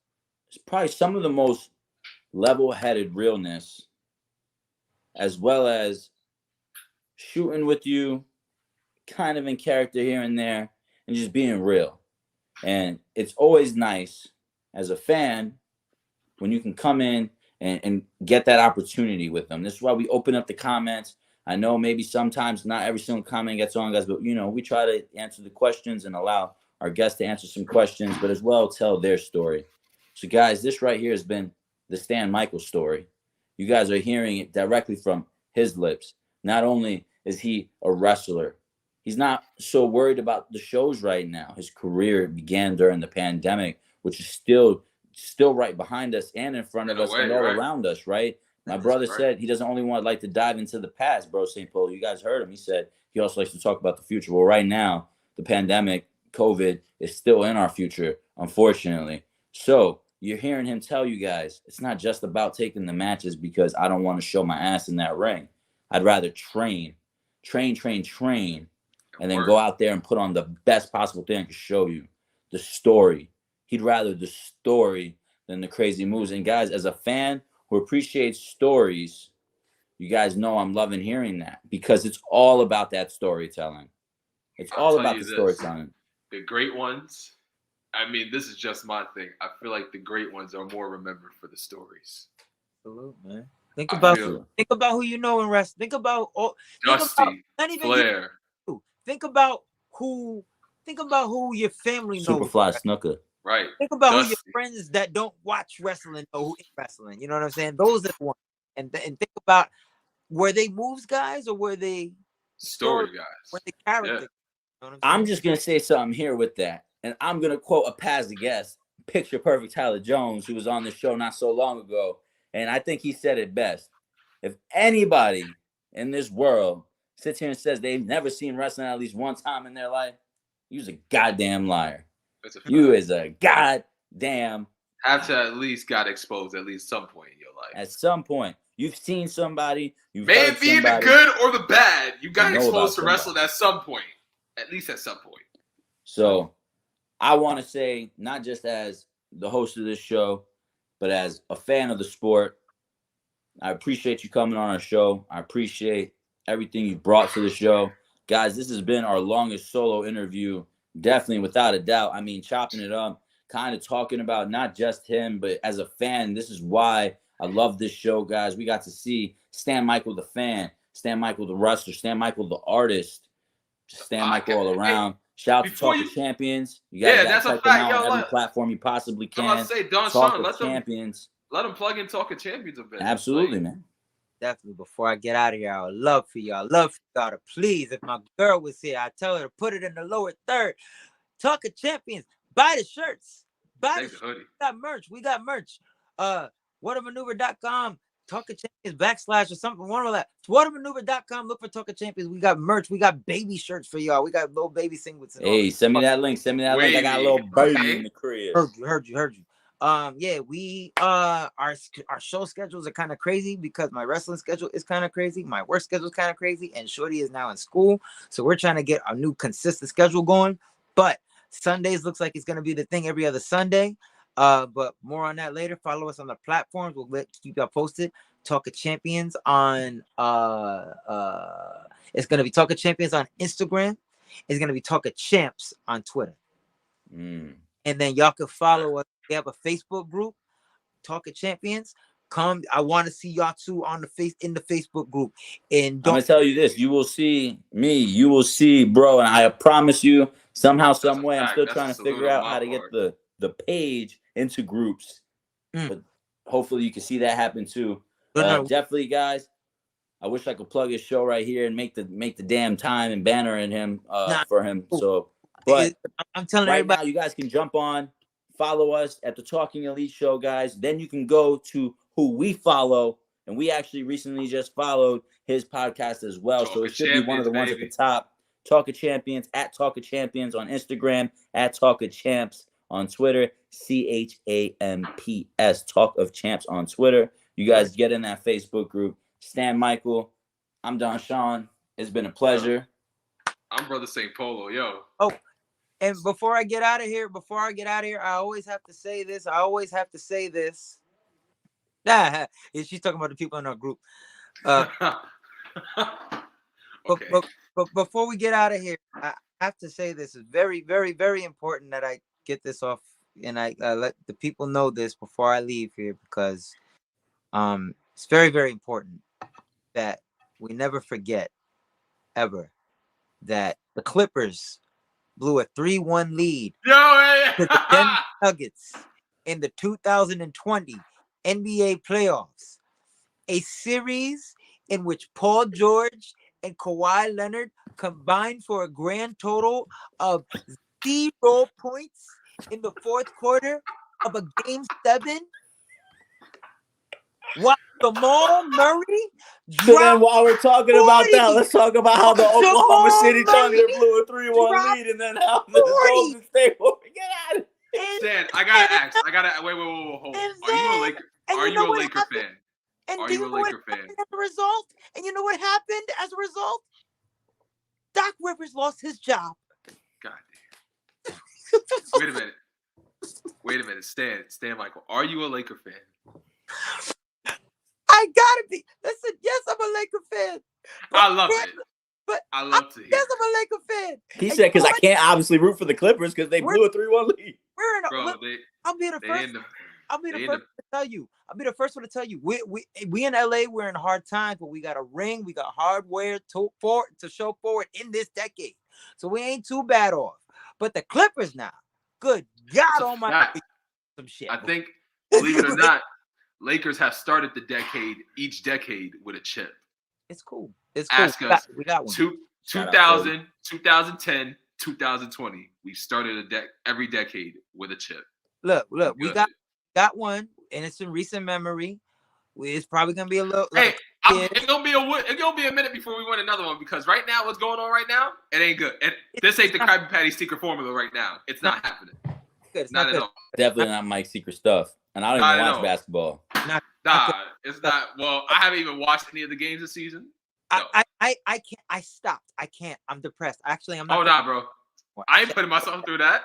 Speaker 1: it's probably some of the most level-headed realness, as well as shooting with you, kind of in character here and there, and just being real. And it's always nice as a fan when you can come in and get that opportunity with them. This is why we open up the comments. I know maybe sometimes not every single comment gets on, guys, but, we try to answer the questions and allow our guests to answer some questions, but as well tell their story. So, guys, this right here has been the Stan Michael story. You guys are hearing it directly from his lips. Not only is he a wrestler, he's not so worried about the shows right now. His career began during the pandemic, which is still right behind us and in front of us and all around us, right? My brother said he doesn't only want to dive into the past, bro, St. Paul. You guys heard him. He said he also likes to talk about the future. Well, right now, the pandemic, COVID, is still in our future, unfortunately. So you're hearing him tell you guys, it's not just about taking the matches because I don't want to show my ass in that ring. I'd rather train, and then go out there and put on the best possible thing I can show you. The story. He'd rather the story than the crazy moves. And guys, as a fan who appreciates stories, you guys know I'm loving hearing that because it's all about that storytelling. It's all about the storytelling.
Speaker 2: The great ones, I mean, this is just my thing. I feel like the great ones are more remembered for the stories.
Speaker 3: Absolutely, man. Think about who you know in wrestling. Think about
Speaker 2: Dusty, Flair.
Speaker 3: Think about who your family knows.
Speaker 1: Superfly Snooker.
Speaker 2: Right.
Speaker 3: Think about who your friends that don't watch wrestling know who is wrestling. You know what I'm saying? Those are the ones. And think about, were they moves guys or were they
Speaker 2: story guys?
Speaker 3: Were they characters?
Speaker 1: Yeah. You know I'm just gonna say something here with that, and I'm gonna quote a past guest, Picture Perfect Tyler Jones, who was on the show not so long ago, and I think he said it best. If anybody in this world sits here and says they've never seen wrestling at least one time in their life, you's a goddamn liar. You is a goddamn.
Speaker 2: Have to at least got exposed at least some point in your life.
Speaker 1: At some point, you've seen somebody. You've
Speaker 2: May it be the good or the bad. You got exposed to wrestling at some point. At least at some point.
Speaker 1: So, I want to say, not just as the host of this show, but as a fan of the sport, I appreciate you coming on our show. I appreciate everything you brought to the show. Guys, this has been our longest solo interview, definitely without a doubt. I mean, chopping it up, kind of talking about not just him, but as a fan, this is why I love this show, guys. We got to see Stan Michael the fan, Stan Michael the wrestler, Stan Michael the artist, just Stan Michael all around. Shout out to Talk of Champions. You guys got to check them out on every platform you possibly can.
Speaker 2: I'm about to say, Don
Speaker 1: Talk
Speaker 2: Sean,
Speaker 1: of Champions.
Speaker 2: Let them plug in Talk of Champions a bit.
Speaker 1: Absolutely, man.
Speaker 3: Definitely. Before I get out of here, I would love for y'all to please, if my girl was here, I'd tell her to put it in the lower third. Talk of Champions. Buy the shirts. Buy the hoodie. We got merch. Whatamaneuver.com. Talk of Champions / or something. One of that. Whatamaneuver.com. Look for Talk of Champions. We got merch. We got baby shirts for y'all. We got little baby singlets.
Speaker 1: Hey, send me that link. Send me that link. I got a little baby in the crib.
Speaker 3: Heard you. Yeah, we our show schedules are kind of crazy because my wrestling schedule is kind of crazy. My work schedule is kind of crazy, and Shorty is now in school. So we're trying to get a new consistent schedule going. But Sundays looks like it's gonna be the thing every other Sunday. But more on that later. Follow us on the platforms. We'll keep y'all posted. Talk of Champions on it's gonna be Talk of Champions on Instagram. It's gonna be Talk of Champs on Twitter. And then y'all can follow us. We have a Facebook group, Talk of Champions. Come, I want to see y'all too in the Facebook group. And
Speaker 1: I'm gonna tell you this: you will see me, you will see, bro, and I promise you, somehow, some way, I'm still trying to figure out how to get the page into groups. But hopefully, you can see that happen too. Definitely, guys. I wish I could plug his show right here and make the damn time and banner in him for him. So, but
Speaker 3: I'm telling
Speaker 1: right
Speaker 3: everybody,
Speaker 1: now, you guys can jump on, follow us at the Talking Elite Show, guys. Then you can go to who we follow, and we actually recently just followed his podcast as well. So it should be one of the ones at the top. Talk of Champions, at Talk of Champions on Instagram, at Talk of Champs on Twitter, CHAMPS, Talk of Champs on Twitter. You guys get in that Facebook group. Stan Michael, I'm Don Sean. It's been a pleasure.
Speaker 2: I'm Brother St. Polo, yo.
Speaker 3: Oh, and before I get out of here, I always have to say this. She's talking about the people in our group.
Speaker 2: Okay.
Speaker 3: But before we get out of here, I have to say this is very, very, very important that I get this off and I let the people know this before I leave here because it's very, very important that we never forget ever that the Clippers blew a 3-1 lead to the Denver Nuggets in the 2020 NBA playoffs, a series in which Paul George and Kawhi Leonard combined for a grand total of 0 points in the fourth quarter of a Game 7. While Jamal Murray
Speaker 1: So then while we're talking about that, let's talk about how the Oklahoma City Thunder blew a 3-1 lead and then how the Golden State Warriors get out of it.
Speaker 2: Stan, I gotta ask. Wait, hold on. Are you a Laker fan? Are you a Laker fan?
Speaker 3: As a result, and you know what happened as a result? Doc Rivers lost his job.
Speaker 2: God damn. Wait a minute. Stan Michael, are you a Laker fan?
Speaker 3: I gotta be. Listen, yes, I'm a Laker fan.
Speaker 2: I love it.
Speaker 3: But
Speaker 2: I love to hear.
Speaker 3: Yes, I'm a Laker fan.
Speaker 1: He said because I can't obviously root for the Clippers because they blew a 3-1 lead.
Speaker 3: We're in a. I'll be the first. I'll be the first to tell you. We in LA. We're in hard times, but we got a ring. We got hardware to show forward in this decade. So we ain't too bad off. But the Clippers now, good God Almighty, some shit.
Speaker 2: I think, believe it or not, Lakers have started each decade with a chip.
Speaker 3: It's cool. Ask
Speaker 2: us.
Speaker 3: We got one.
Speaker 2: 2000, 2010, 2020. We started every decade with a chip.
Speaker 3: Look. We got one, and it's in recent memory. It's probably gonna be a little.
Speaker 2: Hey, It's gonna be a minute before we win another one because right now, what's going on right now, it ain't good. This ain't the Krabby Patty secret formula right now. It's not happening.
Speaker 3: It's
Speaker 2: not at all.
Speaker 1: Definitely not Mike's secret stuff. And I don't even watch basketball.
Speaker 2: It's not. Well, I haven't even watched any of the games this season. No.
Speaker 3: I can't. I stopped. I can't. I'm depressed. Actually, I'm not.
Speaker 2: Oh, nah, bro. I ain't putting myself through that.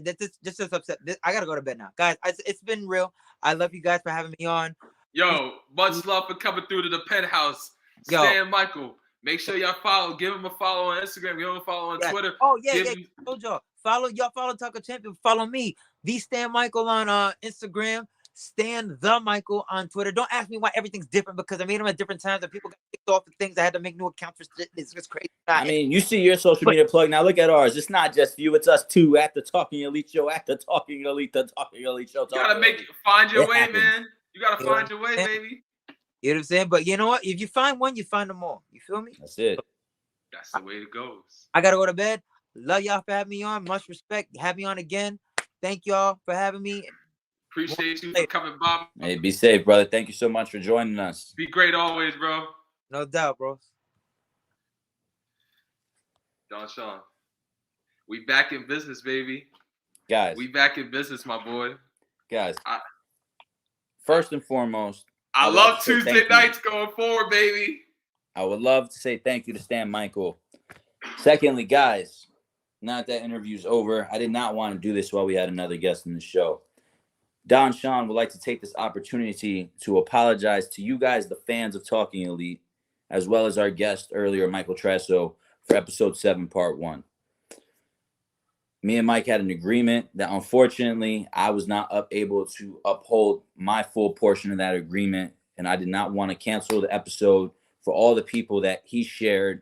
Speaker 3: This is upset. I gotta go to bed now, guys. It's been real. I love you guys for having me on.
Speaker 2: Yo, much love for coming through to the penthouse. Stan Michael. Make sure y'all follow. Give him a follow on Instagram. Give him a follow on Twitter.
Speaker 3: Oh yeah. I told y'all. Follow Taco Champion. Follow me. The Stan Michael on Instagram. Stan the Michael on Twitter. Don't ask me why everything's different because I made them at different times and people got kicked off of things. I had to make new accounts for shit. It's just crazy.
Speaker 1: I mean, you see your social media plug now. Look at ours. It's not just you. It's us too at the Talking Elite Show. At the Talking Elite, the Talking Elite Show.
Speaker 2: You gotta find your way, man. You gotta find your way, baby.
Speaker 3: You know what I'm saying? But you know what? If you find one, you find them all. You feel me?
Speaker 1: That's it.
Speaker 2: That's the way it goes.
Speaker 3: I gotta go to bed. Love y'all for having me on. Much respect. Have me on again. Thank y'all for having me.
Speaker 2: Appreciate you for coming by.
Speaker 1: Hey, be safe, brother. Thank you so much for joining us.
Speaker 2: Be great always, bro.
Speaker 3: No doubt, bro.
Speaker 2: Don Sean. We back in business, baby.
Speaker 1: Guys.
Speaker 2: We back in business, my boy.
Speaker 1: Guys. First and foremost.
Speaker 2: I love Tuesday nights going forward, baby.
Speaker 1: I would love to say thank you to Stan Michael. Secondly, guys, now that interview's over, I did not want to do this while we had another guest in the show. Don Sean would like to take this opportunity to apologize to you guys, the fans of Talking Elite, as well as our guest earlier, Michael Trasso, for episode 7, part 1. Me and Mike had an agreement that unfortunately I was not able to uphold my full portion of that agreement, and I did not want to cancel the episode for all the people that he shared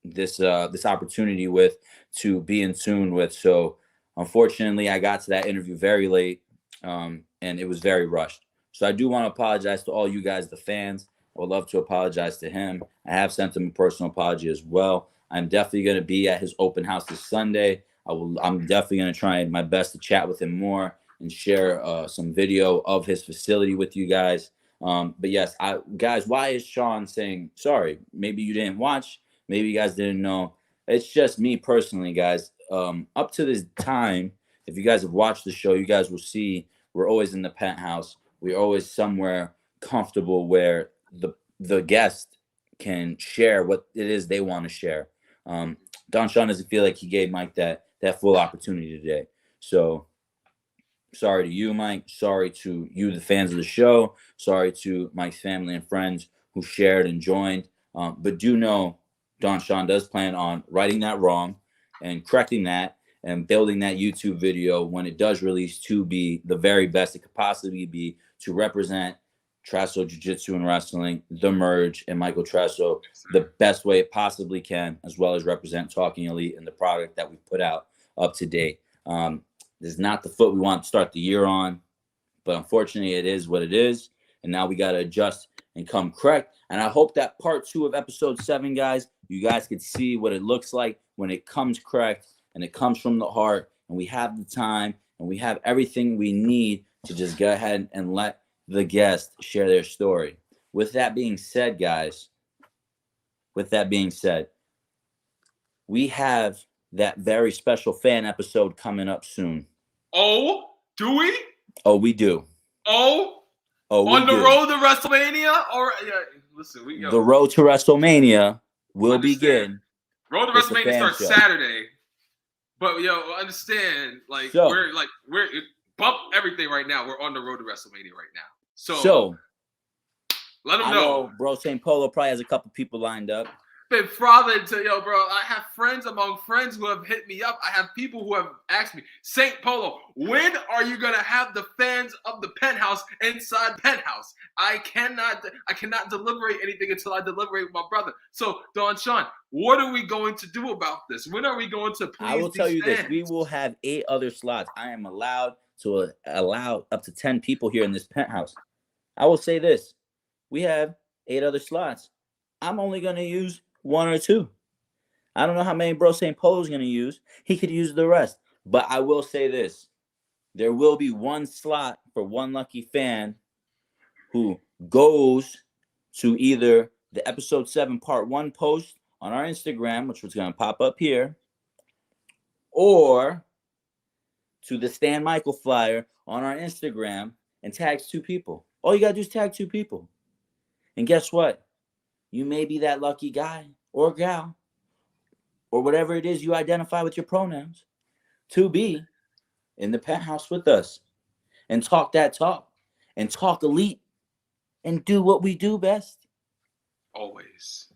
Speaker 1: this opportunity with to be in tune with. So unfortunately, I got to that interview very late. And it was very rushed. So I do want to apologize to all you guys, the fans. I would love to apologize to him. I have sent him a personal apology as well. I'm definitely going to be at his open house this Sunday. I'm definitely going to try my best to chat with him more and share some video of his facility with you guys. But yes, guys, why is Sean saying sorry? Maybe you didn't watch. Maybe you guys didn't know. It's just me personally, guys. Up to this time, if you guys have watched the show, you guys will see we're always in the penthouse. We're always somewhere comfortable where the guest can share what it is they want to share. Don Sean doesn't feel like he gave Mike that full opportunity today. So sorry to you, Mike. Sorry to you, the fans of the show. Sorry to Mike's family and friends who shared and joined. But do know Don Sean does plan on righting that wrong and correcting that and building that YouTube video when it does release to be the very best it could possibly be to represent Trasso Jiu-Jitsu and Wrestling, The Merge, and Michael Trasso the best way it possibly can, as well as represent Talking Elite and the product that we put out up to date. This is not the foot we want to start the year on, but unfortunately it is what it is. And now we got to adjust and come correct. And I hope that part 2 of episode 7, guys, you guys can see what it looks like when it comes correct and it comes from the heart and we have the time and we have everything we need to just go ahead and let the guest share their story. With that being said, guys, we have that very special fan episode coming up soon.
Speaker 2: Oh, do we?
Speaker 1: Oh, we do.
Speaker 2: Oh, on the road to WrestleMania? Or yeah, listen,
Speaker 1: the road to WrestleMania will begin.
Speaker 2: Road to WrestleMania starts Saturday. But understand, we're bump everything right now. We're on the road to WrestleMania right now. So let them know.
Speaker 1: Bro St. Polo probably has a couple people lined up.
Speaker 2: Been frothing to bro. I have friends among friends who have hit me up. I have people who have asked me, St. Polo, when are you gonna have the fans of the penthouse inside penthouse? I cannot deliberate anything until I deliberate with my brother. So Don Sean, what are we going to do about this? When are we going to please?
Speaker 1: I will tell you
Speaker 2: fans?
Speaker 1: this: we will have 8 other slots. I am allowed to allow up to 10 people here in this penthouse. I will say this: we have 8 other slots. I'm only gonna use 1 or 2. I don't know how many Bro St. Polo is going to use. He could use the rest. But I will say this. There will be 1 slot for 1 lucky fan who goes to either the episode 7 part 1 post on our Instagram, which was going to pop up here, or to the Stan Michael flyer on our Instagram and tags 2 people. All you got to do is tag 2 people. And guess what? You may be that lucky guy or gal or whatever it is you identify with your pronouns to be in the penthouse with us and talk that talk and talk elite and do what we do best.
Speaker 2: Always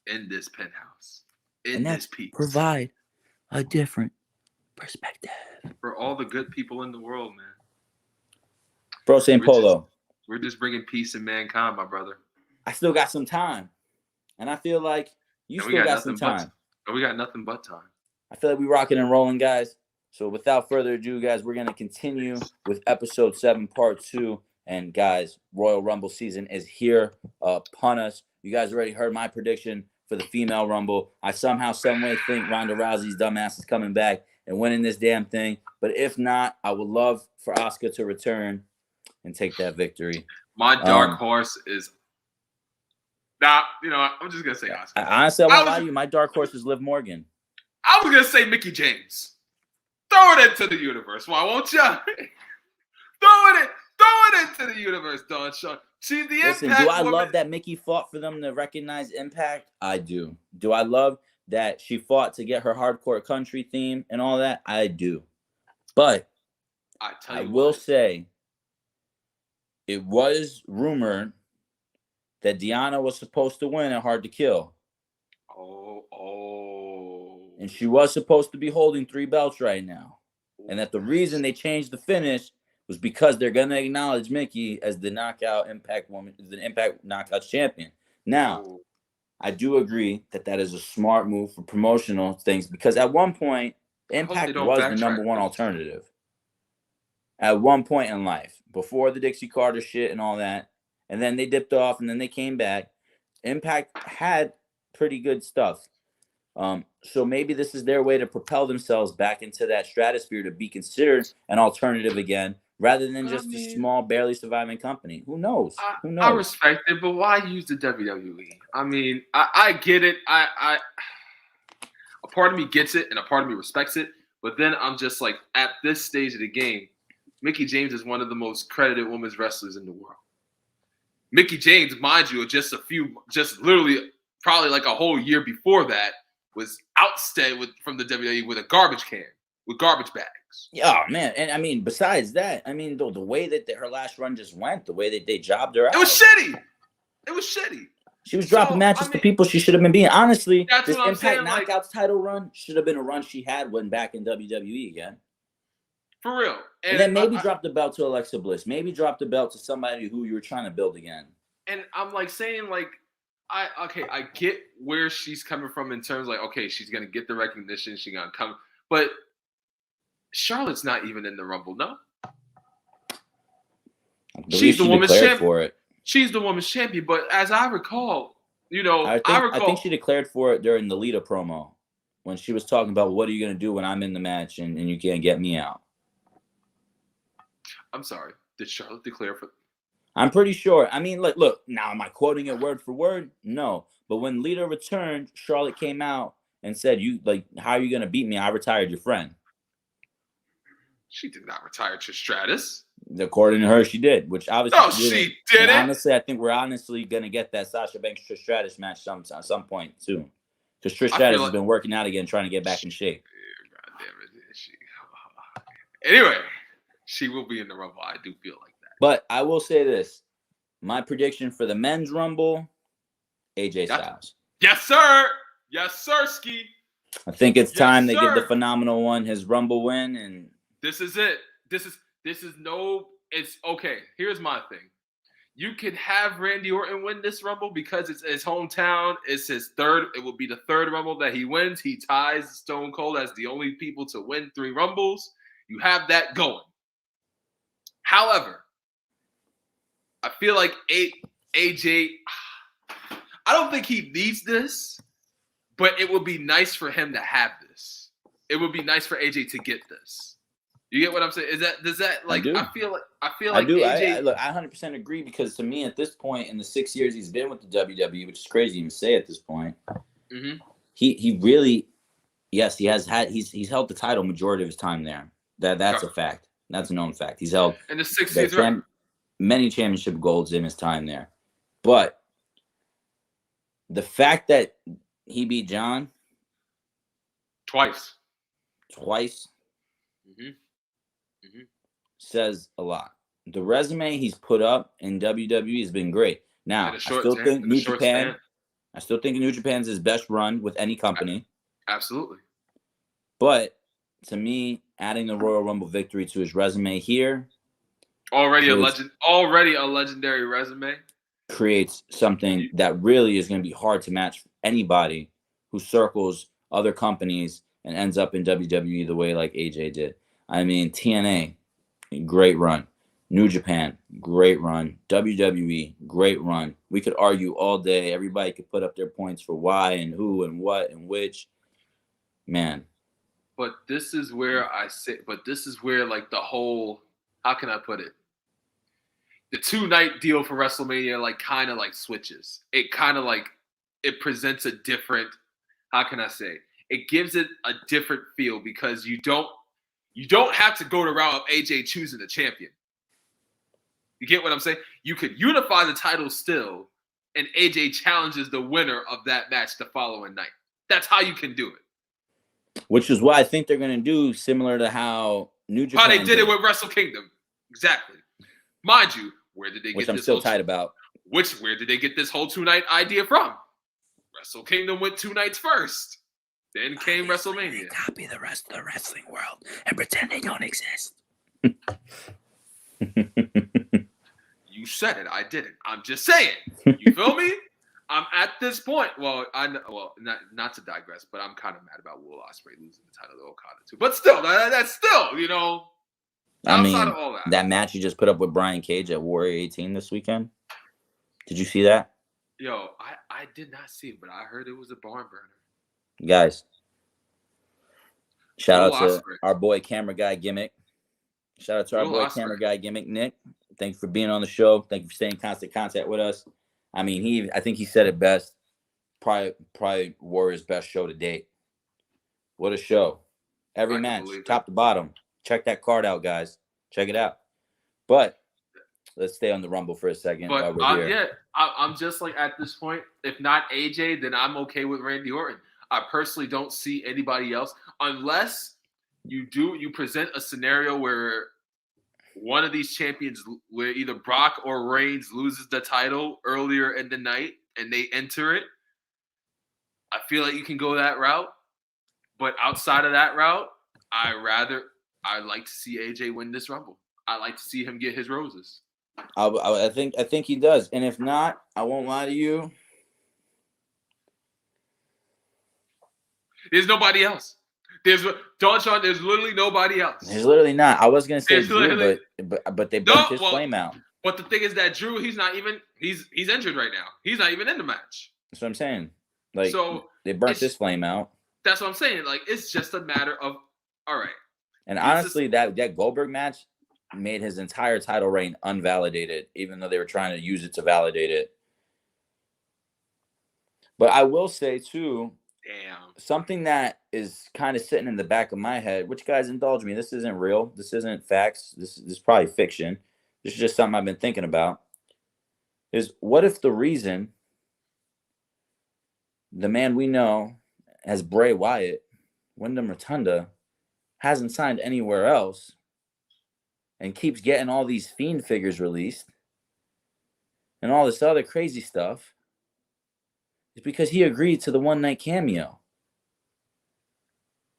Speaker 2: in this penthouse, in
Speaker 1: And
Speaker 2: this
Speaker 1: that's
Speaker 2: piece.
Speaker 1: provide a different perspective.
Speaker 2: For all the good people in the world, man.
Speaker 1: Bro St. Polo.
Speaker 2: We're just bringing peace in mankind, my brother.
Speaker 1: I still got some time. And I feel like you still got some time.
Speaker 2: We got nothing but time.
Speaker 1: I feel like we rocking and rolling, guys. So without further ado, guys, we're going to continue with episode 7, part 2. And guys, Royal Rumble season is here upon us. You guys already heard my prediction for the female Rumble. I somehow, someway think Ronda Rousey's dumbass is coming back and winning this damn thing. But if not, I would love for Asuka to return and take that victory.
Speaker 2: My dark horse is... Nah, I'm just going to say Asuka.
Speaker 1: Honestly, I won't lie to you. My dark horse is Liv Morgan.
Speaker 2: I was going to say Mickie James. Throw it into the universe. Why won't you? Throw it into the universe, Don Sean. She's the
Speaker 1: Listen,
Speaker 2: Impact
Speaker 1: do I
Speaker 2: woman.
Speaker 1: love that Mickie fought for them to recognize Impact? I do. Do I love that she fought to get her hardcore country theme and all that? I do. But I will say it was rumored that Deonna was supposed to win at Hard to Kill. And she was supposed to be holding 3 belts right now. And that the reason they changed the finish was because they're going to acknowledge Mickie as the knockout Impact woman, the Impact Knockouts champion. Now, I do agree that is a smart move for promotional things because at one point, Impact was the number 1 alternative. At one point in life, before the Dixie Carter shit and all that. And then they dipped off and then they came back. Impact had pretty good stuff. So maybe this is their way to propel themselves back into that stratosphere to be considered an alternative again, rather than just a small, barely surviving company. Who knows? Who knows?
Speaker 2: I respect it, but why use the WWE? I mean, I get it. A part of me gets it, and a part of me respects it. But then I'm just like, at this stage of the game, Mickie James is one of the most credited women's wrestlers in the world. Mickie James, mind you, just literally probably like a whole year before that, was ousted from the WWE with a garbage can, with garbage bags.
Speaker 1: Yeah, man. And I mean, besides that, I mean, the way that her last run just went, the way that they jobbed her out.
Speaker 2: It was shitty.
Speaker 1: She was dropping matches to people she should have been being. Honestly, this Impact
Speaker 2: saying,
Speaker 1: Knockouts title run should have been a run she had when back in WWE again.
Speaker 2: For real.
Speaker 1: And then maybe drop the belt to Alexa Bliss. Maybe drop the belt to somebody who you were trying to build again.
Speaker 2: And I'm like saying, like, I get where she's coming from in terms like, okay, she's gonna get the recognition, she's gonna come, but Charlotte's not even in the Rumble, no. She's the women's champion for it. She's the women's champion, but as I recall, I
Speaker 1: think she declared for it during the Lita promo when she was talking about what are you gonna do when I'm in the match and you can't get me out.
Speaker 2: I'm sorry. Did Charlotte declare for?
Speaker 1: I'm pretty sure. I mean, look. Now, am I quoting it word for word? No. But when Lita returned, Charlotte came out and said, how are you going to beat me? I retired your friend.
Speaker 2: She did not retire Trish Stratus.
Speaker 1: According to her, she did, which obviously.
Speaker 2: No, she didn't.
Speaker 1: Honestly, I think we're honestly going to get that Sasha Banks Trish Stratus match at some point soon. Because Trish Stratus has been working out again, trying to get back in shape.
Speaker 2: God damn it. Anyway, she will be in the Rumble. I do feel like that.
Speaker 1: But I will say this. My prediction for the men's Rumble, AJ Styles.
Speaker 2: Yes, sir. Yes, sir, Ski.
Speaker 1: I think it's time they give the phenomenal one his Rumble win. And
Speaker 2: this is it. It's okay. Here's my thing. You could have Randy Orton win this Rumble because it's his hometown. It's his third. It will be the third Rumble that he wins. He ties Stone Cold as the only people to win 3 Rumbles. You have that going. However, I feel like AJ, I don't think he needs this, but it would be nice for him to have this. It would be nice for AJ to get this. You get what I'm saying? Does that like
Speaker 1: I
Speaker 2: feel like
Speaker 1: AJ.
Speaker 2: AJ.
Speaker 1: I 100% agree because to me at this point in the 6 years he's been with the WWE, which is crazy to even say at this point, he really, yes, he's held the title majority of his time there. That's a fact. That's a known fact. He's held
Speaker 2: in the 6 years, right?
Speaker 1: Many championship golds in his time there, but the fact that he beat John
Speaker 2: twice.
Speaker 1: Says a lot. The resume he's put up in WWE has been great. Now, I still think New Japan's his best run with any company.
Speaker 2: Absolutely.
Speaker 1: But to me, adding the Royal Rumble victory to his resume here
Speaker 2: already a legendary resume,
Speaker 1: creates something that really is going to be hard to match for anybody who circles other companies and ends up in WWE the way like AJ did. I mean, TNA, great run. New Japan, great run. WWE, great run. We could argue all day. Everybody could put up their points for why and who and what and which. Man.
Speaker 2: But this is where like the whole, how can I put it? The 2-night deal for WrestleMania like kind of like switches. It kind of like, it presents a different, how can I say? It gives it a different feel because you don't have to go the route of AJ choosing the champion. You get what I'm saying? You could unify the title still, and AJ challenges the winner of that match the following night. That's how you can do it.
Speaker 1: Which is what I think they're going to do, similar to how New Japan
Speaker 2: how they did it with Wrestle Kingdom. Exactly. Mind you, where did they get this?
Speaker 1: Which I'm still tight about.
Speaker 2: Where did they get this whole 2-night idea from? Wrestle Kingdom went 2 nights first. Then came WrestleMania.
Speaker 1: Copy the rest of the wrestling world and pretend they don't exist.
Speaker 2: You said it. I didn't. I'm just saying. You feel me? I'm at this point. Well, not to digress, but I'm kind of mad about Will Ospreay losing the title to Okada too. But still, that's still, outside of all
Speaker 1: that match you just put up with Brian Cage at Warrior 18 this weekend. Did you see that?
Speaker 2: Yo, I did not see it, but I heard it was a barn burner.
Speaker 1: Guys, shout out to our boy Camera Guy Gimmick. Shout out to our boy Camera Guy Gimmick, Nick. Thank you for being on the show. Thank you for staying in constant contact with us. I mean, I think he said it best. Probably Warrior's best show to date. What a show. Every match, top to bottom. Check that card out, guys. Check it out. But let's stay on the Rumble for a second while we're here.
Speaker 2: Yeah, I'm just like at this point, if not AJ, then I'm okay with Randy Orton. I personally don't see anybody else unless you present a scenario where one of these champions, where either Brock or Reigns loses the title earlier in the night and they enter it. I feel like you can go that route. But outside of that route, I like to see AJ win this Rumble. I like to see him get his roses.
Speaker 1: I think he does. And if not, I won't lie to you.
Speaker 2: There's nobody else. There's literally nobody else.
Speaker 1: There's literally not. I was gonna say Drew, but they burnt his flame out.
Speaker 2: But the thing is that Drew, he's injured right now. He's not even in the match.
Speaker 1: That's what I'm saying. Like, so they burnt his flame out.
Speaker 2: That's what I'm saying. Like, it's just a matter of, all right.
Speaker 1: And honestly, that Goldberg match made his entire title reign unvalidated, even though they were trying to use it to validate it. But I will say too, something that is kind of sitting in the back of my head, which, guys, indulge me, this isn't real. This isn't facts. This is probably fiction. This is just something I've been thinking about. Is what if the reason the man we know as Bray Wyatt, Wyndham Rotunda, hasn't signed anywhere else and keeps getting all these Fiend figures released and all this other crazy stuff, is because he agreed to the one-night cameo.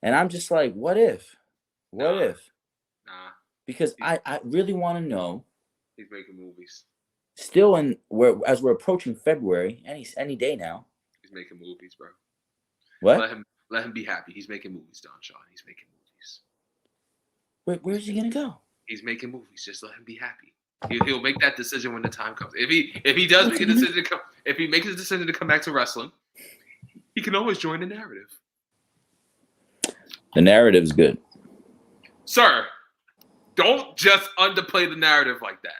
Speaker 1: And I'm just like, what if? What if?
Speaker 2: Nah.
Speaker 1: Because I really want to know.
Speaker 2: He's making movies.
Speaker 1: Still as we're approaching February, any day now.
Speaker 2: He's making movies, bro.
Speaker 1: What?
Speaker 2: Let him be happy. He's making movies, Don Sean. He's making movies.
Speaker 1: Where's he gonna go?
Speaker 2: He's making movies. Just let him be happy. He'll make that decision when the time comes. If he does make a decision to come, if he makes a decision to come back to wrestling, he can always join the narrative.
Speaker 1: The narrative's good,
Speaker 2: sir. Don't just underplay the narrative like that.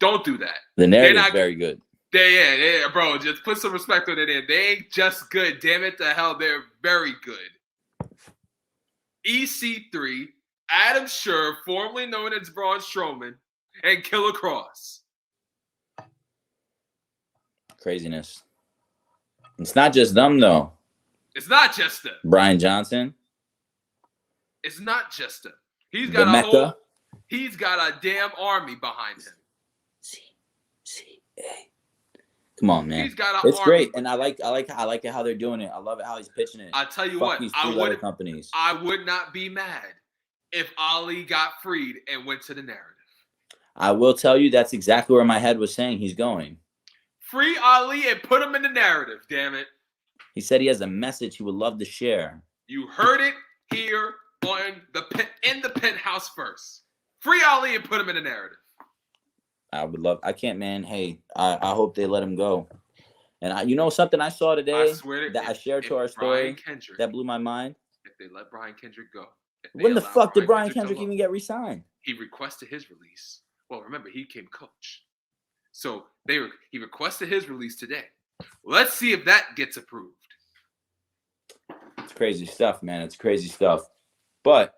Speaker 2: Don't do that.
Speaker 1: The narrative's very good.
Speaker 2: Yeah, bro. Just put some respect on it in. They ain't just good. Damn it to hell, they're very good. EC3, Adam Scherr, formerly known as Braun Strowman, and Killer Kross.
Speaker 1: Craziness. It's not just them, though.
Speaker 2: It's not just them.
Speaker 1: Brian Johnson.
Speaker 2: It's not just him. He's got he's got a damn army behind him.
Speaker 1: Come on, man.
Speaker 2: He's got
Speaker 1: it's great, and I like it how they're doing it. I love it how he's pitching it.
Speaker 2: I tell you
Speaker 1: Fuck
Speaker 2: what,
Speaker 1: these three-letter companies.
Speaker 2: I would not be mad if Ali got freed and went to the narrative.
Speaker 1: I will tell you that's exactly where my head was saying he's going.
Speaker 2: Free Ali and put him in the narrative. Damn it.
Speaker 1: He said he has a message he would love to share.
Speaker 2: You heard it here on in the penthouse first. Free Ali and put him in the narrative.
Speaker 1: I can't, man. Hey, I hope they let him go. And you know something I saw today I shared to our story that blew my mind?
Speaker 2: If they let Brian Kendrick go.
Speaker 1: When the fuck did Brian Kendrick even get re-signed?
Speaker 2: He requested his release. Well, remember, he became coach. So he requested his release today. Let's see if that gets approved.
Speaker 1: It's crazy stuff, man. It's crazy stuff. But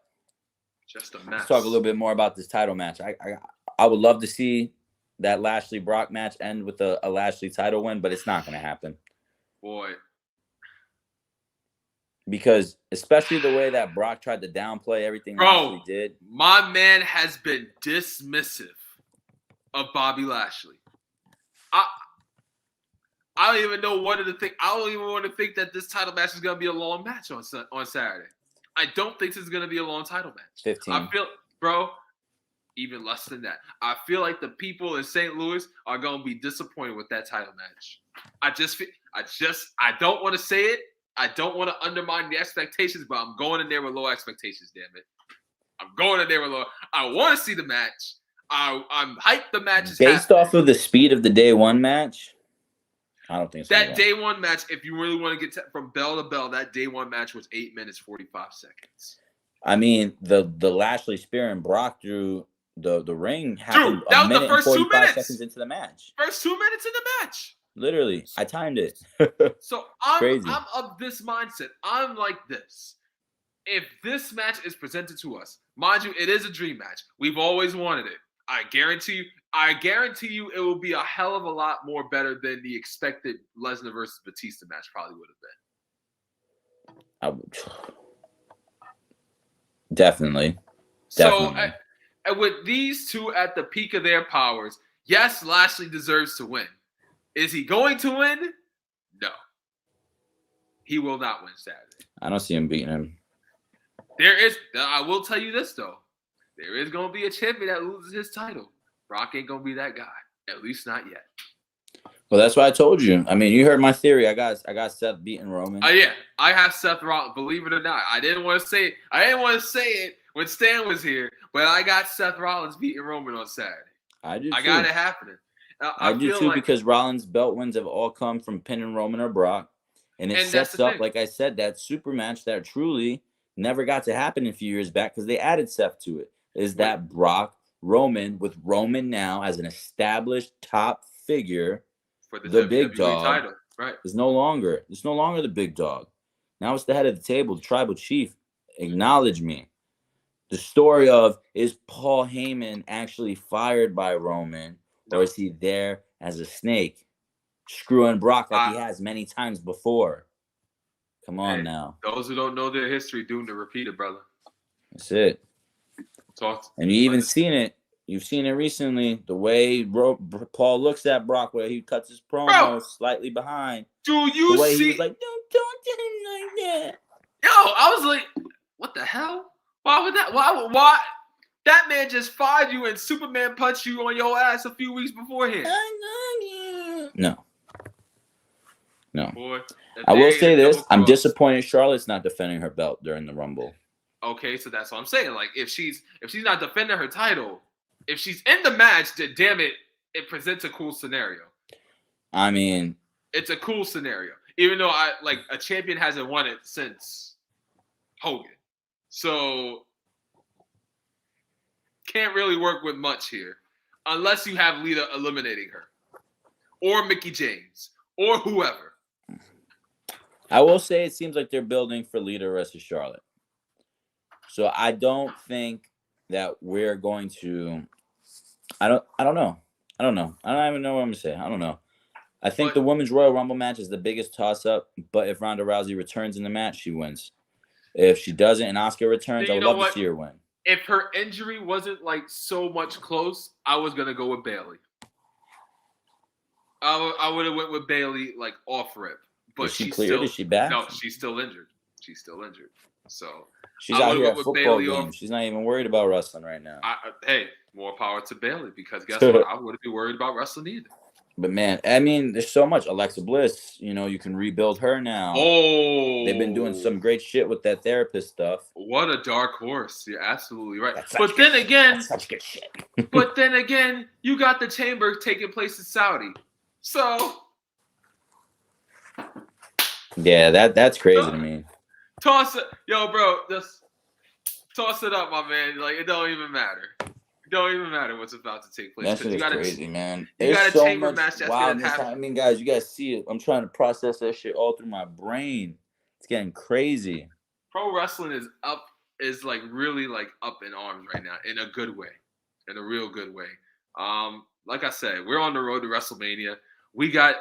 Speaker 2: just a mess.
Speaker 1: Let's talk a little bit more about this title match. I would love to see that Lashley Brock match end with a Lashley title win, but it's not going to happen.
Speaker 2: Boy.
Speaker 1: Because especially the way that Brock tried to downplay everything Lashley did.
Speaker 2: My man has been dismissive of Bobby Lashley. I don't even know what to think. I don't even want to think that this title match is going to be a long match on Saturday. I don't think this is going to be a long title match.
Speaker 1: 15.
Speaker 2: I feel, bro, even less than that. I feel like the people in St. Louis are going to be disappointed with that title match. I don't want to say it. I don't want to undermine the expectations, but I'm going in there with low expectations, damn it. I'm going in there with low. I want to see the match. I'm hyped the match is
Speaker 1: based off of the speed of the day one match. I don't think so.
Speaker 2: That day one match, if you really want to get from bell to bell, that day one match was 8 minutes, 45 seconds.
Speaker 1: I mean, the Lashley Spear and Brock through the ring happened
Speaker 2: that was
Speaker 1: a minute
Speaker 2: the first
Speaker 1: and
Speaker 2: 2 minutes.
Speaker 1: seconds into the match.
Speaker 2: First 2 minutes in the match.
Speaker 1: Literally, I timed it.
Speaker 2: So I'm of this mindset. I'm like this. If this match is presented to us, mind you, it is a dream match. We've always wanted it. I guarantee you it will be a hell of a lot more better than the expected Lesnar versus Batista match probably would have been.
Speaker 1: Definitely.
Speaker 2: So with these two at the peak of their powers, yes, Lashley deserves to win. Is he going to win? No. He will not win Saturday.
Speaker 1: I don't see him beating him.
Speaker 2: I will tell you this, though. There is going to be a champion that loses his title. Brock ain't going to be that guy. At least not yet.
Speaker 1: Well, that's what I told you. I mean, you heard my theory. I got Seth beating Roman.
Speaker 2: Yeah. I have Seth Rollins. Believe it or not. I didn't want to say it. I didn't want to say it when Stan was here, but I got Seth Rollins beating Roman on Saturday.
Speaker 1: I do too.
Speaker 2: I got it happening.
Speaker 1: I do too, because Rollins' belt wins have all come from pinning Roman or Brock. And it sets up, like I said, that super match that truly never got to happen a few years back because they added Seth to it. Is that Brock Roman with Roman now as an established top figure
Speaker 2: for the
Speaker 1: big dog
Speaker 2: title, right?
Speaker 1: It's no longer the big dog. Now it's the head of the table, the tribal chief. Acknowledge me. The story of, is Paul Heyman actually fired by Roman, or is he there as a snake, screwing Brock like he has many times before? Come on now.
Speaker 2: Those who don't know their history doomed to repeat it, brother.
Speaker 1: That's it. And you even seen it. You've seen it recently. The way Paul looks at Brock, where he cuts his promo slightly behind.
Speaker 2: Do you
Speaker 1: the way
Speaker 2: see?
Speaker 1: He was like, don't talk to him like that.
Speaker 2: Yo, I was like, what the hell? Why would that? Why? That man just fired you and Superman punched you on your ass a few weeks beforehand.
Speaker 1: No.
Speaker 2: Boy,
Speaker 1: I will say this. I'm disappointed Charlotte's not defending her belt during the Rumble.
Speaker 2: Okay, so that's what I'm saying. Like, if she's not defending her title, if she's in the match, then damn it, it presents a cool scenario.
Speaker 1: I mean,
Speaker 2: it's a cool scenario. Even though a champion hasn't won it since Hogan. So can't really work with much here unless you have Lita eliminating her or Mickie James or whoever.
Speaker 1: I will say it seems like they're building for Lita versus Charlotte. So I don't think that we're going to. I don't know. I don't even know what I'm gonna say. I don't know. I think the Women's Royal Rumble match is the biggest toss-up. But if Ronda Rousey returns in the match, she wins. If she doesn't and Asuka returns, I would love to see her win.
Speaker 2: If her injury wasn't like so much close, I was gonna go with Bayley. I would have went with Bayley like off rip. But
Speaker 1: she's cleared? Is she back?
Speaker 2: No, she's still injured. So
Speaker 1: she's out here at football games. She's not even worried about wrestling right now.
Speaker 2: Hey, more power to Bayley because guess what? I wouldn't be worried about wrestling either.
Speaker 1: But man, I mean, there's so much. Alexa Bliss, you can rebuild her now.
Speaker 2: Oh,
Speaker 1: they've been doing some great shit with that therapist stuff.
Speaker 2: What a dark horse! You're absolutely right. But then again,
Speaker 1: that's such good shit.
Speaker 2: But then again, you got the chamber taking place in Saudi, so.
Speaker 1: Yeah, that's crazy to me.
Speaker 2: Toss it, yo, bro. Just toss it up, my man. Like it don't even matter. It don't even matter what's about to take place.
Speaker 1: That shit is crazy, man.
Speaker 2: You got a
Speaker 1: so
Speaker 2: chamber
Speaker 1: much
Speaker 2: match that's gonna happen.
Speaker 1: I mean, guys, you guys see it. I'm trying to process that shit all through my brain. It's getting crazy.
Speaker 2: Pro wrestling is like really like up in arms right now in a good way, in a real good way. Like I said, we're on the road to WrestleMania. We got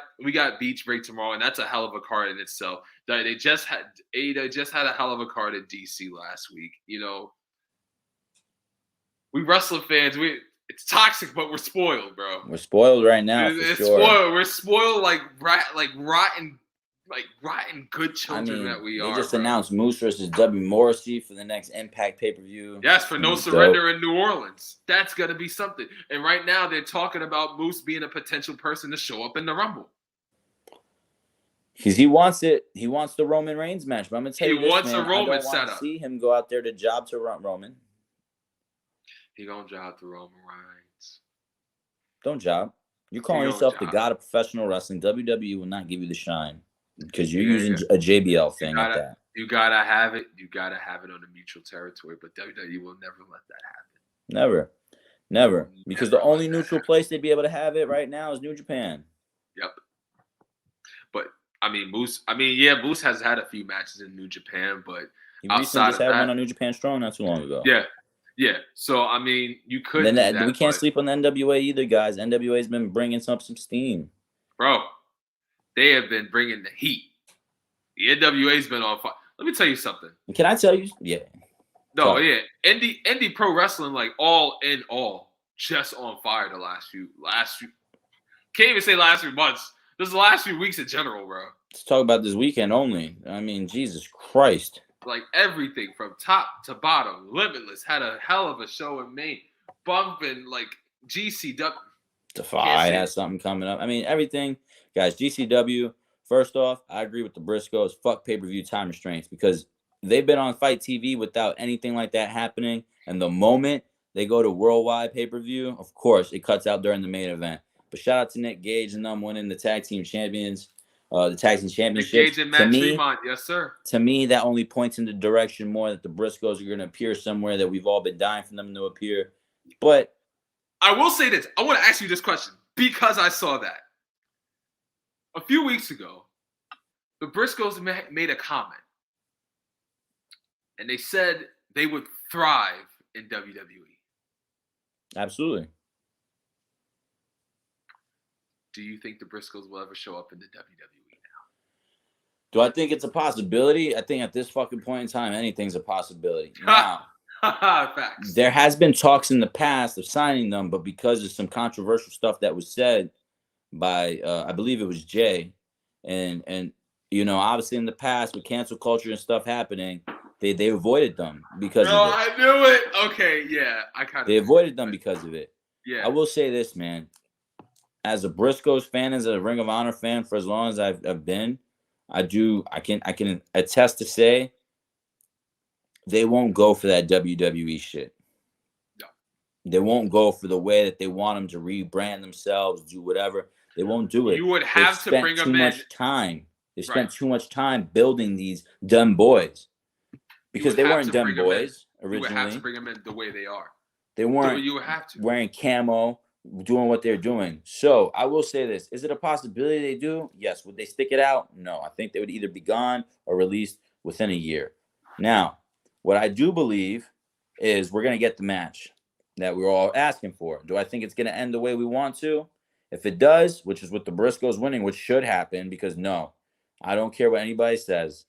Speaker 2: Beach Break tomorrow, and that's a hell of a card in itself. They just had a hell of a card in DC last week. We wrestling fans, it's toxic, but we're spoiled, bro.
Speaker 1: We're spoiled right now.
Speaker 2: It's spoiled. We're spoiled like rotten good children that we are.
Speaker 1: They just announced Moose versus W. Morrissey for the next Impact pay-per-view.
Speaker 2: Yes, for No Surrender in New Orleans. That's gonna be something. And right now they're talking about Moose being a potential person to show up in the Rumble.
Speaker 1: Because he wants it. He wants the Roman Reigns match. But I'm gonna tell you,
Speaker 2: he wants a Roman setup.
Speaker 1: I don't see him go out there to job to Roman.
Speaker 2: He gonna job to Roman Reigns.
Speaker 1: Don't job. You're calling yourself the god of professional wrestling. WWE will not give you the shine. Because you're using a JBL thing like that.
Speaker 2: You gotta have it. You gotta have it on the mutual territory. But WWE will never let that happen.
Speaker 1: Never. Because the only neutral place they'd be able to have it right now is New Japan.
Speaker 2: Yep. But I mean, Moose has had a few matches in New Japan, but
Speaker 1: he recently just had one on New Japan Strong not too long ago.
Speaker 2: Yeah. So I mean, you could.
Speaker 1: We can't sleep on the NWA either, guys. NWA's been bringing some steam,
Speaker 2: bro. They have been bringing the heat. The NWA's been on fire. Let me tell you something.
Speaker 1: Can I tell you? Yeah.
Speaker 2: No, yeah. Indie pro wrestling, like all in all, just on fire the last few. Can't even say last few months. Just the last few weeks in general, bro.
Speaker 1: Let's talk about this weekend only. I mean, Jesus Christ.
Speaker 2: Like everything from top to bottom. Limitless had a hell of a show in Maine. Bumping like GCW.
Speaker 1: Defy has something coming up. I mean, everything. Guys, GCW, first off, I agree with the Briscoes. Fuck pay-per-view time restraints because they've been on Fight TV without anything like that happening. And the moment they go to worldwide pay-per-view, of course, it cuts out during the main event. But shout out to Nick Gage and them winning the tag team champions, the tag team championships.
Speaker 2: Nick Gage and Matt Tremont, yes, sir.
Speaker 1: To me, that only points in the direction more that the Briscoes are going to appear somewhere that we've all been dying for them to appear. But
Speaker 2: I will say this. I want to ask you this question because I saw that. A few weeks ago, the Briscoes made a comment, and they said they would thrive in WWE.
Speaker 1: Absolutely.
Speaker 2: Do you think the Briscoes will ever show up in the WWE now?
Speaker 1: Do I think it's a possibility? I think at this fucking point in time, anything's a possibility. Now,
Speaker 2: facts.
Speaker 1: There has been talks in the past of signing them, but because of some controversial stuff that was said by I believe it was Jay, and obviously in the past with cancel culture and stuff happening, they avoided them because of it.
Speaker 2: I knew it. Okay, yeah,
Speaker 1: they avoided them because of it.
Speaker 2: Yeah,
Speaker 1: I will say this, man. As a Briscoes fan, as a Ring of Honor fan, for as long as I've been, I can attest to say they won't go for that WWE shit.
Speaker 2: No.
Speaker 1: They won't go for the way that they want them to rebrand themselves, do whatever. They won't do it.
Speaker 2: You would have to bring them in.
Speaker 1: They spent too much time building these dumb boys because they weren't dumb boys originally.
Speaker 2: You would have to bring them in the way they are.
Speaker 1: They weren't
Speaker 2: you would have to.
Speaker 1: wearing camo, doing what they're doing. So I will say this. Is it a possibility they do? Yes. Would they stick it out? No. I think they would either be gone or released within a year. Now, what I do believe is we're going to get the match that we're all asking for. Do I think it's going to end the way we want to? If it does, which is with the Briscoes winning, which should happen, because no, I don't care what anybody says.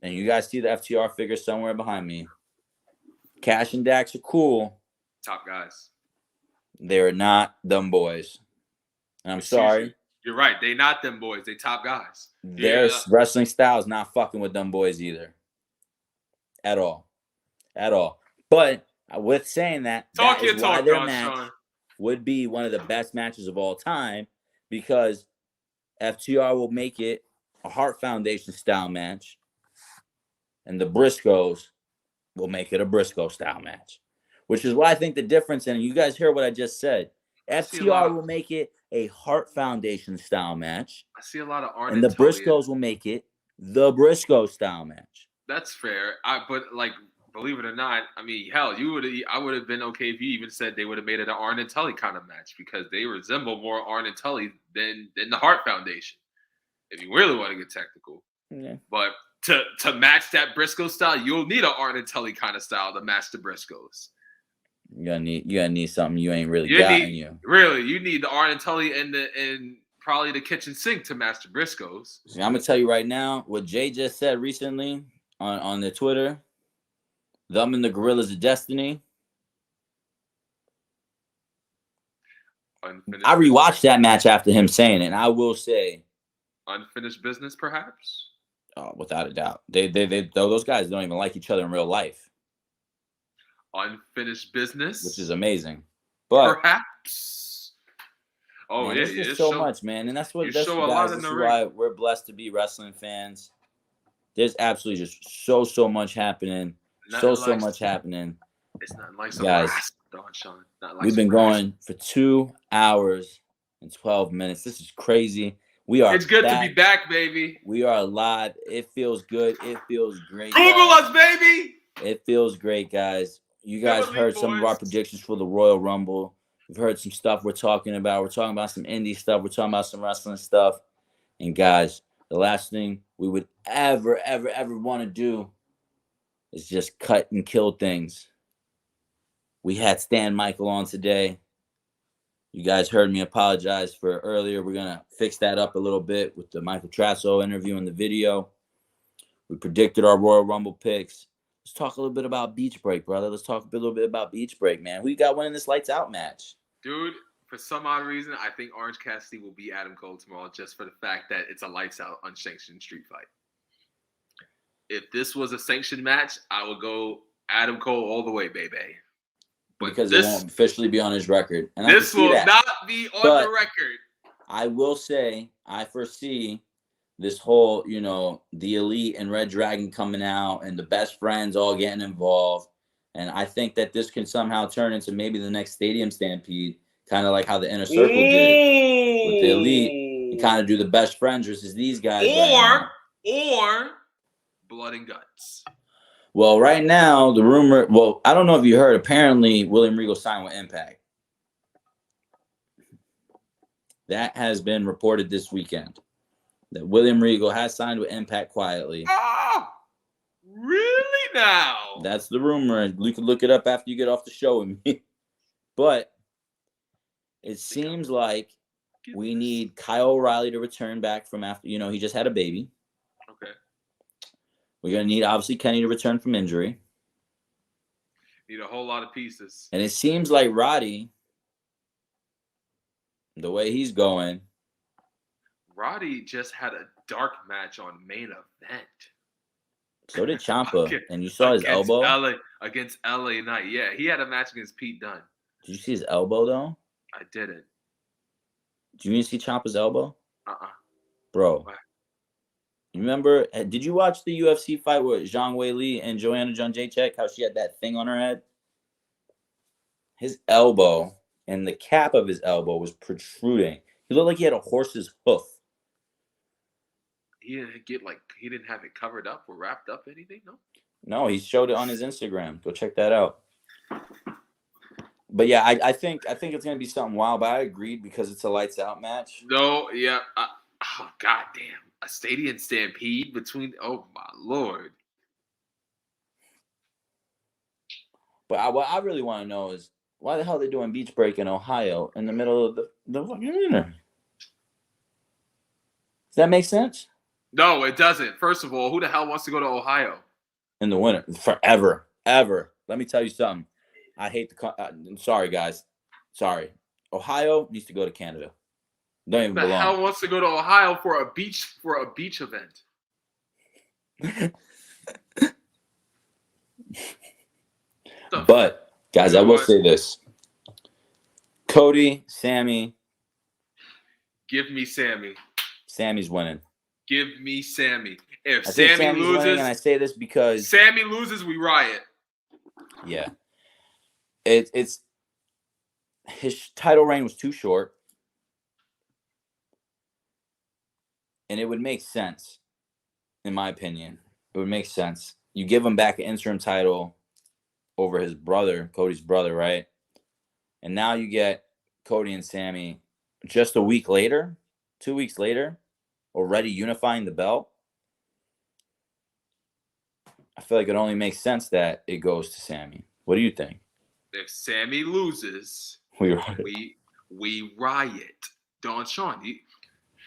Speaker 1: And you guys see the FTR figure somewhere behind me. Cash and Dax are cool.
Speaker 2: Top guys.
Speaker 1: They're not them boys. And I'm sorry.
Speaker 2: You're right. They not them boys. They top guys.
Speaker 1: Their wrestling style is not fucking with them boys either. At all. At all. But with saying that, that is why their match would be one of the best matches of all time, because FTR will make it a Hart Foundation style match, and the Briscoes will make it a Briscoe style match, which is why I think the difference, and you guys hear what I just said, FTR will make it a Hart Foundation style match.
Speaker 2: I see a lot of Arn
Speaker 1: and the Briscoes will make it the Briscoe style match.
Speaker 2: That's fair. But like, believe it or not, I mean, hell, I would have been okay if you even said they would have made it an Arn and Tully kind of match, because they resemble more Arn and Tully than the Hart Foundation, if you really want to get technical.
Speaker 1: Yeah.
Speaker 2: But to match that Briscoe style, you'll need an Arn and Tully kind of style to match the Briscoes.
Speaker 1: You gotta need something you ain't really got in you.
Speaker 2: Really, you need the Arn and Tully and probably the kitchen sink to match the Briscoes.
Speaker 1: See, I'm gonna tell you right now what Jay just said recently on the Twitter. Them and the Gorillas of Destiny. I rewatched that match after him saying it, and I will say,
Speaker 2: unfinished business, perhaps.
Speaker 1: Oh, without a doubt, they those guys don't even like each other in real life.
Speaker 2: Unfinished business,
Speaker 1: which is amazing, but
Speaker 2: perhaps. Oh man, yeah,
Speaker 1: there's just so much, man, and that's what this is why we're blessed to be wrestling fans. There's absolutely just so much happening. So much happening.
Speaker 2: It's not like
Speaker 1: guys. We've been going for 2 hours and 12 minutes. This is crazy. We are.
Speaker 2: It's good to be back, baby.
Speaker 1: We are live. It feels good. It feels great.
Speaker 2: Google us, baby.
Speaker 1: It feels great, guys. You guys heard some of our predictions for the Royal Rumble. We've heard some stuff we're talking about. We're talking about some indie stuff. We're talking about some wrestling stuff. And guys, the last thing we would ever want to do is just cut and kill things. We had Stan Michael on today. You guys heard me apologize for earlier. We're going to fix that up a little bit with the Michael Trasso interview in the video. We predicted our Royal Rumble picks. Let's talk a little bit about Beach Break, brother. Let's talk a little bit about Beach Break, man. Who you got winning this Lights Out match?
Speaker 2: Dude, for some odd reason, I think Orange Cassidy will beat Adam Cole tomorrow, just for the fact that it's a Lights Out unsanctioned street fight. If this was a sanctioned match, I would go Adam Cole all the way, baby.
Speaker 1: But because it won't officially be on his record. And
Speaker 2: this will not be on the record.
Speaker 1: I will say, I foresee this whole, the Elite and Red Dragon coming out and the Best Friends all getting involved. And I think that this can somehow turn into maybe the next Stadium Stampede, kind of like how the Inner Circle did with the Elite. And kind of do the Best Friends versus these guys.
Speaker 2: Or Blood and Guts.
Speaker 1: Well, right now, the rumor, I don't know if you heard, apparently William Regal signed with Impact. That has been reported this weekend, that William Regal has signed with Impact quietly.
Speaker 2: Oh, really now?
Speaker 1: That's the rumor. You can look it up after you get off the show with me. But it seems like we need Kyle O'Reilly to return back from after, he just had a baby.
Speaker 2: Okay.
Speaker 1: We're going to need, obviously, Kenny to return from injury.
Speaker 2: Need a whole lot of pieces.
Speaker 1: And it seems like Roddy, the way he's going.
Speaker 2: Roddy just had a dark match on Main Event.
Speaker 1: So did Ciampa. And you saw his elbow?
Speaker 2: Against LA Knight. Yeah, he had a match against Pete Dunne.
Speaker 1: Did you see his elbow, though?
Speaker 2: I didn't.
Speaker 1: Did you even see Ciampa's elbow? Bro.
Speaker 2: What?
Speaker 1: You remember, did you watch the UFC fight with Zhang Weili and Joanna Jędrzejczyk, how she had that thing on her head? His elbow and the cap of his elbow was protruding. He looked like he had a horse's hoof.
Speaker 2: He didn't have it covered up or wrapped up anything, no?
Speaker 1: No, he showed it on his Instagram. Go check that out. But yeah, I think it's gonna be something wild. But I agreed because it's a lights out match.
Speaker 2: No, yeah. Oh, goddamn. A stadium stampede between. Oh, my Lord.
Speaker 1: But what I really want to know is why the hell are they doing beach break in Ohio in the middle of the fucking winter? Does that make sense?
Speaker 2: No, it doesn't. First of all, who the hell wants to go to Ohio?
Speaker 1: In the winter, forever, ever. Let me tell you something. I hate I'm sorry, guys. Sorry. Ohio needs to go to Canada. Don't even
Speaker 2: Who the
Speaker 1: belong.
Speaker 2: hell wants to go to Ohio for a beach event?
Speaker 1: But guys, I will say this: Cody, Sammy.
Speaker 2: Give me Sammy.
Speaker 1: Sammy's winning.
Speaker 2: Give me Sammy. If
Speaker 1: I think
Speaker 2: Sammy
Speaker 1: Sammy's
Speaker 2: loses,
Speaker 1: winning, and I say this because
Speaker 2: Sammy loses, we riot.
Speaker 1: yeah, it's his title reign was too short, and it would make sense, in my opinion. It would make sense. You give him back an interim title over his brother, Cody's brother, right? And now you get Cody and Sammy just a week later, 2 weeks later, already unifying the belt. I feel like it only makes sense that it goes to Sammy. What do you think?
Speaker 2: If Sammy loses, we riot. Don Sean, you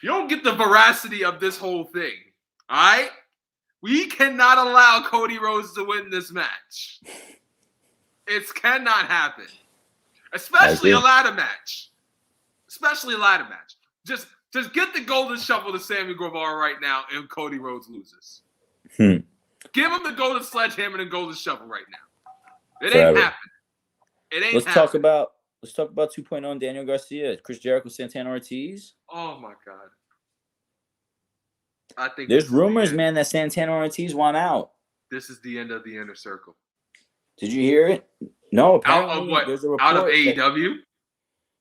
Speaker 2: don't get the veracity of this whole thing. All right? We cannot allow Cody Rhodes to win this match. It cannot happen. Especially a ladder match. Just get the golden shovel to Sammy Guevara right now and Cody Rhodes loses. Give him the golden sledgehammer and golden shovel right now. It ain't happening. It ain't happening.
Speaker 1: Let's talk about 2.0 and Daniel Garcia, Chris Jericho, Santana Ortiz.
Speaker 2: Oh my God. I think
Speaker 1: there's rumors, man, that Santana Ortiz want out.
Speaker 2: This is the end of the inner circle.
Speaker 1: Did you hear it? No.
Speaker 2: Out of what? There's a report out of AEW?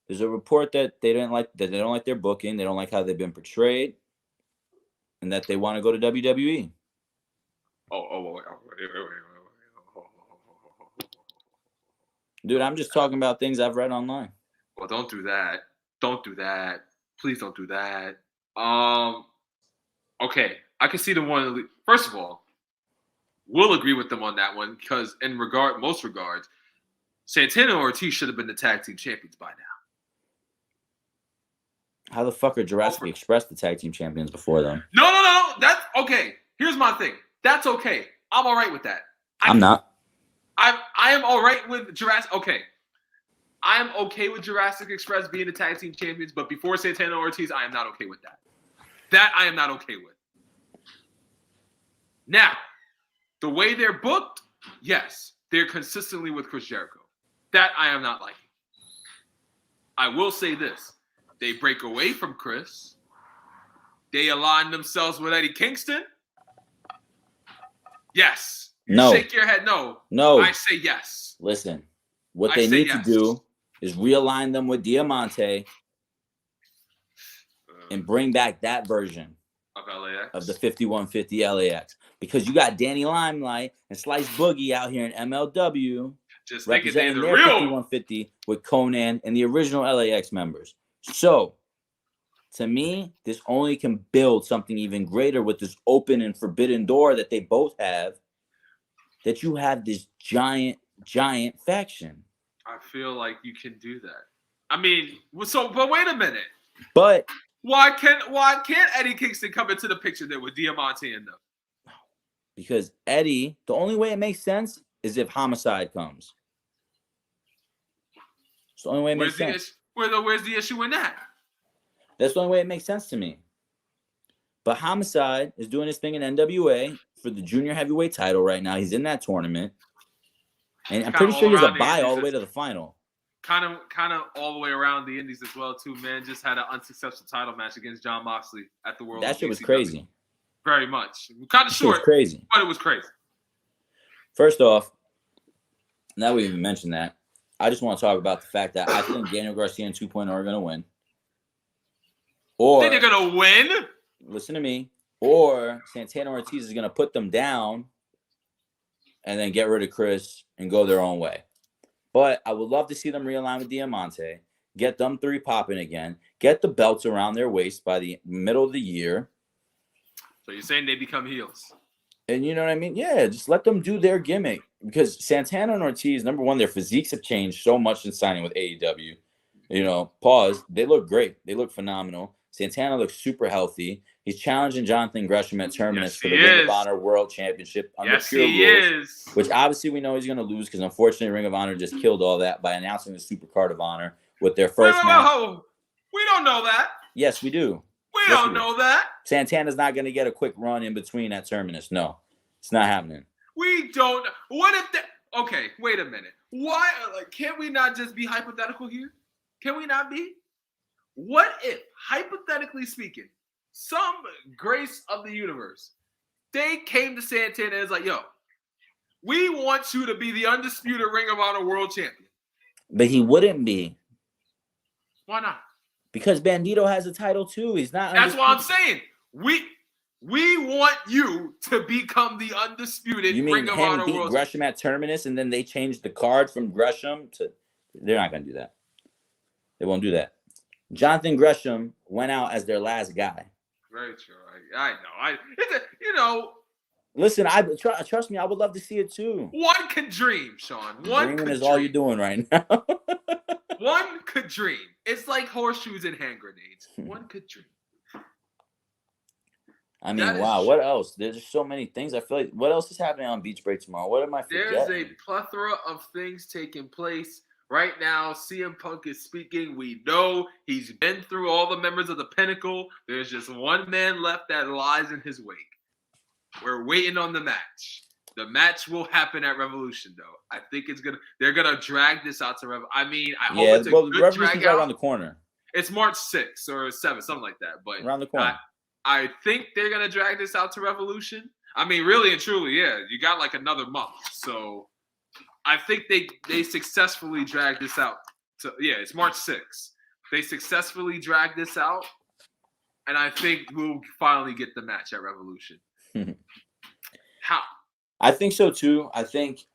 Speaker 1: There's a report that they don't like their booking, they don't like how they've been portrayed, and that they want to go to WWE. Dude, I'm just talking about things I've read online.
Speaker 2: Well, don't do that. Don't do that. Please don't do that. Okay, I can see the one. First of all, we'll agree with them on that one because in most regards, Santana and Ortiz should have been the tag team champions by now.
Speaker 1: How the fuck are Jurassic Express the tag team champions before them?
Speaker 2: No. That's okay. Here's my thing. That's okay. I'm all right with that.
Speaker 1: I'm not.
Speaker 2: I am all right with Jurassic. Okay. I am okay with Jurassic Express being the tag team champions, but before Santana and Ortiz, I am not okay with that. That I am not okay with. Now, the way they're booked, yes, they're consistently with Chris Jericho. That I am not liking. I will say this. They break away from Chris. They align themselves with Eddie Kingston. Yes.
Speaker 1: No.
Speaker 2: Shake your head. No. I say yes.
Speaker 1: Listen, what they need to do is realign them with Diamante and bring back that version
Speaker 2: of LAX,
Speaker 1: of the 5150 LAX, because you got Danny Limelight and Slice Boogie out here in MLW
Speaker 2: just
Speaker 1: representing
Speaker 2: the
Speaker 1: their
Speaker 2: real
Speaker 1: 5150 with Conan and the original LAX members. So, to me, this only can build something even greater with this open and forbidden door that they both have, that you have this giant faction.
Speaker 2: I feel like you can do that. I mean, but wait a minute.
Speaker 1: But
Speaker 2: why can't Eddie Kingston come into the picture there with Diamante in them?
Speaker 1: Because Eddie, the only way it makes sense is if Homicide comes. It's the only way it makes sense.
Speaker 2: Where's the issue in that?
Speaker 1: That's the only way it makes sense to me. But Homicide is doing his thing in NWA for the junior heavyweight title right now. He's in that tournament. And I'm pretty sure he has a bye all the way to the final.
Speaker 2: Kind of all the way around the Indies as well, too, man. Just had an unsuccessful title match against Jon Moxley at the World.
Speaker 1: That shit was crazy.
Speaker 2: Very much. Kind of short.
Speaker 1: Crazy.
Speaker 2: But it was crazy.
Speaker 1: First off, now we even mentioned that, I just want to talk about the fact that I think Daniel Garcia and 2.0 are going to win. Or
Speaker 2: they're going to win?
Speaker 1: Listen to me. Or Santana Ortiz is going to put them down and then get rid of Chris and go their own way. But I would love to see them realign with Diamante, get them three popping again, get the belts around their waist by the middle of the year.
Speaker 2: So you're saying they become heels?
Speaker 1: And you know what I mean? Yeah, just let them do their gimmick. Because Santana and Ortiz, number one, their physiques have changed so much in signing with AEW. You know, pause. They look great. They look phenomenal. Santana looks super healthy. He's challenging Jonathan Gresham at Terminus for the Ring of Honor World Championship under pure rules, which obviously we know he's going to lose because unfortunately Ring of Honor just killed all that by announcing the Super Card of Honor with their first match.
Speaker 2: We don't know that.
Speaker 1: Yes, we do.
Speaker 2: We don't know that.
Speaker 1: Santana's not going to get a quick run in between at Terminus. No, it's not happening.
Speaker 2: We don't. What if that? Okay, wait a minute. Why? Like, can't we not just be hypothetical here? Can we not be? What if, hypothetically speaking, some grace of the universe, they came to Santana and was like, yo, we want you to be the undisputed Ring of Honor World Champion.
Speaker 1: But he wouldn't be.
Speaker 2: Why not?
Speaker 1: Because Bandito has a title too. He's not.
Speaker 2: That's what I'm saying. We want you to become the undisputed Ring of Honor World Champion.
Speaker 1: Gresham at Terminus and then they changed the card from Gresham to... They're not going to do that. They won't do that. Jonathan Gresham went out as their last guy.
Speaker 2: Very true. I know.
Speaker 1: Listen, trust me, I would love to see it too.
Speaker 2: One could dream, Sean.
Speaker 1: Dreaming is all you're doing right now.
Speaker 2: One could dream. It's like horseshoes and hand grenades. One could dream.
Speaker 1: I mean, wow. What else? There's so many things. I feel like what else is happening on Beach Break tomorrow? What am I forgetting?
Speaker 2: There's a plethora of things taking place. Right now, CM Punk is speaking. We know he's been through all the members of the Pinnacle. There's just one man left that lies in his wake. We're waiting on the match. The match will happen at Revolution, though. I think they're gonna drag this out to Revolution. I mean, I hope it's a good
Speaker 1: Revolution's
Speaker 2: drag out.
Speaker 1: Right around the corner.
Speaker 2: It's March 6th or 7th, something like that. But
Speaker 1: around the corner.
Speaker 2: I think they're gonna drag this out to Revolution. I mean, really and truly, yeah. You got like another month, so. I think they successfully dragged this out. It's March 6th. They successfully dragged this out, and I think we'll finally get the match at Revolution. How?
Speaker 1: I think so too. I think,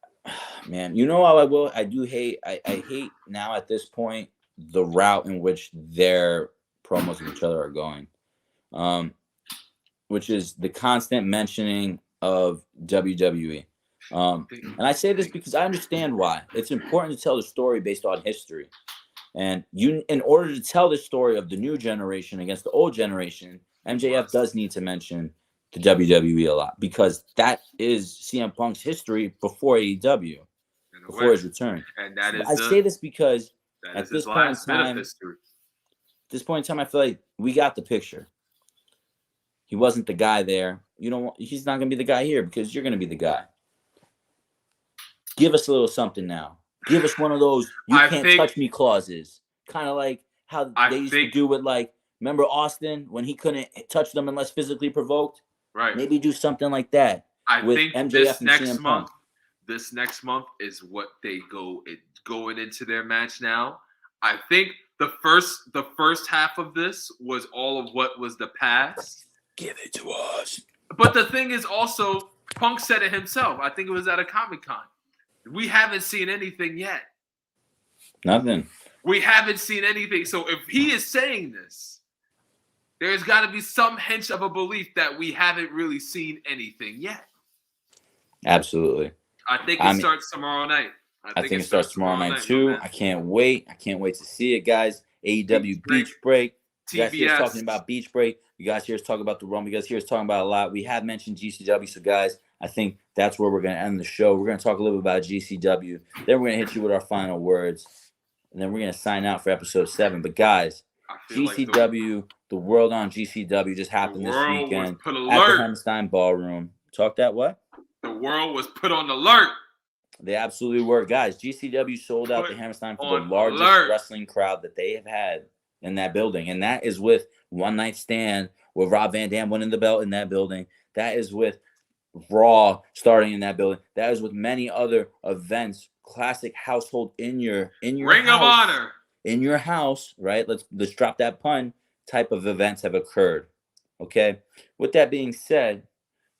Speaker 1: man, you know how I do hate. I hate now at this point the route in which their promos of each other are going, which is the constant mentioning of WWE. And I say this because I understand why. It's important to tell the story based on history. And in order to tell the story of the new generation against the old generation, MJF does need to mention the WWE a lot because that is CM Punk's history before AEW, before his return.
Speaker 2: And that is
Speaker 1: I say this because
Speaker 2: at this point in time,
Speaker 1: I feel like we got the picture. He wasn't the guy there. He's not going to be the guy here because you're going to be the guy. Give us a little something now. Give us one of those "you can't touch me" clauses, kind of like how they used to do with remember Austin when he couldn't touch them unless physically provoked.
Speaker 2: Right.
Speaker 1: Maybe do something like that.
Speaker 2: I think
Speaker 1: MJF
Speaker 2: this next month is what they going into their match now. I think the first half of this was all of what was the past.
Speaker 1: Give it to us.
Speaker 2: But the thing is also, Punk said it himself. I think it was at a Comic-Con. We haven't seen anything yet.
Speaker 1: Nothing.
Speaker 2: We haven't seen anything. So if he is saying this, there's got to be some hint of a belief that we haven't really seen anything yet.
Speaker 1: Absolutely.
Speaker 2: I think it starts tomorrow night.
Speaker 1: I think it starts tomorrow night too. I can't wait. I can't wait to see it, guys. AEW Beach Break. You guys hear us talking about Beach Break. You guys hear us talking about the Rumble. You guys hear us talking about a lot. We have mentioned GCW. So, guys, I think that's where we're going to end the show. We're going to talk a little bit about GCW. Then we're going to hit you with our final words. And then we're going to sign out for episode 7. But, guys, GCW, the World on GCW just happened this weekend at the Hammerstein Ballroom. Talk that what?
Speaker 2: The world was put on alert.
Speaker 1: They absolutely were. Guys, GCW sold out the Hammerstein for the largest wrestling crowd that they have had in that building. And that is with One Night Stand, with Rob Van Dam winning the belt in that building. That is with Raw starting in that building. That is with many other events, classic household in your
Speaker 2: Ring
Speaker 1: house,
Speaker 2: of Honor.
Speaker 1: In your house, right? Let's drop that pun type of events have occurred. Okay. With that being said,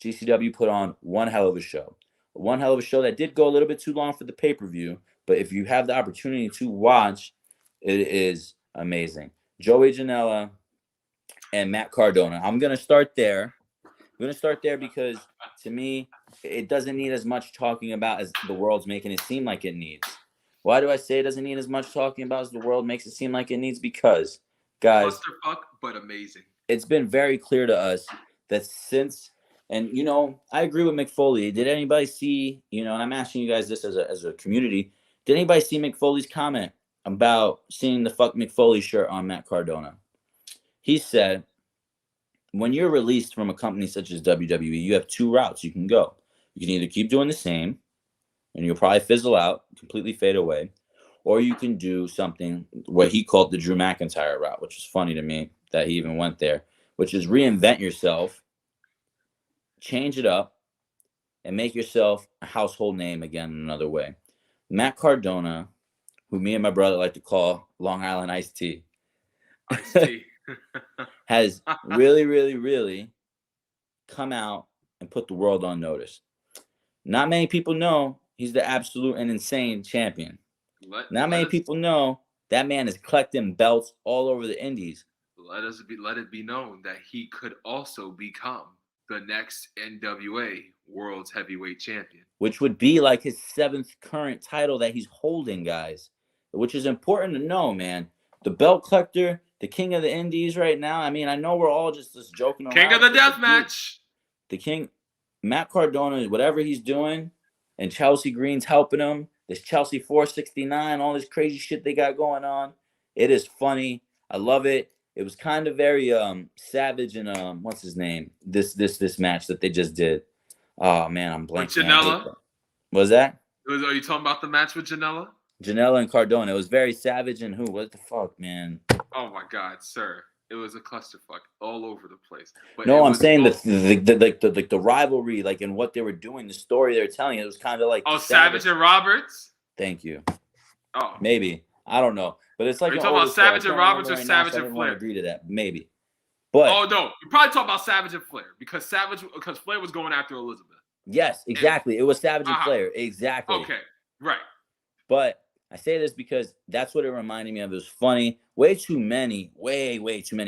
Speaker 1: GCW put on one hell of a show. One hell of a show that did go a little bit too long for the pay-per-view, But if you have the opportunity to watch, it is amazing. Joey Janela and Matt Cardona. I'm going to start there. Because to me, it doesn't need as much talking about as the world's making it seem like it needs. Why do I say it doesn't need as much talking about as the world makes it seem like it needs? Because, guys,
Speaker 2: clusterfuck, but amazing. It's
Speaker 1: been very clear to us that since, and you know, I agree with Mick Foley. Did anybody see, you know, and I'm asking you guys this as a community, did anybody see Mick Foley's comment about seeing the fuck Mick Foley shirt on Matt Cardona? He said, when you're released from a company such as WWE, you have two routes you can go. You can either keep doing the same, and you'll probably fizzle out, completely fade away, or you can do something, what he called the Drew McIntyre route, which is funny to me that he even went there, which is reinvent yourself, change it up, and make yourself a household name again in another way. Matt Cardona, who me and my brother like to call Long Island Iced Tea, has really, really, really come out and put the world on notice. Not many people know he's the absolute and insane champion. Not many people know that man is collecting belts all over the indies.
Speaker 2: Let it be known that he could also become the next NWA World's Heavyweight Champion,
Speaker 1: which would be like his 7th current title that he's holding, guys. Which is important to know, man. The belt collector, the king of the indies right now. I mean, I know we're all just joking around.
Speaker 2: King of the death match.
Speaker 1: The king, Matt Cardona, whatever he's doing, and Chelsea Green's helping him. This Chelsea 469, all this crazy shit they got going on. It is funny. I love it. It was kind of very Savage and what's his name? This match that they just did. Oh man, I'm blanking.
Speaker 2: With Janela?
Speaker 1: What was that?
Speaker 2: Are you talking about the match with Janela?
Speaker 1: Janela and Cardona. It was very Savage and who? What the fuck, man?
Speaker 2: Oh my God, sir! It was a clusterfuck all over the place.
Speaker 1: But no, I'm saying the rivalry, like in what they were doing, the story they were telling. It was kind of like
Speaker 2: Savage and Roberts.
Speaker 1: Thank you.
Speaker 2: Oh,
Speaker 1: maybe I don't know, but it's like
Speaker 2: are you talking about Savage and Roberts or Savage and Flair?
Speaker 1: Agree to that, maybe. But
Speaker 2: no, you're probably talking about Savage and Flair because Flair was going after Elizabeth.
Speaker 1: Yes, exactly. It was Savage and Flair, exactly.
Speaker 2: Okay, right.
Speaker 1: But I say this because that's what it reminded me of. It was funny. Way too many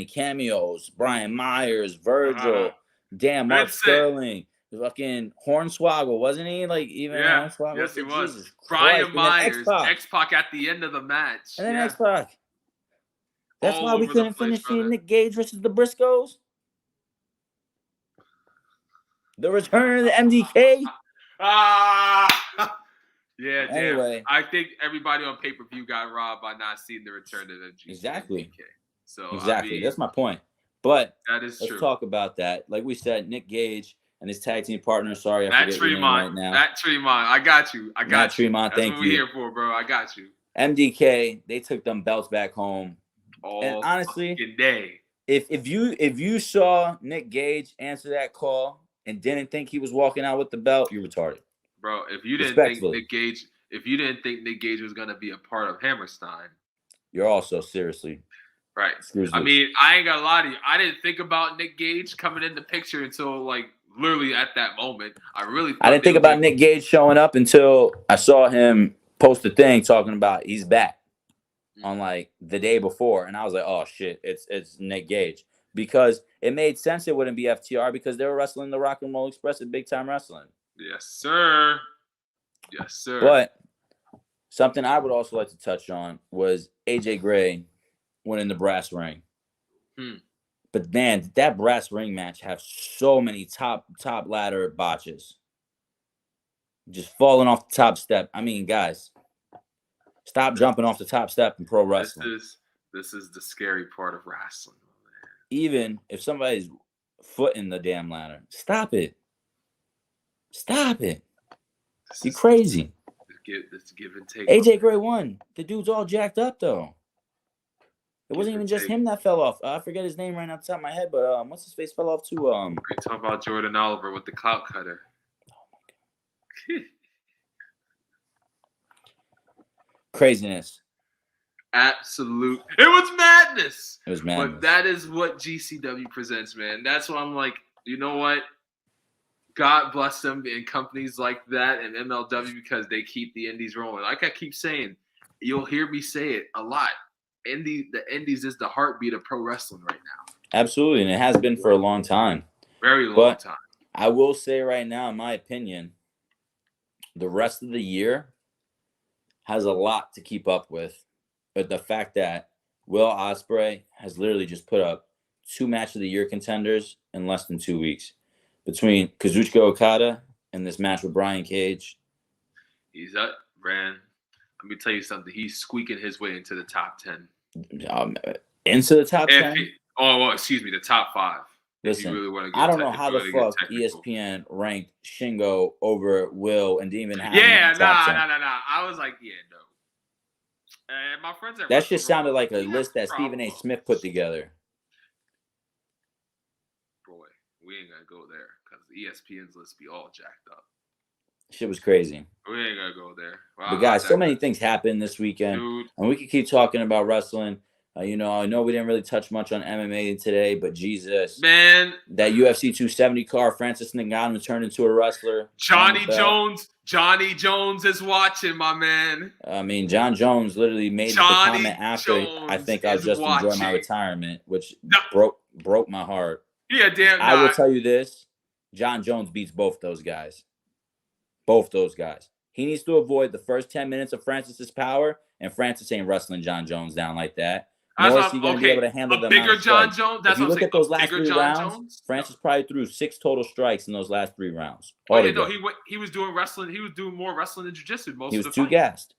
Speaker 1: cameos. Brian Myers, Virgil, damn, Mark Sterling, fucking Hornswoggle, wasn't he? Like even Hornswoggle.
Speaker 2: Yes, he was. Jesus Brian Myers, X-Pac at the end of the match.
Speaker 1: And then X-Pac. That's why we couldn't finish seeing Nick Gage versus the Briscoes. The return of the MDK.
Speaker 2: Yeah, damn.
Speaker 1: Anyway,
Speaker 2: I think everybody on pay-per-view got robbed by not seeing the return of the MDK.
Speaker 1: Exactly.
Speaker 2: So
Speaker 1: exactly. I mean, that's my point. But
Speaker 2: that is
Speaker 1: let's talk about that. Like we said, Nick Gage and his tag team partner. Sorry, I
Speaker 2: Matt
Speaker 1: forget your name right now.
Speaker 2: Matt Tremont. I got you.
Speaker 1: Matt Tremont, thank you.
Speaker 2: That's what we're here for, bro. I got you.
Speaker 1: MDK, they took them belts back home.
Speaker 2: And honestly, day.
Speaker 1: If you saw Nick Gage answer that call and didn't think he was walking out with the belt, you're retarded.
Speaker 2: Bro, if you didn't think Nick Gage was gonna be a part of Hammerstein,
Speaker 1: you're also seriously
Speaker 2: right. I mean, I ain't gonna lie to you. I didn't think about Nick Gage coming in the picture until like literally at that moment. I didn't
Speaker 1: think about Nick Gage showing up until I saw him post a thing talking about he's back on like the day before, and I was like, oh shit, it's Nick Gage, because it made sense it wouldn't be FTR because they were wrestling the Rock and Roll Express at Big Time Wrestling.
Speaker 2: Yes, sir. Yes, sir.
Speaker 1: But something I would also like to touch on was AJ Gray winning the brass ring. But man, did that brass ring match have so many top ladder botches. Just falling off the top step. I mean, guys, stop jumping off the top step in pro wrestling.
Speaker 2: This is the scary part of wrestling. Man.
Speaker 1: Even if somebody's foot in the damn ladder, stop it. Stop it. You crazy.
Speaker 2: Let's give and take.
Speaker 1: AJ Gray won. The dude's all jacked up though. It wasn't even just him that fell off. I forget his name right off the top of my head, but what's his face fell off too?
Speaker 2: We're talking about Jordan Oliver with the clout cutter.
Speaker 1: Oh my god. Craziness.
Speaker 2: Absolute. It was madness.
Speaker 1: It was madness.
Speaker 2: But that is what GCW presents, man. That's why I'm like, you know what? God bless them and companies like that and MLW because they keep the indies rolling. Like I keep saying, you'll hear me say it a lot. The indies is the heartbeat of pro wrestling right now.
Speaker 1: Absolutely, and it has been for a long time.
Speaker 2: Very long time.
Speaker 1: I will say right now, in my opinion, the rest of the year has a lot to keep up with. But the fact that Will Ospreay has literally just put up 2 match of the year contenders in less than 2 weeks between Kazuchika Okada and this match with Brian Cage.
Speaker 2: He's up, Brand. Let me tell you something. He's squeaking his way into the top 10.
Speaker 1: Into the top 10?
Speaker 2: The top 5.
Speaker 1: Listen, I don't know how the fuck ESPN ranked Shingo over Will and didn't even have him in the top 10.
Speaker 2: I was like, no. And my friends
Speaker 1: that just sounded like a list that Stephen A. Smith put together.
Speaker 2: Boy, we ain't gonna go there because ESPN's list be all jacked up.
Speaker 1: Shit was crazy.
Speaker 2: We ain't gonna go there. Wow,
Speaker 1: but guys, so many things happened this weekend, and we could keep talking about wrestling. I know we didn't really touch much on MMA today, but Jesus,
Speaker 2: man,
Speaker 1: that UFC 270 car, Francis Ngannou turned into a wrestler.
Speaker 2: Johnny Jones is watching, my man.
Speaker 1: I mean, John Jones literally made the comment after, I think I'll just enjoy my retirement, which broke my heart.
Speaker 2: Yeah, damn.
Speaker 1: I will tell you this, John Jones beats both those guys. Both those guys. He needs to avoid the first 10 minutes of Francis's power, and Francis ain't wrestling John Jones down like that. Nor is he going to be able to handle the
Speaker 2: bigger John Jones.
Speaker 1: If you look at those last 3 rounds, Francis probably threw 6 total strikes in those last 3 rounds.
Speaker 2: He was doing wrestling. He was doing more wrestling than jiu-jitsu.
Speaker 1: He was too gassed.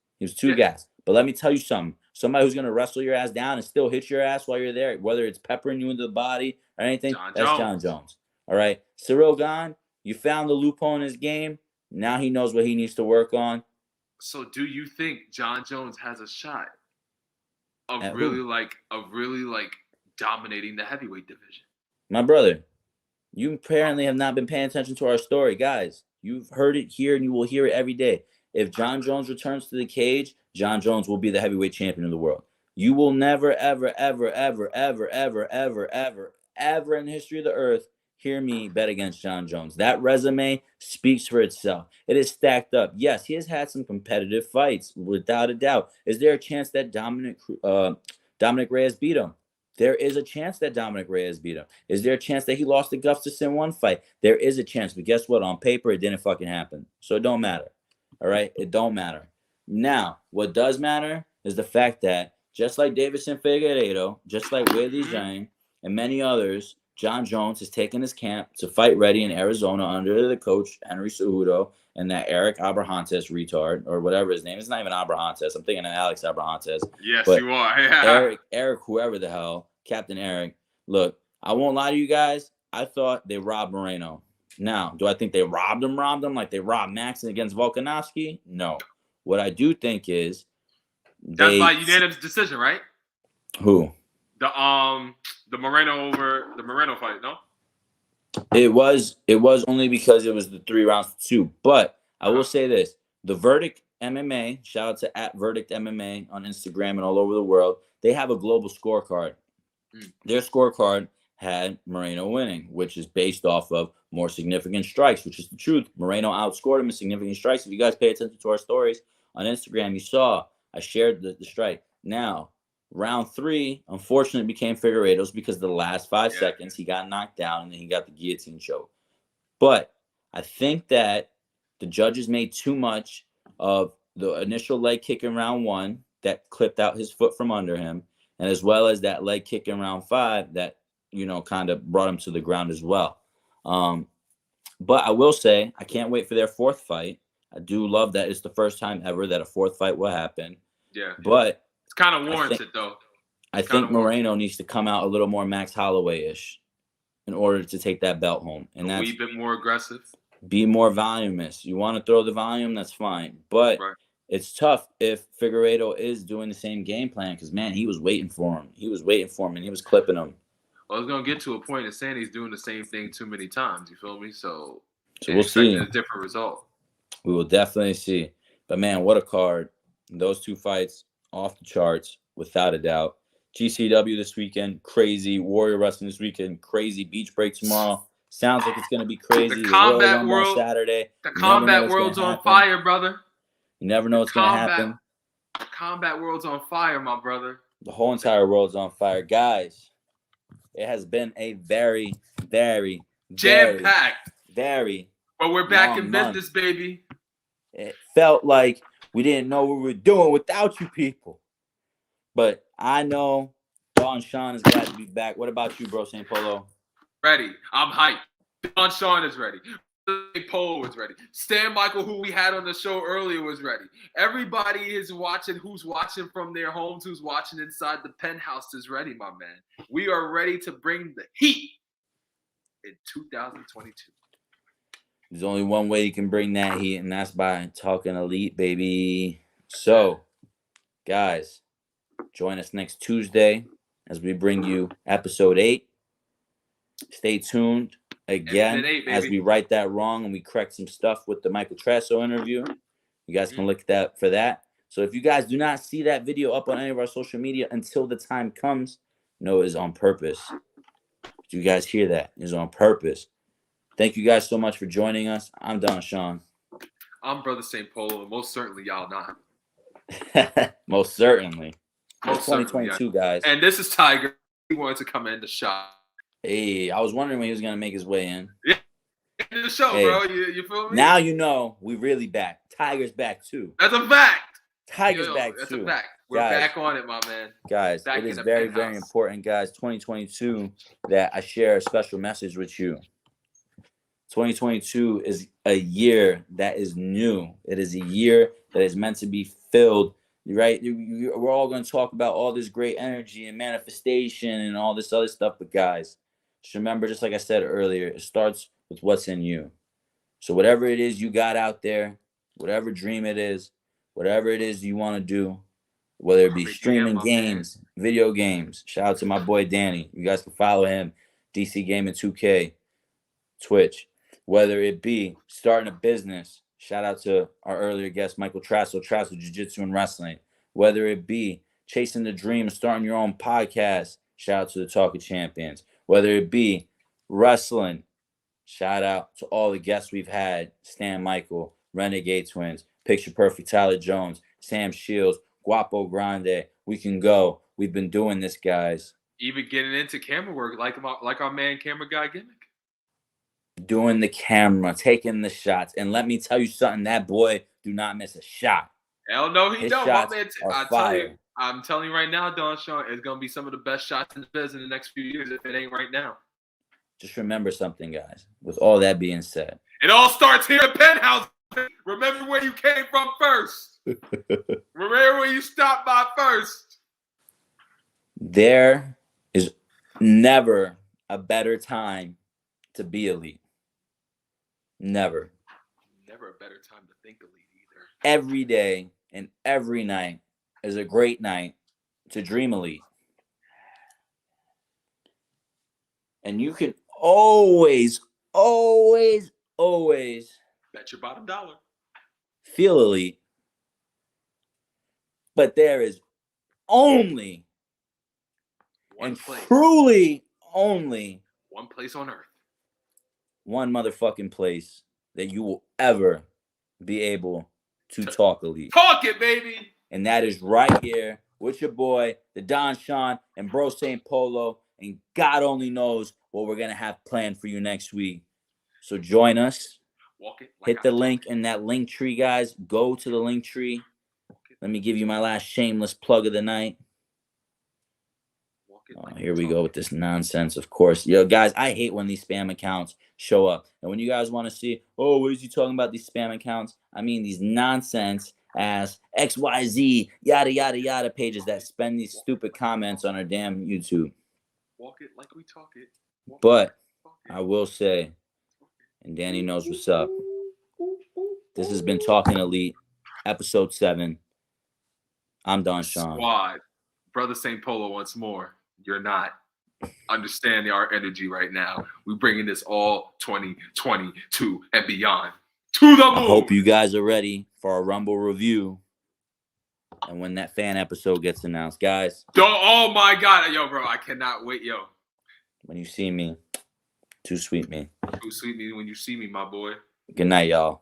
Speaker 1: But let me tell you something. Somebody who's going to wrestle your ass down and still hit your ass while you're there, whether it's peppering you into the body or anything, that's John Jones. All right? Ciryl Gane, you found the loophole in his game. Now he knows what he needs to work on.
Speaker 2: So do you think John Jones has a shot of really dominating the heavyweight division?
Speaker 1: My brother, you apparently have not been paying attention to our story. Guys, you've heard it here and you will hear it every day. If John Jones returns to the cage, John Jones will be the heavyweight champion of the world. You will never, ever, ever, ever, ever, ever, ever, ever, ever in the history of the earth hear me bet against John Jones. That resume speaks for itself. It is stacked up. Yes, he has had some competitive fights, without a doubt. Is there a chance that Dominic Reyes beat him? There is a chance that Dominic Reyes beat him. Is there a chance that he lost to Gustafsson in one fight? There is a chance. But guess what? On paper, it didn't fucking happen. So it don't matter. All right? It don't matter. Now, what does matter is the fact that just like Davison Figueiredo, just like Weili Zhang, and many others, John Jones has taken his camp to fight ready in Arizona under the coach Henry Cejudo and that Eric Abrahantes retard or whatever his name is. Not even Abrahantes. I'm thinking of Alex Abrahantes.
Speaker 2: Yes, you are. Yeah.
Speaker 1: Eric, whoever the hell, Captain Eric. Look, I won't lie to you guys. I thought they robbed Moreno. Now, do I think they robbed him like they robbed Max against Volkanovski? No. What I do think is
Speaker 2: that's by unanimous decision, right?
Speaker 1: Who?
Speaker 2: The Moreno fight, no?
Speaker 1: It was only because it was the 3 rounds to 2. But I will say this: the Verdict MMA, shout out to @Verdict MMA on Instagram and all over the world. They have a global scorecard. Their scorecard had Moreno winning, which is based off of more significant strikes, which is the truth. Moreno outscored him in significant strikes. If you guys pay attention to our stories on Instagram, you saw I shared the strike. Now, round 3, unfortunately, became Figueiredo's because the last 5 seconds he got knocked down and then he got the guillotine choke. But I think that the judges made too much of the initial leg kick in round 1 that clipped out his foot from under him, and as well as that leg kick in round 5 that, kind of brought him to the ground as well. But I will say, I can't wait for their 4th fight. I do love that it's the first time ever that a 4th fight will happen.
Speaker 2: Yeah.
Speaker 1: But
Speaker 2: it's kind of warranted, though.
Speaker 1: I think Moreno needs to come out a little more Max Holloway-ish in order to take that belt home. And that's
Speaker 2: a wee bit more aggressive.
Speaker 1: Be more voluminous. You want to throw the volume, that's fine. But it's tough if Figueiredo is doing the same game plan because, man, he was waiting for him. And he was clipping him.
Speaker 2: Well, it's going to get to a point of saying he's doing the same thing too many times. You feel me? So
Speaker 1: we'll see.
Speaker 2: A different result.
Speaker 1: We will definitely see. But, man, what a card. Those 2 fights off the charts, without a doubt. GCW this weekend, crazy. Warrior Wrestling this weekend, crazy. Beach Break tomorrow. Sounds like it's gonna be crazy.
Speaker 2: The combat
Speaker 1: Rumble
Speaker 2: world.
Speaker 1: on Saturday.
Speaker 2: The combat world's on fire, brother.
Speaker 1: You never know what's gonna happen.
Speaker 2: The combat world's on fire, my brother.
Speaker 1: The whole entire world's on fire, guys. It has been a very, very,
Speaker 2: jam-packed,
Speaker 1: very.
Speaker 2: But we're back in business, baby.
Speaker 1: It felt like we didn't know what we were doing without you people. But I know Don Sean is glad to be back. What about you, bro, St. Polo?
Speaker 2: Ready. I'm hyped. Don Sean is ready. St. Polo is ready. Stan Michael, who we had on the show earlier, was ready. Everybody is watching. Who's watching from their homes, who's watching inside the penthouse is ready, my man. We are ready to bring the heat in 2022.
Speaker 1: There's only one way you can bring that heat, and that's by talking elite, baby. So, guys, join us next Tuesday as we bring you episode 8. Stay tuned again as we right that wrong and we correct some stuff with the Michael Trasso interview. You guys can look that for that. So if you guys do not see that video up on any of our social media until the time comes, know it is on purpose. Did you guys hear that? It is on purpose. Thank you guys so much for joining us. I'm Don Sean.
Speaker 2: I'm Brother St. Polo, and most certainly y'all not.
Speaker 1: Most certainly.
Speaker 2: Most
Speaker 1: 2022, guys.
Speaker 2: And this is Tiger. He wanted to come in the shop.
Speaker 1: Hey, I was wondering when he was going to make his way in.
Speaker 2: Yeah, in the show, bro. You feel me?
Speaker 1: Now you know we really back. Tiger's back, too.
Speaker 2: That's a fact.
Speaker 1: Tiger's back,
Speaker 2: that's
Speaker 1: too.
Speaker 2: That's a fact. We're back on it, my man.
Speaker 1: Guys, it is very, very important, guys, 2022, that I share a special message with you. 2022 is a year that is new. It is a year that is meant to be filled, right? We're all going to talk about all this great energy and manifestation and all this other stuff. But guys, just remember, just like I said earlier, it starts with what's in you. So whatever it is you got out there, whatever dream it is, whatever it is you want to do, whether it be streaming games, video games. Shout out to my boy Danny. You guys can follow him, DC Gaming 2K, Twitch. Whether it be starting a business, shout out to our earlier guest, Michael Trasso Jiu-Jitsu and Wrestling. Whether it be chasing the dream of starting your own podcast, shout out to the Talk of Champions. Whether it be wrestling, shout out to all the guests we've had, Stan Michael, Renegade Twins, Picture Perfect Tyler Jones, Sam Shields, Guapo Grande. We can go. We've been doing this, guys.
Speaker 2: Even getting into camera work like our man Camera Guy Gimmick.
Speaker 1: Doing the camera, taking the shots. And let me tell you something, that boy do not miss a shot.
Speaker 2: Hell no, he don't.
Speaker 1: Man,
Speaker 2: I'm telling you right now, Don Sean, it's going to be some of the best shots in the biz in the next few years if it ain't right now.
Speaker 1: Just remember something, guys. With all that being said.
Speaker 2: It all starts here at Penthouse. Remember where you came from first. Remember where you stopped by first.
Speaker 1: There is never a better time to be elite. Never.
Speaker 2: Never a better time to think elite either.
Speaker 1: Every day and every night is a great night to dream elite. And you can always bet
Speaker 2: your bottom dollar.
Speaker 1: Feel elite. But there is only truly only
Speaker 2: one place on earth.
Speaker 1: One motherfucking place that you will ever be able to talk elite.
Speaker 2: Talk it, baby.
Speaker 1: And that is right here with your boy, the Don Sean and Bro St. Polo. And God only knows what we're going to have planned for you next week. So join us. Hit the link in that link tree, guys. Go to the link tree. Let me give you my last shameless plug of the night. Oh, here we go with this nonsense, of course. Yo, guys, I hate when these spam accounts show up. And when you guys want to see, oh, what is he talking about, these spam accounts? I mean, these nonsense ass XYZ, yada, yada, yada pages that spend these stupid comments on our damn YouTube.
Speaker 2: Walk it like we talk it.
Speaker 1: But I will say, and Danny knows what's up, this has been Talking Elite, episode 7. I'm Don Sean.
Speaker 2: Squad. Brother St. Polo once more. You're not understanding our energy right now. We're bringing this all 2022 and beyond to the moon.
Speaker 1: I hope you guys are ready for our Rumble review and when that fan episode gets announced. Guys.
Speaker 2: Oh, my God. Yo, bro, I cannot wait, yo.
Speaker 1: When you see me, Too sweet me.
Speaker 2: Too sweet me when you see me, my boy.
Speaker 1: Good night, y'all.